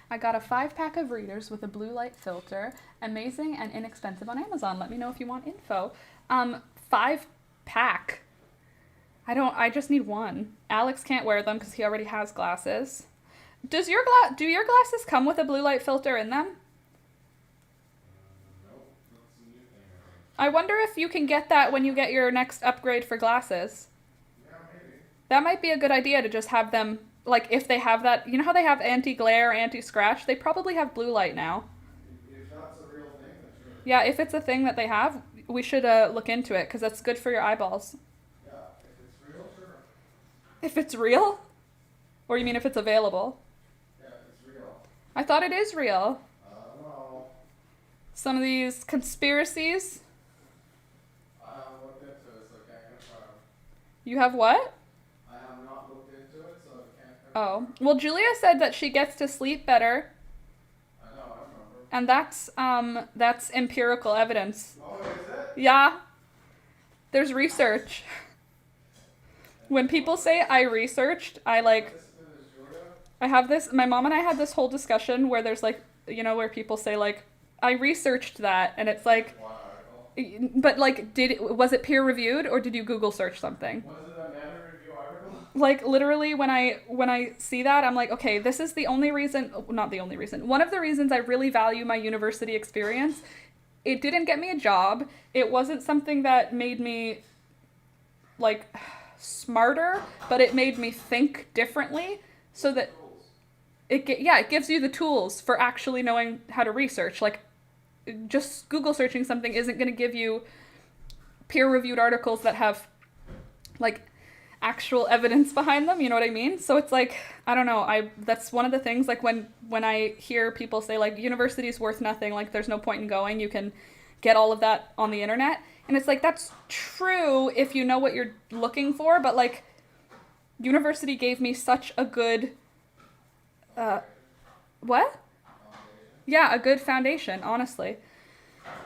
I got a 5-pack of readers with a blue light filter. Amazing and inexpensive on Amazon. Let me know if you want info. 5-pack. I just need one. Alex can't wear them because he already has glasses. Do your glasses come with a blue light filter in them? Nope, that's a new thing, I think. I wonder if you can get that when you get your next upgrade for glasses. Yeah, maybe. That might be a good idea to just have them, like, if they have that, you know how they have anti-glare, anti-scratch? They probably have blue light now. If that's a real thing, then sure. Yeah, if it's a thing that they have, we should look into it, because that's good for your eyeballs. Yeah, if it's real, sure. If it's real? Or you mean if it's available? Yeah, if it's real. I thought it is real. No. Some of these conspiracies. I haven't looked into it, so I can't confirm. You have what? I have not looked into it, so I can't confirm. Oh. Well, Julia said that she gets to sleep better, I know, I remember. and that's empirical evidence. Oh, is it? Yeah. There's research. When people say I researched, I have this, my mom and I had this whole discussion where there's like, you know, where people say like, I researched that, and it's like, One article. but like, was it peer reviewed or did you Google search something? Was it a Manor Review article? Like literally when I see that, I'm like, okay, this is the only reason, not the only reason, one of the reasons I really value my university experience. It didn't get me a job. It wasn't something that made me like smarter, but it made me think differently so that it gives you the tools for actually knowing how to research. Like just Google searching something isn't going to give you peer-reviewed articles that have like actual evidence behind them, you know what I mean? So it's like, I don't know, that's one of the things, like when I hear people say like university's worth nothing, like there's no point in going, you can get all of that on the internet, and it's like, that's true if you know what you're looking for, but like university gave me such a good what? Yeah, a good foundation, honestly.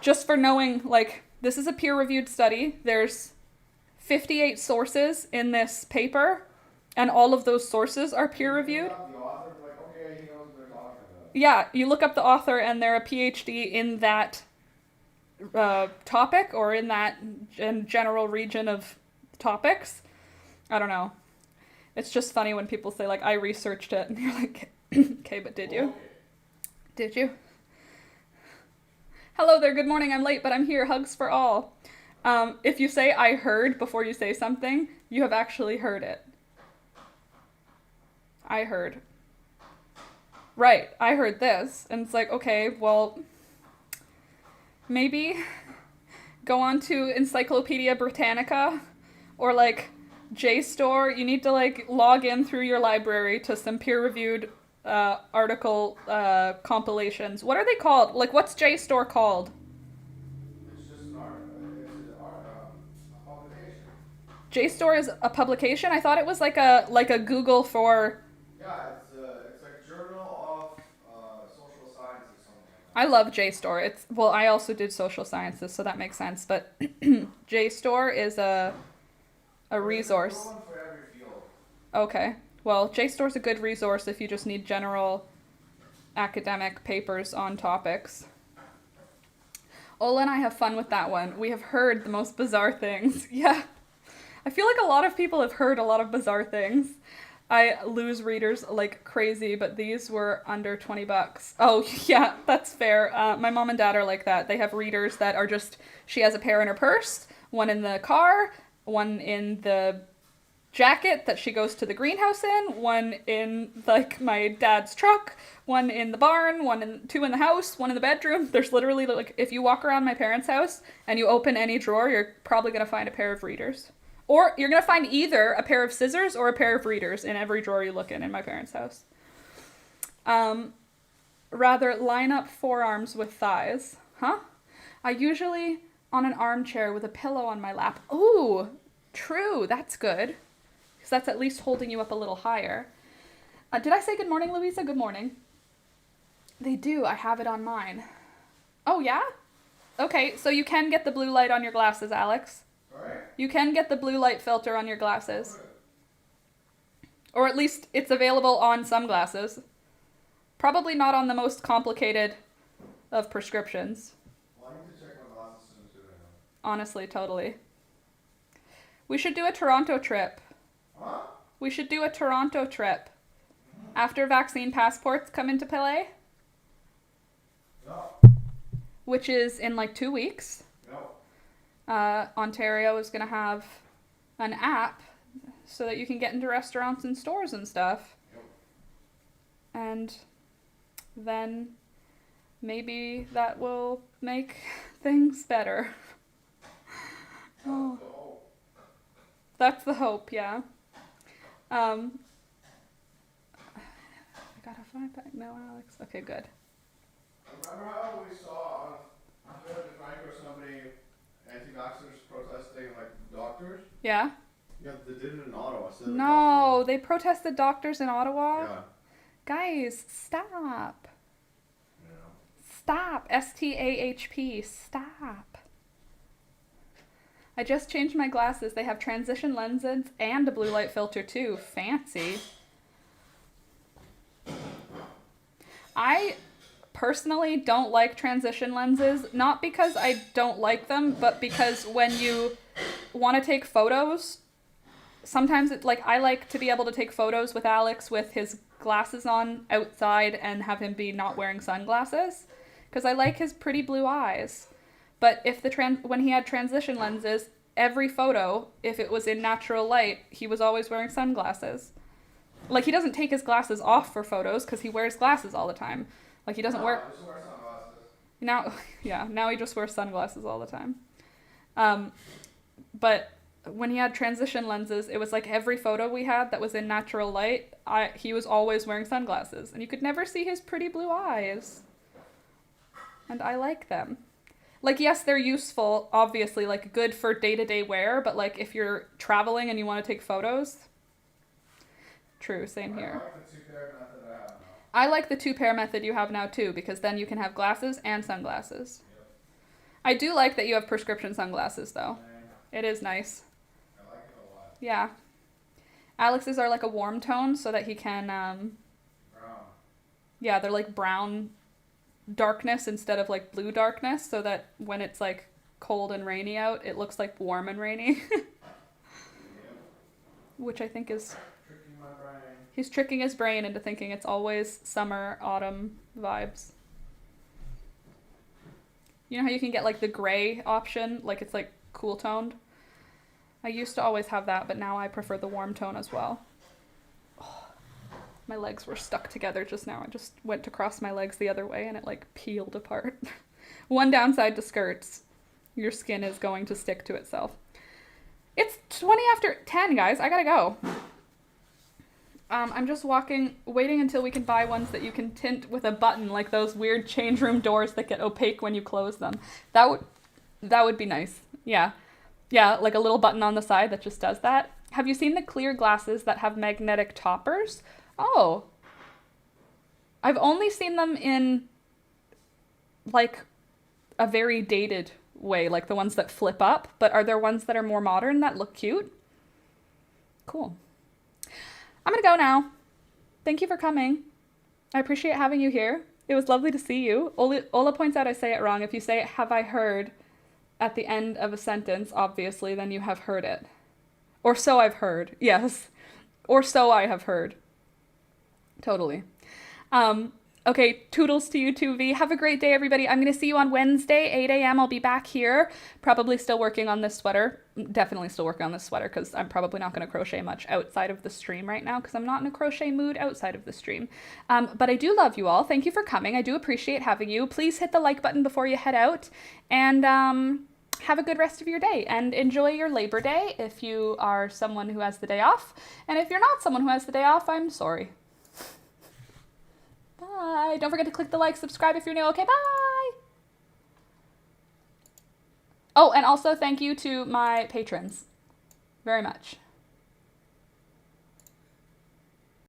Just for knowing, like, this is a peer-reviewed study. There's 58 sources in this paper, and all of those sources are peer-reviewed. The author, like, okay, he knows what they're talking about. Yeah, you look up the author, and they're a PhD in that topic, or in that general region of topics. I don't know. It's just funny when people say, like, I researched it, and you're like, okay, but did you? Okay. Did you? Hello there, good morning, I'm late, but I'm here, hugs for all. If you say I heard before you say something, you have actually heard it. I heard. Right, I heard this. And it's like, okay, well, maybe go on to Encyclopedia Britannica or like JSTOR. You need to like log in through your library to some peer-reviewed article compilations. What are they called? Like, what's JSTOR called? It's just a publication. JSTOR is a publication? I thought it was like a Google for... Yeah, it's like Journal of Social Science or something like that. I love JSTOR. Well, I also did social sciences, so that makes sense. But JSTOR is a resource. There's one for every field. Okay. Well, JSTOR is a good resource if you just need general academic papers on topics. Ola and I have fun with that one. We have heard the most bizarre things. Yeah. I feel like a lot of people have heard a lot of bizarre things. I lose readers like crazy, but these were under $20. Oh, yeah, that's fair. My mom and dad are like that. They have readers that are just, she has a pair in her purse, one in the car, one in the jacket that she goes to the greenhouse in, one in like my dad's truck, one in the barn, two in the house, one in the bedroom. There's literally like, if you walk around my parents' house and you open any drawer, you're probably gonna find a pair of readers. Or you're gonna find either a pair of scissors or a pair of readers in every drawer you look in my parents' house. Rather line up forearms with thighs. Huh? I usually on an armchair with a pillow on my lap. Ooh, true. That's good. Because that's at least holding you up a little higher. Did I say good morning, Louisa? Good morning. They do. I have it on mine. Oh, yeah? Okay, so you can get the blue light on your glasses, Alex. Alright. You can get the blue light filter on your glasses. Or at least it's available on some glasses. Probably not on the most complicated of prescriptions. Well, I need to check my glasses soon too. Honestly, totally. We should do a Toronto trip. Huh? We should do a Toronto trip. After vaccine passports come into play. No. Which is in like 2 weeks. No. Ontario is going to have an app so that you can get into restaurants and stores and stuff. Yep. And then maybe that will make things better. Oh. That's the hope, yeah. I gotta find back now, Alex. Okay, good. Remember how we saw on Twitter Frank or somebody anti-vaxxers protesting like doctors? Yeah? Yeah, they did it in Ottawa. No, they protested doctors in Ottawa? Yeah. Guys, stop. Yeah. Stop. STAHP. Stop. I just changed my glasses. They have transition lenses and a blue light filter too. Fancy. I personally don't like transition lenses, not because I don't like them, but because when you want to take photos, sometimes it's like I like to be able to take photos with Alex with his glasses on outside and have him be not wearing sunglasses because I like his pretty blue eyes. But if when he had transition lenses, every photo, if it was in natural light, he was always wearing sunglasses. Like, he doesn't take his glasses off for photos because he wears glasses all the time. Like, he doesn't wear... Just wear sunglasses. Now, yeah, now he just wears sunglasses all the time. But when he had transition lenses, it was like every photo we had that was in natural light, he was always wearing sunglasses. And you could never see his pretty blue eyes. And I like them. Like, yes, they're useful, obviously, like, good for day-to-day wear, but, like, if you're traveling and you want to take photos... True, same here. I like the two-pair method you have now, too, because then you can have glasses and sunglasses. Yep. I do like that you have prescription sunglasses, though. It is nice. I like it a lot. Yeah. Alex's are like a warm tone so that he can, Brown. Yeah, they're like brown darkness instead of like blue darkness, so that when it's like cold and rainy out, it looks like warm and rainy. Yep. Which I think is... Tricking my brain. He's tricking his brain into thinking it's always summer, autumn vibes. You know how you can get like the gray option, like it's like cool toned? I used to always have that, but now I prefer the warm tone as well. Oh, my legs were stuck together just now. I just went to cross my legs the other way and it like peeled apart. One downside to skirts, your skin is going to stick to itself. It's 20 after 10, guys. I gotta go. I'm just waiting until we can buy ones that you can tint with a button, like those weird change room doors that get opaque when you close them. That would be nice. Yeah. Yeah, like a little button on the side that just does that. Have you seen the clear glasses that have magnetic toppers? Oh. I've only seen them in, like, a very dated way, like the ones that flip up, but are there ones that are more modern that look cute? Cool. I'm gonna go now. Thank you for coming. I appreciate having you here. It was lovely to see you. Ola points out I say it wrong. If you say, have I heard, at the end of a sentence, obviously, then you have heard it. Or so I've heard. Yes. Or so I have heard. Totally. Okay, toodles to you too, V. Have a great day, everybody. I'm going to see you on Wednesday, 8 a.m. I'll be back here. Probably still working on this sweater. Definitely still working on this sweater because I'm probably not going to crochet much outside of the stream right now because I'm not in a crochet mood outside of the stream. But I do love you all. Thank you for coming. I do appreciate having you. Please hit the like button before you head out. And have a good rest of your day and enjoy your Labor Day if you are someone who has the day off. And if you're not someone who has the day off, I'm sorry. Bye. Don't forget to click the like, subscribe if you're new. Okay, bye. Oh, and also thank you to my patrons very much.